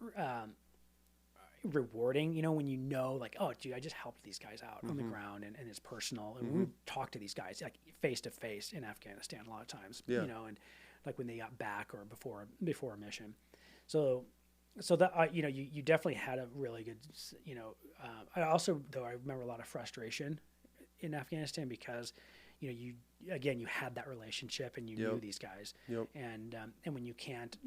rewarding, you know, when you know, like, oh, dude, I just helped these guys out on the ground, and it's personal. And we talk to these guys like face to face in Afghanistan a lot of times, you know, and like when they got back or before a mission. So that, you know, you definitely had a really good, you know, I also, though, I remember a lot of frustration in Afghanistan because, you know, you had that relationship and you knew these guys. And when you can't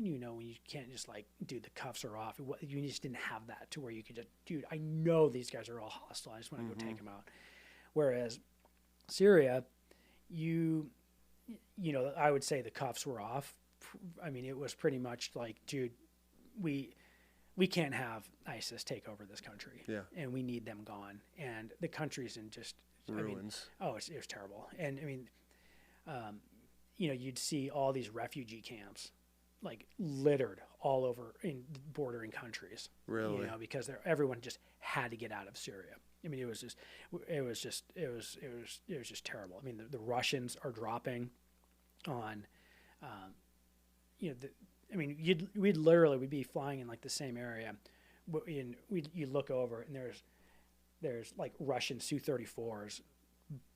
just like, dude, the cuffs are off. You just didn't have that to where you could just, dude, I know these guys are all hostile. I just want to go take them out. Whereas Syria, you know, I would say the cuffs were off. I mean, it was pretty much like, dude, we can't have ISIS take over this country. And we need them gone. And the country's in just ruins. I mean, it was terrible. And I mean, you know, you'd see all these refugee camps like littered all over in bordering countries. Really? You know, because everyone just had to get out of Syria. I mean, it was just terrible. I mean, the Russians are dropping on, you know, I mean, we'd be flying in like the same area, you look over and there's like Russian Su-34s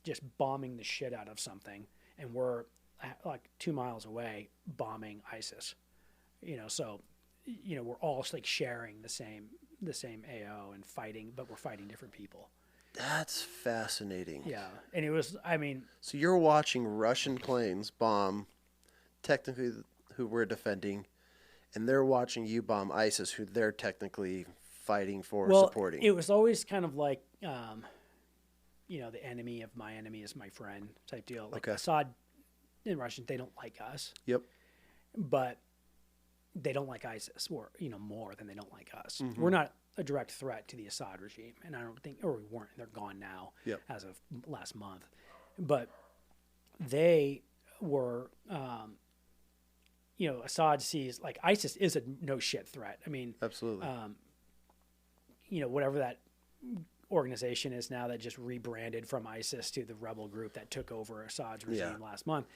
just bombing the shit out of something, and we're like 2 miles away bombing ISIS. So we're all like sharing the same AO and fighting, but we're fighting different people. That's fascinating. Yeah, and it was, I mean, so you're watching Russian planes bomb technically who we're defending, and they're watching you bomb ISIS, who they're technically fighting for, supporting. It was always kind of like, the enemy of my enemy is my friend type deal. Like Assad in Russian, they don't like us. Yep. But they don't like ISIS, or more than they don't like us. We're not a direct threat to the Assad regime, and I don't think, or we weren't. They're gone now, as of last month. But they were, Assad sees like ISIS is a no shit threat. I mean, absolutely. Whatever that organization is now that just rebranded from ISIS to the rebel group that took over Assad's regime last month.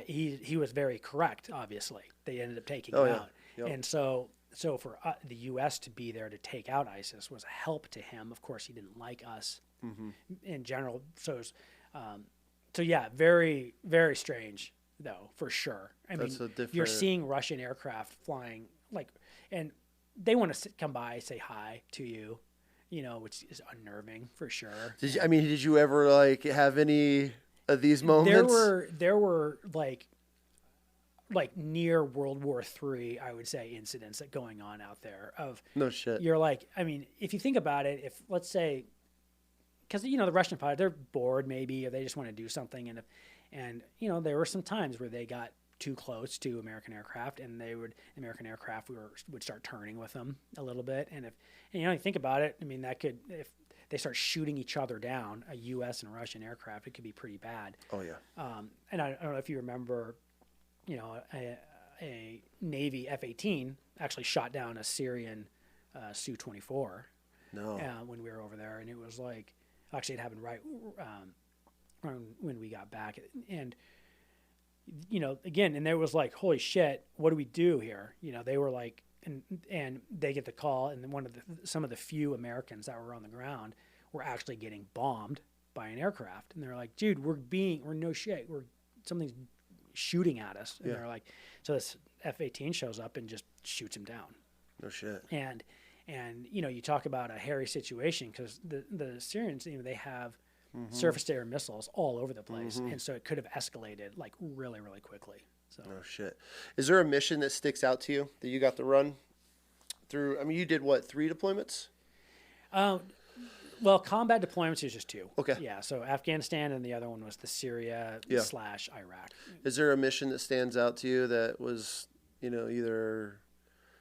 He was very correct. Obviously, they ended up taking him out, and so for the U.S. to be there to take out ISIS was a help to him. Of course, he didn't like us in general. So, very, very strange though, for sure. I mean, you're seeing Russian aircraft flying and they want to come by, say hi to you, which is unnerving for sure. Did you ever have any of these moments? There were like near World War III, I would say, incidents that going on out there of no shit. You're like, I mean, if you think about it, if let's say, because the Russian pilot, they're bored maybe, or they just want to do something, and there were some times where they got too close to American aircraft, and American aircraft would start turning with them a little bit, and if you think about it, I mean, that could, if they start shooting each other down, a U.S. and Russian aircraft, it could be pretty bad. Oh yeah. And I don't know if you remember, a Navy F-18 actually shot down a Syrian Su-24. No. When we were over there, and it was like, actually it happened right when we got back, and again, and there was like, holy shit, what do we do here? They were like, and they get the call, and then some of the few Americans that were on the ground were actually getting bombed by an aircraft, and they're like, dude, we're no shit, something's shooting at us, and they're like, so this F-18 shows up and just shoots him down. No shit. And you talk about a hairy situation, because the Syrians, they have surface-to-air missiles all over the place, and so it could have escalated like really, really quickly. So. Oh shit! Is there a mission that sticks out to you that you got to run through? I mean, you did what, 3 deployments? Well, combat deployments is just 2. Okay. Yeah. So Afghanistan, and the other one was the Syria / Iraq. Is there a mission that stands out to you that was, either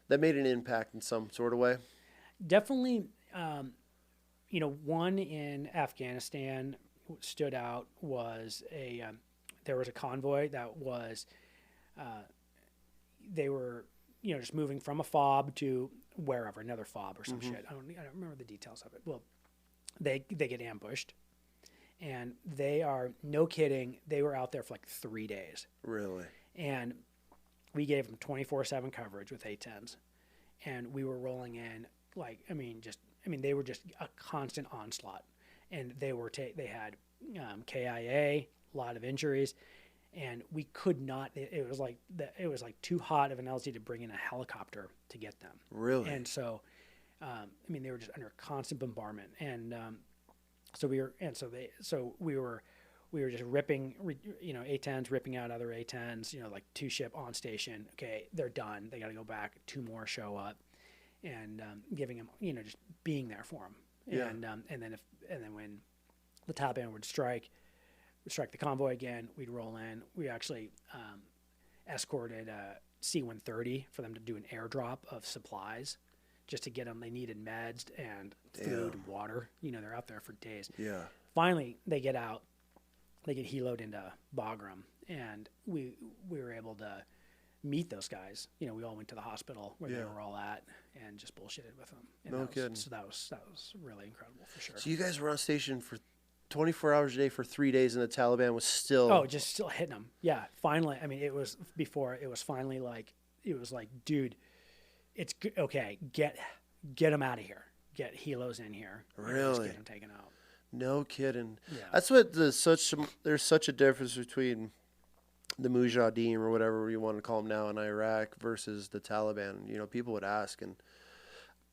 that made an impact in some sort of way? Definitely. One in Afghanistan stood out was there was a convoy that was, they were, just moving from a FOB to wherever, another FOB or some shit. I don't remember the details of it. Well, they get ambushed, and they are, no kidding, they were out there for like 3 days. Really? And we gave them 24/7 coverage with A-10s, and we were rolling in they were just a constant onslaught, and they had KIA, a lot of injuries, and we could not. It was like too hot of an LZ to bring in a helicopter to get them. Really? And so, they were just under constant bombardment, and we were just ripping, A-10s ripping out other A-10s, like 2 ship on station. Okay, they're done. They got to go back. 2 more show up. And giving them, just being there for them, and then when the Taliban would strike the convoy again, we'd roll in. We actually escorted a C-130 for them to do an airdrop of supplies, just to get them. They needed meds and food and water. They're out there for days. Yeah. Finally, they get out. They get heloed into Bagram, and we were able to meet those guys. We all went to the hospital where they were all at and just bullshitted with them. And no kidding. So that was really incredible for sure. So you guys were on station for 24 hours a day for 3 days, and the Taliban was still. Oh, just still hitting them. Yeah, finally. I mean, it was finally like, dude, it's okay. Get them out of here. Get helos in here. Really? Just get them taken out. No kidding. Yeah. That's what there's such a difference between the Mujahideen or whatever you want to call them now in Iraq versus the Taliban. You know, people would ask, and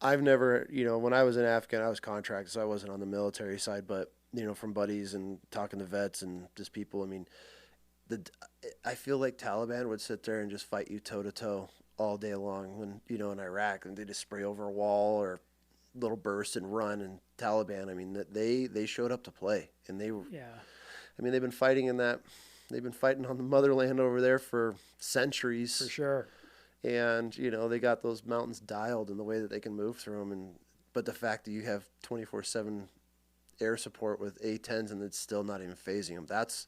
I've never, you know, when I was in Afghan, I was contracted, so I wasn't on the military side, but, you know, from buddies and talking to vets and just people, I mean, I feel like Taliban would sit there and just fight you toe to toe all day long when, you know, in Iraq, and they just spray over a wall or little burst and run. And Taliban, I mean, they showed up to play, and they were, Yeah. I mean, they've been fighting on the motherland over there for centuries. For sure. And, you know, they got those mountains dialed in the way that they can move through them. But the fact that you have 24/7 air support with A-10s and it's still not even phasing them, that's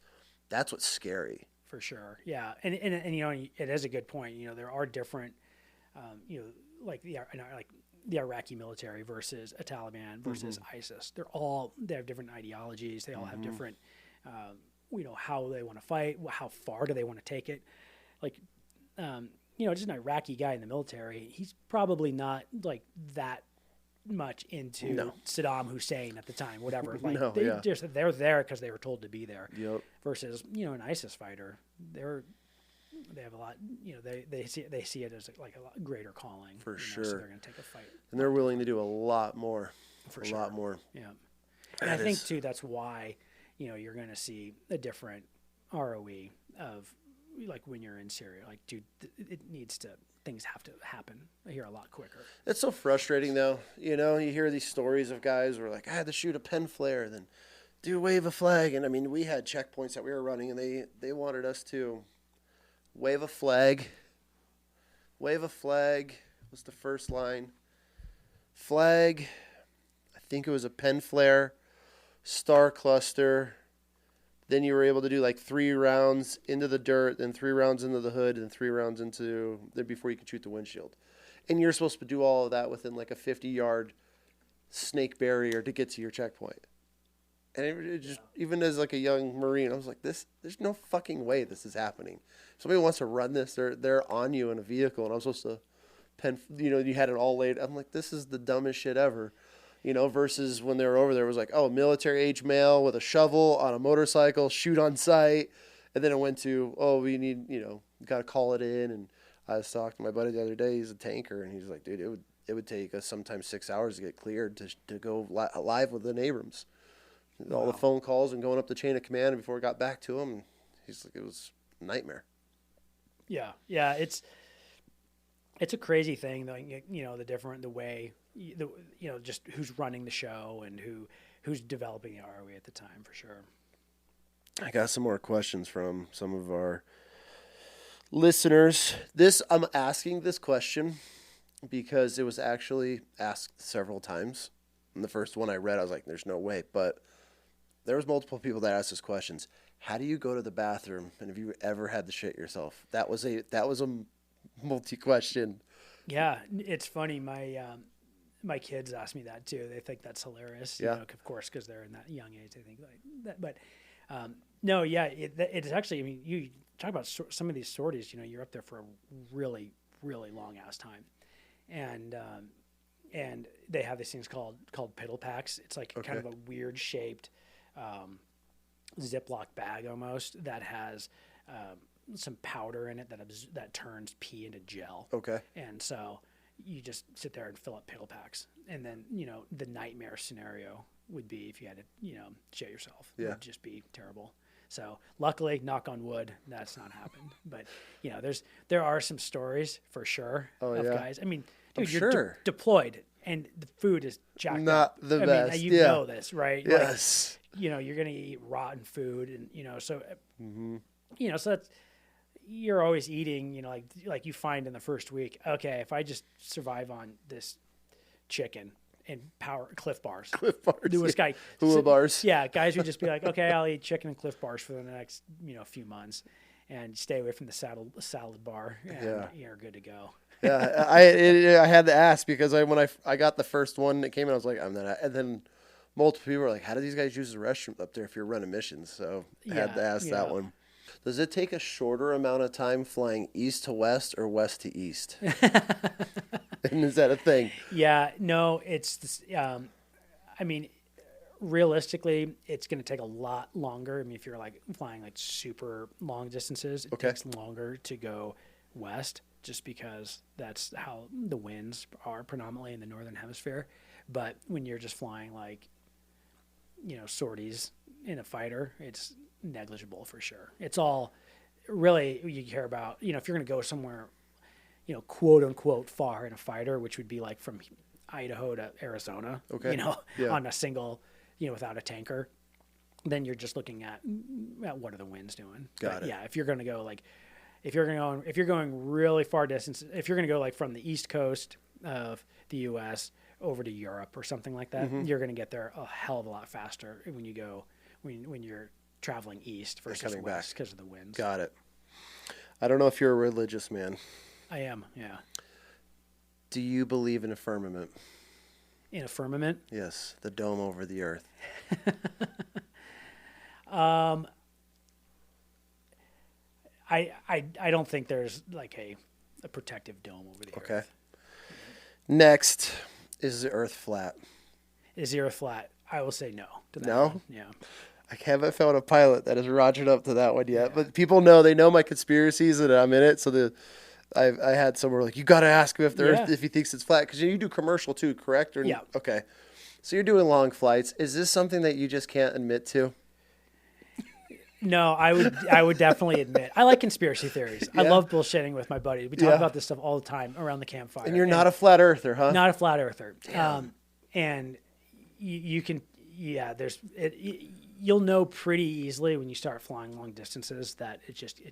what's scary. For sure. Yeah. And you know, it is a good point. You know, there are different, you know, like the Iraqi military versus a Taliban versus ISIS. They have different ideologies. They all have different, you know, how they want to fight, how far do they want to take it. Like, you know, just an Iraqi guy in the military, he's probably not like that much into Saddam Hussein at the time, whatever. Like they're there because they were told to be there. Yep. Versus, you know, an ISIS fighter, they have a lot, you know, they see it as like a lot greater calling. For sure. So they're going to take a fight. And they're willing to do a lot more. For sure. A lot more. Yeah. And I think too, that's why, you know, you're going to see a different ROE of, like, when you're in Syria. Like, dude, things have to happen here a lot quicker. It's so frustrating, though. You know, you hear these stories of guys who are like, I had to shoot a pen flare, then do wave a flag. And, I mean, we had checkpoints that we were running, and they wanted us to wave a flag. Wave a flag was the first line. Flag, I think it was a pen flare, star cluster. Then you were able to do like 3 rounds into the dirt, then 3 rounds into the hood, and 3 rounds into there before you can shoot the windshield. And you're supposed to do all of that within like a 50-yard snake barrier to get to your checkpoint. And it just, even as like a young Marine, I was like, there's no fucking way this is happening. Somebody wants to run this, they're on you in a vehicle, and I'm supposed to you had it all laid. I'm like, this is the dumbest shit ever. You know, versus when they were over there, it was like, oh, military-age male with a shovel on a motorcycle, shoot on sight. And then it went to, oh, we need, you know, got to call it in. And I was talking to my buddy the other day. He's a tanker, and he's like, dude, it would take us sometimes 6 hours to get cleared to go live with an Abrams. Wow. All the phone calls and going up the chain of command before it got back to him. And he's like, it was a nightmare. Yeah, it's a crazy thing, though. You know, the way. You know, just who's running the show and who's developing the ROE at the time, for sure. I got some more questions from some of our listeners. I'm asking this question because it was actually asked several times. And the first one I read, I was like, there's no way. But there was multiple people that asked this questions. How do you go to the bathroom? And have you ever had to shit yourself? That was a multi-question. Yeah, it's funny. My kids ask me that too. They think that's hilarious. Yeah. You know, of course, because they're in that young age. They think like that. But no, yeah, it's actually. I mean, you talk about some of these sorties. You know, you're up there for a really, really long ass time, and they have these things called piddle packs. It's like kind of a weird shaped Ziploc bag almost that has some powder in it that turns pee into gel. Okay. And so you just sit there and fill up piddle packs. And then, you know, the nightmare scenario would be if you had to, you know, shit yourself. It would just be terrible. So luckily, knock on wood, that's not happened. But, you know, there are some stories for sure of guys. I mean, dude, you're deployed and the food is jacked up. Not the best. I mean, you know this, right? Yes. Like, you know, you're going to eat rotten food and, you know, so, you know, so that's, you're always eating, you know, like you find in the first week, okay, if I just survive on this chicken and Cliff Bars. There was guy hula bars. Yeah, guys would just be like, okay, I'll eat chicken and Cliff Bars for the next, you know, few months and stay away from the salad bar and you're good to go. Yeah, I had to ask because when I got the first one that came in, I was like, I'm not. And then multiple people are like, how do these guys use the restroom up there if you're running missions? So I had to ask that one. Does it take a shorter amount of time flying east to west or west to east? And is that a thing? Yeah, no, it's, I mean, realistically, it's going to take a lot longer. I mean, if you're like flying like super long distances, it takes longer to go west just because that's how the winds are predominantly in the northern hemisphere. But when you're just flying like, sorties in a fighter, it's negligible for sure. It's all really you care about, if you're going to go somewhere, quote unquote far in a fighter, which would be like from Idaho to Arizona, on a single, without a tanker, then you're just looking at what are the winds doing. Got it. Yeah, if you're going to go like, if you're going really far distance, if you're going to go like from the East Coast of the U.S. over to Europe or something like that, you're going to get there a hell of a lot faster when you go when you're traveling east versus west because of the winds. Got it. I don't know if you're a religious man. I am. Yeah. Do you believe in a firmament? In a firmament? Yes, the dome over the earth. I don't think there's like a protective dome over the earth. Okay. Next, is the earth flat? Is the earth flat? I will say no to that. No? One. Yeah. I haven't found a pilot that has rogered up to that one yet. Yeah. But people know, they know my conspiracies and I'm in it. So I had somewhere like, you got to ask him if the earth, if he thinks it's flat. Because you do commercial too, correct? Yeah. Okay. So you're doing long flights. Is this something that you just can't admit to? No, I would definitely admit. I like conspiracy theories. Yeah. I love bullshitting with my buddies. We talk about this stuff all the time around the campfire. And you're not a flat earther, huh? Not a flat earther. And you can, you'll know pretty easily when you start flying long distances that it just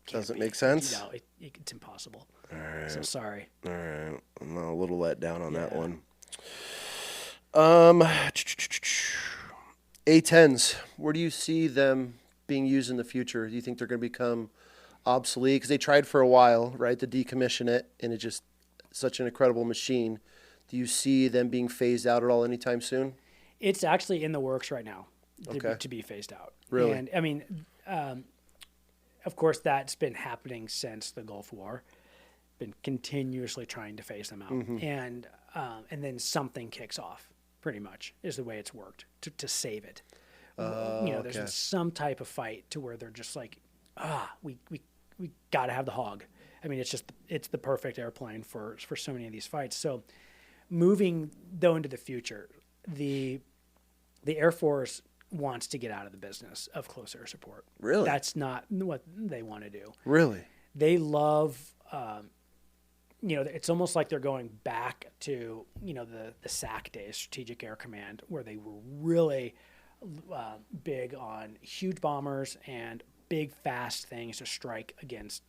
doesn't make sense. No, it's impossible. All right. So sorry. All right. I'm a little let down on that one. A-10s. Where do you see them being used in the future? Do you think they're going to become obsolete? Because they tried for a while, right, to decommission it, and it's just such an incredible machine. Do you see them being phased out at all anytime soon? It's actually in the works right now to be phased out. Really? And I mean, of course, that's been happening since the Gulf War. Been continuously trying to phase them out, and then something kicks off. Pretty much is the way it's worked to save it. There's been some type of fight to where they're just like, we got to have the Hog. I mean, it's the perfect airplane for so many of these fights. So moving though into the future, the Air Force wants to get out of the business of close air support. Really? That's not what they want to do. Really? They love, it's almost like they're going back to, the SAC days, Strategic Air Command, where they were really big on huge bombers and big, fast things to strike against,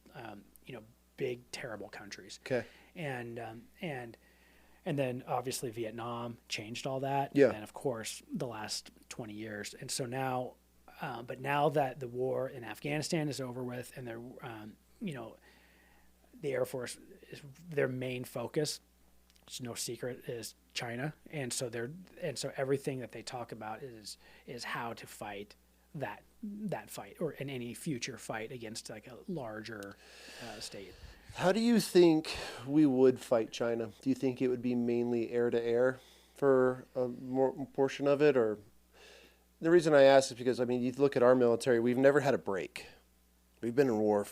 big, terrible countries. Okay. And then obviously Vietnam changed all that. Yeah. And then of course the last 20 years. And so now, but now that the war in Afghanistan is over with and they're, the Air Force is their main focus. It's no secret is China. And so everything that they talk about is how to fight that fight or in any future fight against like a larger state. How do you think we would fight China? Do you think it would be mainly air to air for a more portion of it? Or the reason I ask is because, you look at our military, we've never had a break. We've been in war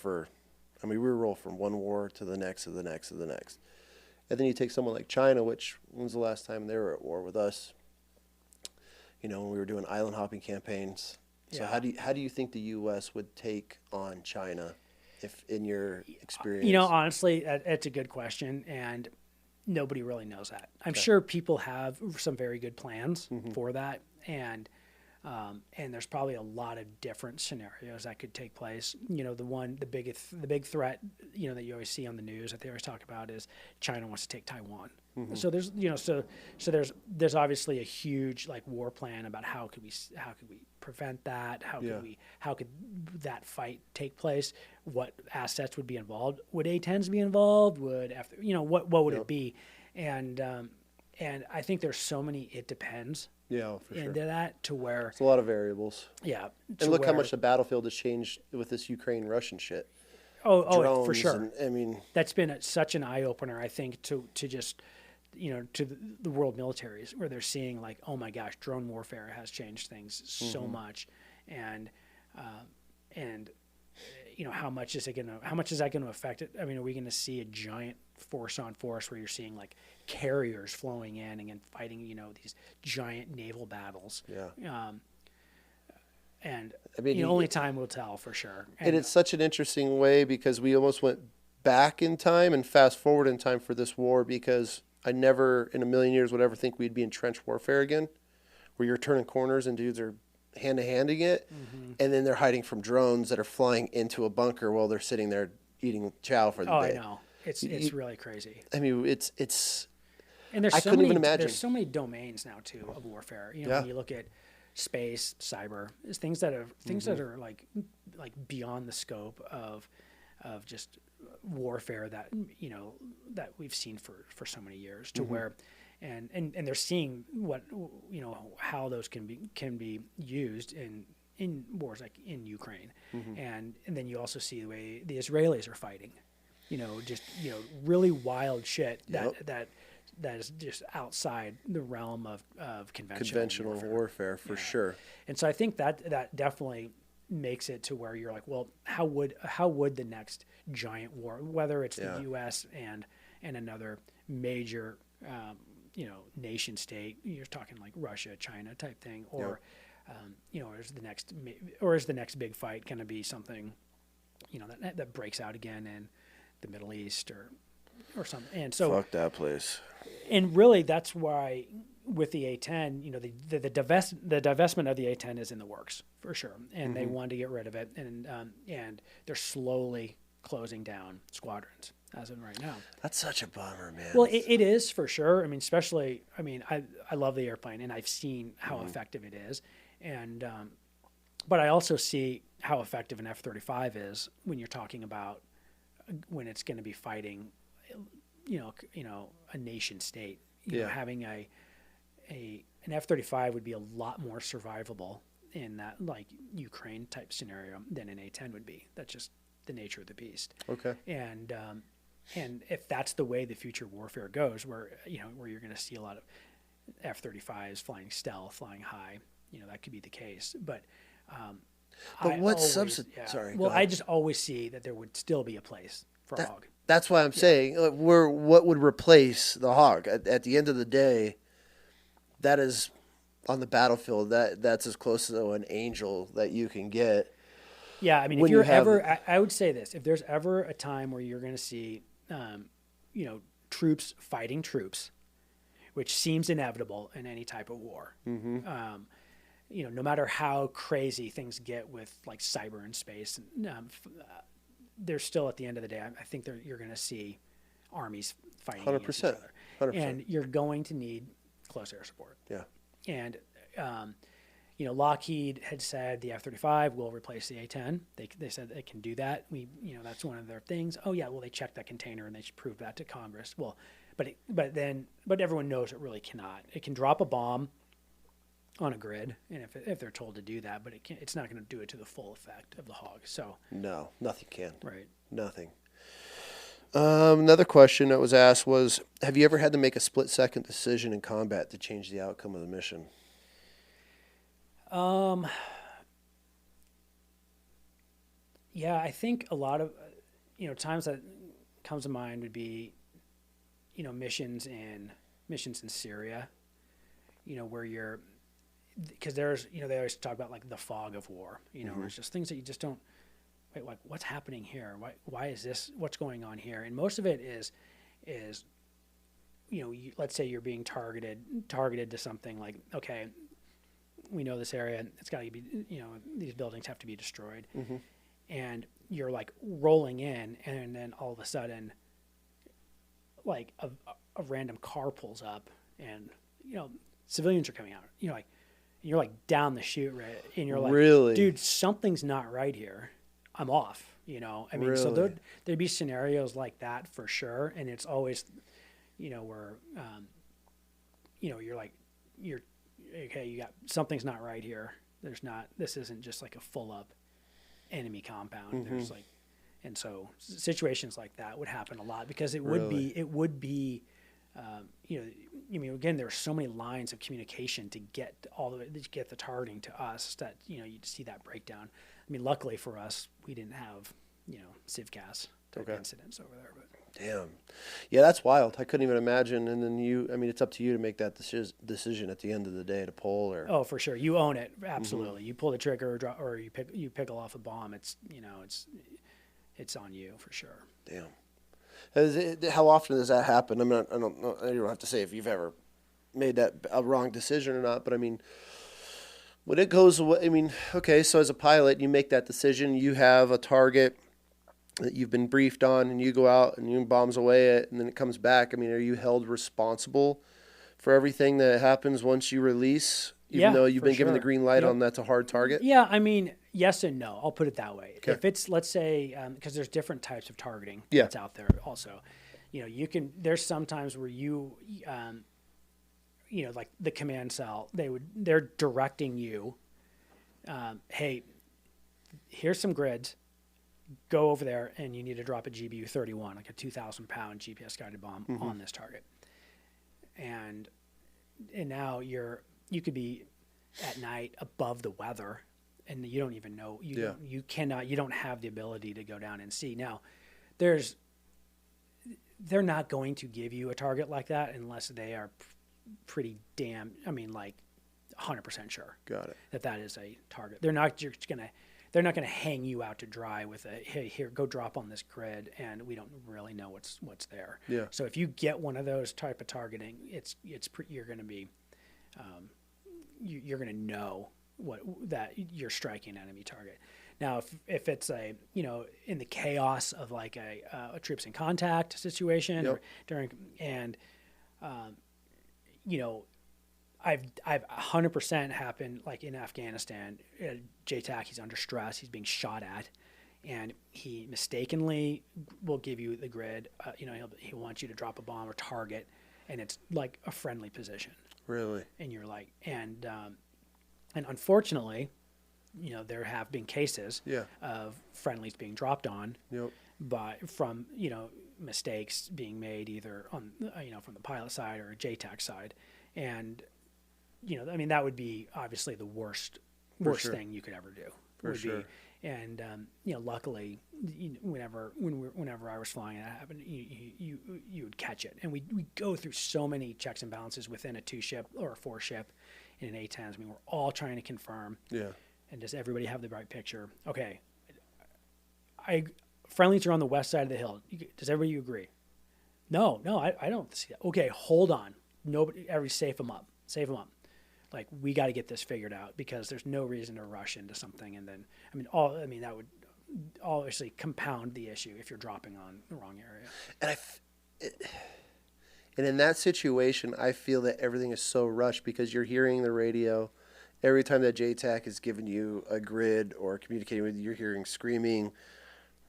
we roll from one war to the next, to the next, to the next. And then you take someone like China, when was the last time they were at war with us? When we were doing island hopping campaigns. So how do you think the U.S. would take on China? If in your experience, honestly, it's a good question, and nobody really knows that. I'm sure people have some very good plans for that, and there's probably a lot of different scenarios that could take place. The big threat, that you always see on the news that they always talk about is China wants to take Taiwan. So there's, there's obviously a huge war plan about how could we prevent that? How could that fight take place? What assets would be involved? Would A-10s be involved? What would it be? And And I think there's so many it depends Yeah, for sure. into that to where, It's a lot of variables. yeah. And look how much the battlefield has changed with this Ukraine-Russian shit. Oh, Drones for sure. And, I mean, that's been such an eye opener, I think, to just, to the world militaries where they're seeing like, oh my gosh, drone warfare has changed things so much, and how much is that going to affect it? I mean, are we going to see a giant force on force where you're seeing like carriers flowing in and fighting, these giant naval battles? yeah. And I mean, only time will tell for sure. And it's such an interesting way because we almost went back in time and fast forward in time for this war, because I never in a million years would ever think we'd be in trench warfare again, where you're turning corners and dudes are hand-to-handing it, and then they're hiding from drones that are flying into a bunker while they're sitting there eating chow for the day. I know. It's really crazy. I mean, it's and there's I so couldn't many, even imagine. There's so many domains now too of warfare. When you look at space, cyber, is things that are like beyond the scope of just warfare that that we've seen for so many years, to where and they're seeing what how those can be used in wars like in Ukraine, and then you also see the way the Israelis are fighting, just really wild shit that is just outside the realm of conventional warfare for sure. And so I think that definitely makes it to where you're like, well, how would the next giant war, whether it's the U.S. and another major nation state, you're talking like Russia, China type thing, or is the next big fight going to be something that breaks out again in the Middle East or something? And so fuck that place. And really, that's why with the A-10, the divestment of the A-10 is in the works for sure, and they want to get rid of it, and they're slowly closing down squadrons as of right now. That's such a bummer, man. Well, it is for sure. I mean, especially, I love the airplane, and I've seen how effective it is, and but I also see how effective an F-35 is when you're talking about when it's going to be fighting, a nation state. Having an F-35 would be a lot more survivable in that like Ukraine type scenario than an A-10 would be. That's just the nature of the beast. Okay. And if that's the way the future warfare goes, where you're going to see a lot of F-35s flying stealth, flying high, that could be the case. But Sorry. Well, I just always see that there would still be a place for Hog. That's why I'm saying what would replace the Hog at the end of the day. That is on the battlefield. That's as close to an Angel that you can get. Yeah, I mean, I would say this: if there's ever a time where you're going to see, troops fighting troops, which seems inevitable in any type of war. No matter how crazy things get with like cyber and space, they're still at the end of the day. I think you're going to see armies fighting 100%, against each other, 100%. And you're going to need close air support. Yeah, and Lockheed had said the F-35 will replace the A-10. They said they can do that. That's one of their things. Oh yeah, well they checked that container and they should prove that to Congress. Well, but everyone knows it really cannot. It can drop a bomb on a grid, and if they're told to do that, but it's not going to do it to the full effect of the Hog. So no, nothing can. Right. Nothing. Another question that was asked was, have you ever had to make a split-second decision in combat to change the outcome of the mission? Yeah, I think a lot of, times that comes to mind would be, missions in Syria, where you're, because there's, they always talk about like the fog of war, where it's just things that you just don't, wait, like what's happening here? Why is this? What's going on here? And most of it is, let's say you're being targeted to something like, okay, we know this area, it's got to be, these buildings have to be destroyed. And you're like rolling in, and then all of a sudden, like a random car pulls up, and, civilians are coming out, you're like down the chute, right? And you're like, really? Dude, something's not right here. I'm off, really? So there'd be scenarios like that for sure. And it's always, where, you're like, you're okay. You got something's not right here. This isn't just like a full up enemy compound. There's like, and so situations like that would happen a lot because it would be, again, there are so many lines of communication to get the targeting to us that, you see that breakdown. I mean, luckily for us, we didn't have, CIVCAS type incidents over there, but. Damn. Yeah, that's wild. I couldn't even imagine. And then it's up to you to make that decision at the end of the day to pull or. Oh, for sure. You own it. Absolutely. You pull the trigger or you pickle off a bomb. It's on you for sure. Damn. How often does that happen? I don't know. You don't have to say if you've ever made that a wrong decision or not, but I mean, when it goes away, okay, so as a pilot, you make that decision. You have a target that you've been briefed on, and you go out and you bombs away it, and then it comes back. Are you held responsible for everything that happens once you release, even though you've been given the green light on that's a hard target? Yeah, yes and no. I'll put it that way. Okay. If it's, let's say, because there's different types of targeting that's out there also. There's some times where like the command cell, they're directing you, hey, here's some grids. Go over there and you need to drop a GBU-31, like a 2,000-pound GPS-guided bomb on this target. And now you could be at night above the weather, and you don't even know. You don't have the ability to go down and see. Now, they're not going to give you a target like that unless they are pretty damn. 100% sure. Got it. That is a target. They're not just gonna. They're not going to hang you out to dry with hey, here, go drop on this grid, and we don't really know what's there. Yeah. So if you get one of those type of targeting, you're going to be, you're going to know that you're striking an enemy target. Now, if it's in the chaos of like a troops in contact situation or during I've 100% happened like in Afghanistan. JTAC, he's under stress. He's being shot at, and he mistakenly will give you the grid. He wants you to drop a bomb or target, and it's like a friendly position. Really? And you're like, and unfortunately, there have been cases of friendlies being dropped on, but from mistakes being made either on from the pilot side or JTAC side, and that would be obviously the worst thing you could ever do. For sure. And luckily, whenever I was flying and that happened, you would catch it. And we go through so many checks and balances within a 2-ship or a 4-ship in an A-10s. We're all trying to confirm. Yeah. And does everybody have the right picture? Okay. Friendlies are on the west side of the hill. Does everybody agree? No, I don't see that. Okay, hold on. Everybody safe them up. Like, we got to get this figured out because there's no reason to rush into something. And then, that would obviously compound the issue if you're dropping on the wrong area. And in that situation, I feel that everything is so rushed because you're hearing the radio. Every time that JTAC is giving you a grid or communicating with you, you're hearing screaming,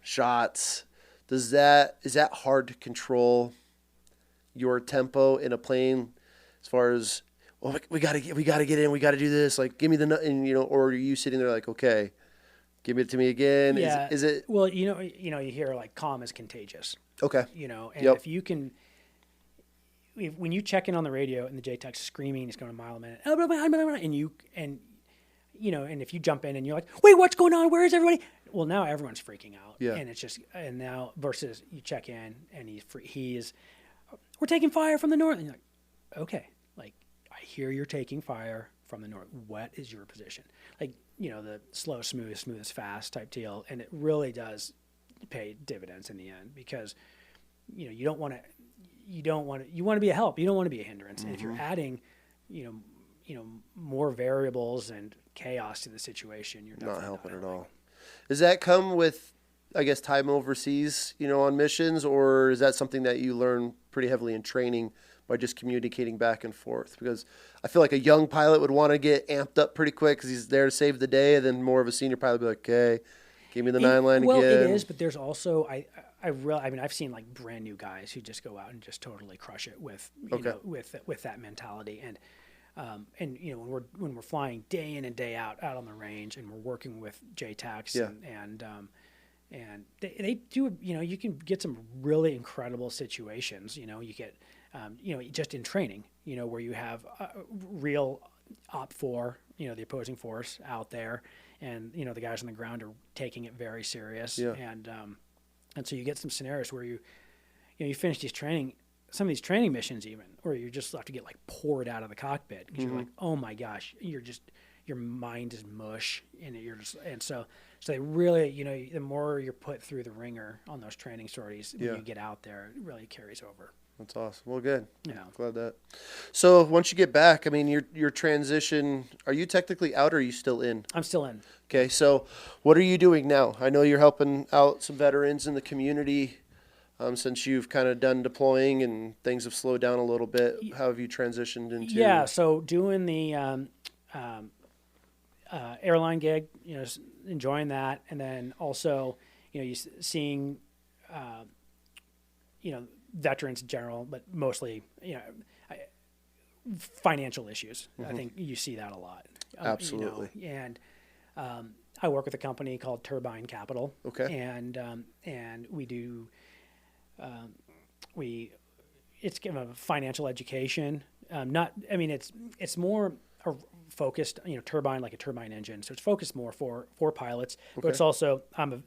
shots. Is that hard to control your tempo in a plane as far as, well, we gotta get in, we gotta do this, like give me the nut, and or are you sitting there like, okay, give it to me again? Yeah. Is it well, you hear like calm is contagious. Okay. And if you can, when you check in on the radio and the JTAC's screaming, it's going a mile a minute, and if you jump in and you're like, wait, what's going on? Where is everybody? Well, now everyone's freaking out. Yeah. And it's just, and now versus you check in and we're taking fire from the north, and you're like, okay, like, I hear you're taking fire from the north. What is your position? Like, the slow, smooth, fast type deal. And it really does pay dividends in the end because, you want to be a help. You don't want to be a hindrance. Mm-hmm. And if you're adding, more variables and chaos to the situation, you're definitely not helping at all. Does that come with, I guess, time overseas, on missions, or is that something that you learn pretty heavily in training by just communicating back and forth? Because I feel like a young pilot would want to get amped up pretty quick because he's there to save the day, and then more of a senior pilot would be like, okay, Give me the 9-line well, again. it is, but there's also I mean, I've seen like brand new guys who just go out and just totally crush it with with that mentality. And you know, when we're flying day in and day out on the range, and we're working with JTACs and they do, you know, you can get some really incredible situations. You know, you get, you know, just in training, you know, where you have real OP4, you know, the opposing force out there, and, you know, the guys on the ground are taking it very serious. Yeah. And so you get some scenarios where you finish some of these training missions even, where you just have to get like poured out of the cockpit because you're like, oh my gosh, your mind is mush, and so they really, you know, the more you're put through the ringer on those training sorties, when you get out there, it really carries over. That's awesome. Well, good. Yeah. Glad that. So once you get back, I mean, your transition, are you technically out or are you still in? I'm still in. Okay. So what are you doing now? I know you're helping out some veterans in the community. Since you've kind of done deploying and things have slowed down a little bit, how have you transitioned into? Yeah, so doing the airline gig, you know, enjoying that, and then also, you know, seeing, you know, veterans in general, but mostly, you know, financial issues. I think you see that a lot. Absolutely. You know, and I work with a company called Turbine Capital. Okay. And we do. It's kind of a financial education. It's more focused, you know, turbine, like a turbine engine. So it's focused more for pilots, but it's also, I'm a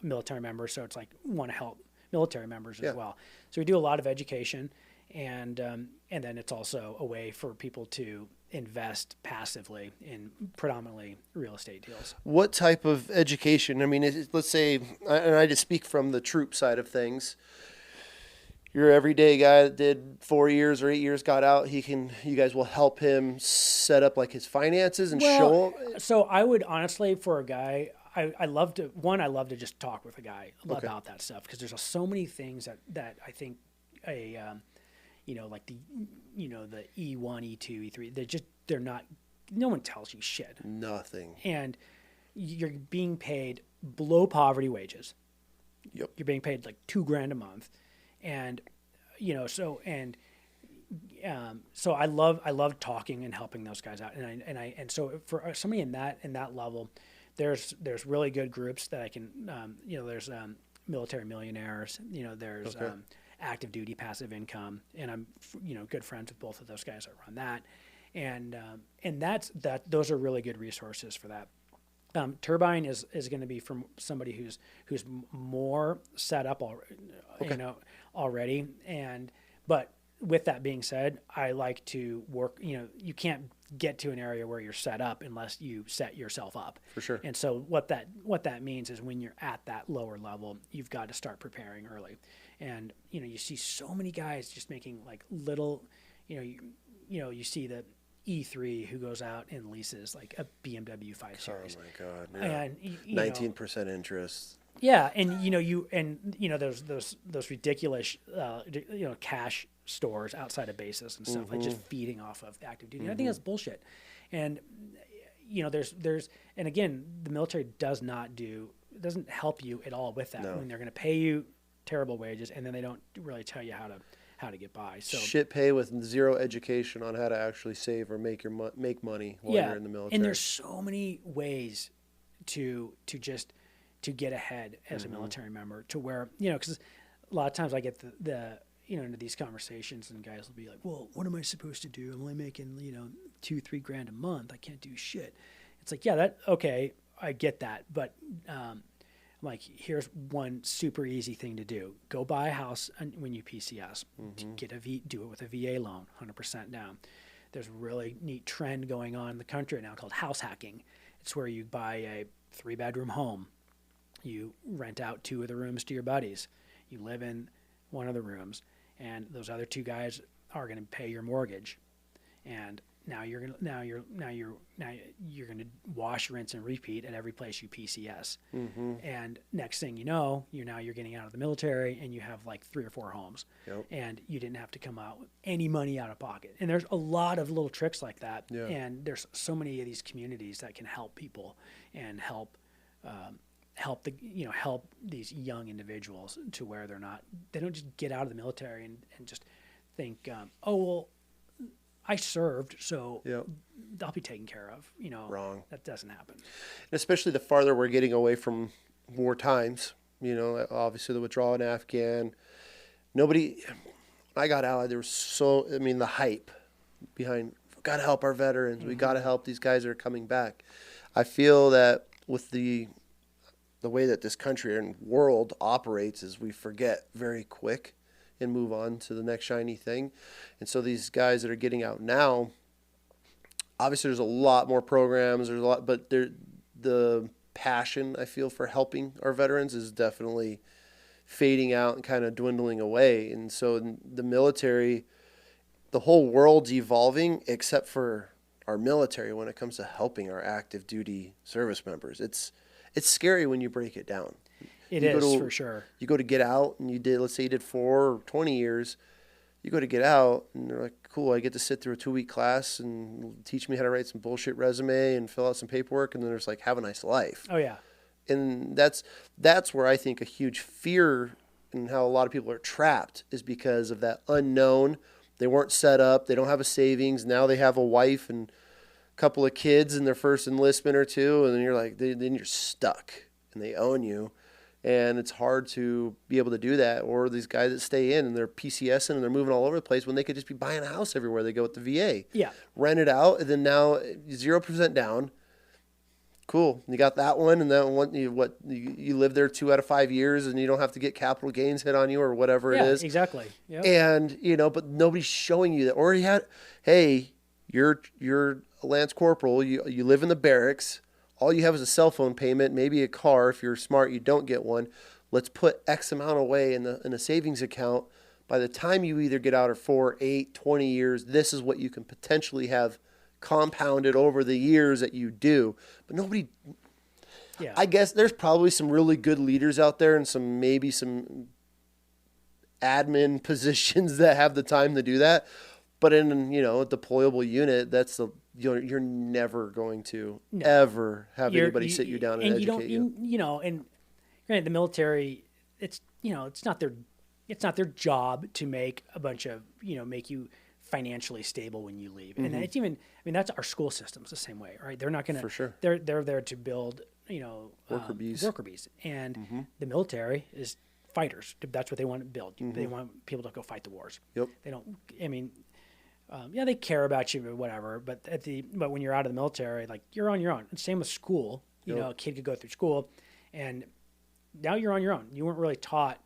military member. So it's like want to help military members as well. So we do a lot of education, and then it's also a way for people to invest passively in predominantly real estate deals. What type of education? I mean, let's say, and I just speak from the troop side of things. Your everyday guy that did 4 years or 8 years, got out, you guys will help him set up like his finances and show him. So I would honestly, for a guy, I love to just talk with a guy about that stuff, because there's so many things that I think you know, like the E1, E2, E3, they're not, no one tells you shit. Nothing. And you're being paid below poverty wages. Yep. You're being paid like $2,000 a month. And, you know, so I love talking and helping those guys out. And so for somebody in that level, there's really good groups that I can, you know, there's military millionaires, you know, there's active duty passive income, and I'm, you know, good friends with both of those guys that run that. And those are really good resources for that. Turbine is going to be from somebody who's more set up already. But with that being said, I like to work, you know, you can't get to an area where you're set up unless you set yourself up. For sure. And so what that means is when you're at that lower level, you've got to start preparing early. And, you know, you see so many guys just making like little, you see the E3 who goes out and leases like a BMW 5 Series. Oh my God! Yeah. And 19% interest. Yeah, and those ridiculous cash stores outside of bases and stuff, like just feeding off of active duty. I think that's bullshit. And you know, there's and again, the military doesn't help you at all with that. No. When they're going to pay you terrible wages, and then they don't really tell you how to get by. So shit pay with zero education on how to actually save or make money while you're in the military. And there's so many ways to get ahead as a military member, to where, you know, because a lot of times I get the into these conversations, and guys will be like, well, what am I supposed to do? I'm only making, you know, $2-3 a month. I can't do shit. It's like, yeah, I get that, but I'm like, here's one super easy thing to do. Go buy a house when you PCS. Do it with a VA loan, 100% down. There's a really neat trend going on in the country now called house hacking. It's where you buy a 3-bedroom home. You rent out 2 of the rooms to your buddies. You live in one of the rooms, and those other 2 guys are going to pay your mortgage. And now you're going to wash, rinse, and repeat at every place you PCS. And next thing you know, you're getting out of the military, and you have like 3 or 4 homes, and you didn't have to come out with any money out of pocket. And there's a lot of little tricks like that. And there's so many of these communities that can help people and help help these young individuals to where they don't just get out of the military and just think, oh, well, I served, so I'll be taken care of. Wrong. That doesn't happen. And especially the farther we're getting away from war times, obviously the withdrawal in Afghan, I got out, there was the hype behind, got to help our veterans. We got to help these guys that are coming back. I feel that with the way that this country and world operates is we forget very quick and move on to the next shiny thing. And so these guys that are getting out now, obviously there's a lot more programs, but the passion I feel for helping our veterans is definitely fading out and kind of dwindling away. And so in the military, the whole world's evolving except for our military when it comes to helping our active duty service members. It's scary when you break it down. It is, for sure. You go to get out and let's say you did 4 or 20 years. You go to get out and they're like, cool, I get to sit through a 2-week class and teach me how to write some bullshit resume and fill out some paperwork. And then there's like, have a nice life. Oh, yeah. And that's where I think a huge fear and how a lot of people are trapped is because of that unknown. They weren't set up. They don't have a savings. Now they have a wife and a couple of kids in their first enlistment or two. And then you're like, then you're stuck and they own you. And it's hard to be able to do that. Or these guys that stay in and they're PCSing and they're moving all over the place when they could just be buying a house everywhere they go with the VA. Yeah. Rent it out, and then now 0% down. Cool. You got that one, and that one, you live there 2 out of 5 years, and you don't have to get capital gains hit on you or whatever it is. Yeah, exactly. Yep. And, but nobody's showing you that. Or hey, you're a Lance Corporal, you live in the barracks. All you have is a cell phone payment, maybe a car. If you're smart, you don't get one. Let's put X amount away in a savings account. By the time you either get out of 4, 8, 20 years, this is what you can potentially have compounded over the years that you do. But nobody, I guess there's probably some really good leaders out there and maybe some admin positions that have the time to do that. But in, a deployable unit, you're never going to ever have anybody sit you down and educate you. And granted, the military, it's not their job to make a bunch of, make you financially stable when you leave. And it's even, that's our school system's the same way, right? They're not going to, for sure. They're there to build, worker bees. And the military is fighters. That's what they want to build. They want people to go fight the wars. Yep. They don't, they care about you or whatever, but when you're out of the military, like you're on your own. And same with school. A kid could go through school, and now you're on your own. You weren't really taught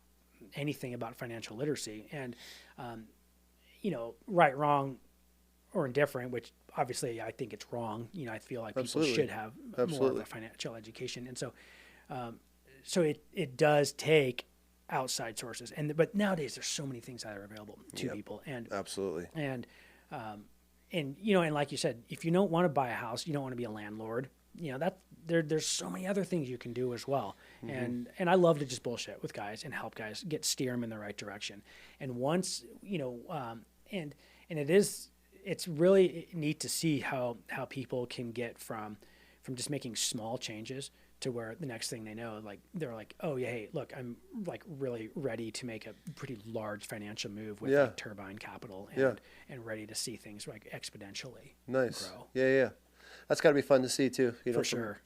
anything about financial literacy, and right, wrong, or indifferent. Which obviously I think it's wrong. I feel like people should have more of a financial education, and so it does take outside sources, but nowadays there's so many things that are available to people, and absolutely, and like you said, if you don't want to buy a house, you don't want to be a landlord. There's so many other things you can do as well. And I love to just bullshit with guys and help guys steer them in the right direction. And once, it's really neat to see how people can get from just making small changes to where the next thing they know, like they're like, oh yeah, hey, look, I'm like really ready to make a pretty large financial move with like turbine capital and ready to see things like exponentially grow. Yeah. That's got to be fun to see too. For sure.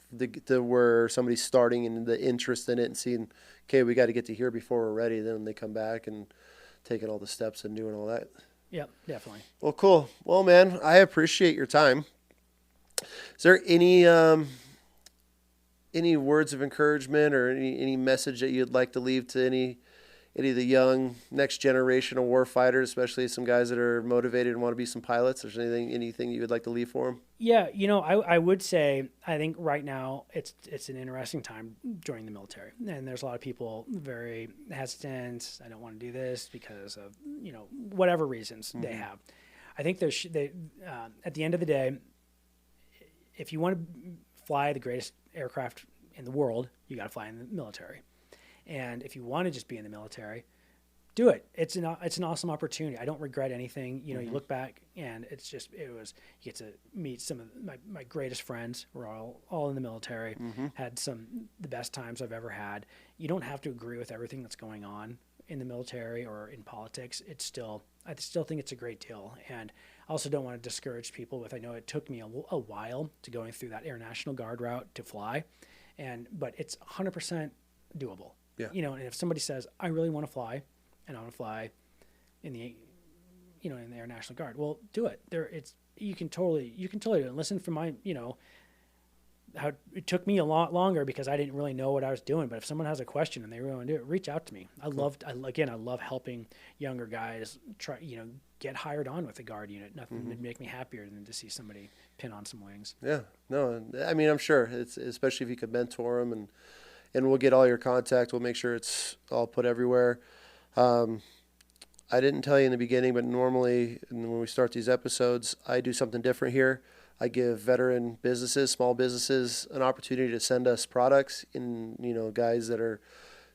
Where somebody's starting and the interest in it and seeing, okay, we got to get to here before we're ready. Then they come back and taking all the steps and doing all that. Yep, definitely. Well, cool. Well, man, I appreciate your time. Is there any words of encouragement or any message that you'd like to leave to any of the young next generation of war fighters, especially some guys that are motivated and want to be some pilots? Is there anything you would like to leave for them? Yeah, I would say I think right now it's an interesting time joining the military, and there's a lot of people very hesitant. I don't want to do this because of whatever reasons they have. I think at the end of the day, if you want to fly the greatest aircraft in the world, you got to fly in the military. And if you want to just be in the military, do it. It's an awesome opportunity. I don't regret anything. You know, you look back and you get to meet some of my greatest friends. We're all in the military, had the best times I've ever had. You don't have to agree with everything that's going on in the military or in politics. I still think it's a great deal. And I also don't want to discourage people I know it took me a while to going through that Air National Guard route to fly. But it's 100% doable. Yeah. You know, and if somebody says, I really want to fly, and I want to fly in the Air National Guard, well, do it. You can totally do it. And listen from my, how it took me a lot longer because I didn't really know what I was doing. But if someone has a question and they really want to do it, reach out to me. I love helping younger guys get hired on with the Guard unit. Nothing would make me happier than to see somebody pin on some wings. Yeah, no, I mean, I'm sure it's, especially if you could mentor them, and we'll get all your contact. We'll make sure it's all put everywhere. I didn't tell you in the beginning, but normally when we start these episodes, I do something different here. I give veteran businesses, small businesses, an opportunity to send us products and, guys that are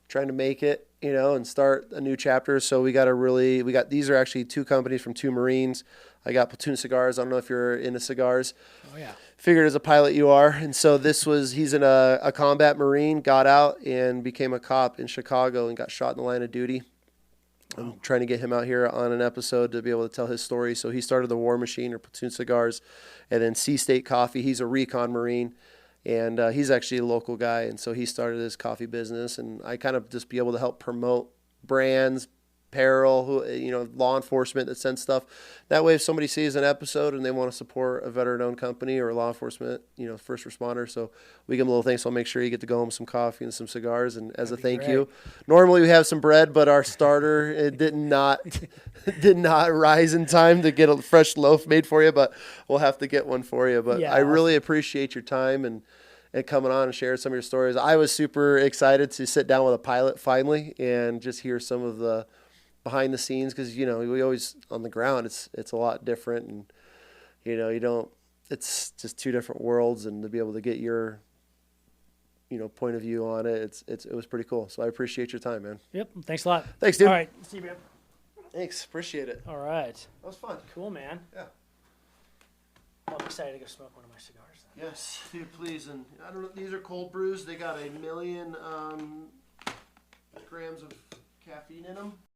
trying to make it, and start a new chapter. So these are actually 2 companies from 2 Marines. I got Platoon Cigars. I don't know if you're into cigars. Oh, yeah. Figured as a pilot you are. And so he's in a combat Marine, got out and became a cop in Chicago and got shot in the line of duty. I'm trying to get him out here on an episode to be able to tell his story. So he started the War Machine or Platoon Cigars, and then Sea State Coffee. He's a recon Marine, and he's actually a local guy. And so he started his coffee business, and I kind of just be able to help promote brands, apparel, law enforcement that sends stuff. That way, if somebody sees an episode and they want to support a veteran-owned company or law enforcement, first responder, so we give them a little thing. So I'll make sure you get to go home with some coffee and some cigars, and as a thank you. Normally we have some bread, but our starter it did not rise in time to get a fresh loaf made for you, but we'll have to get one for you. But yeah, I really appreciate your time and coming on and sharing some of your stories. I was super excited to sit down with a pilot finally and just hear some of the behind the scenes, because we always on the ground it's a lot different, and it's just 2 different worlds, and to be able to get your point of view on it, it was pretty cool. So I appreciate your time, man. Yep, thanks a lot. Thanks, dude. All right, see you, man. Thanks, appreciate it. All right, that was fun. Cool, man. Yeah, I'm excited to go smoke one of my cigars then. Yes, dude, please. And I don't know, these are cold brews. They got 1 million grams of caffeine in them.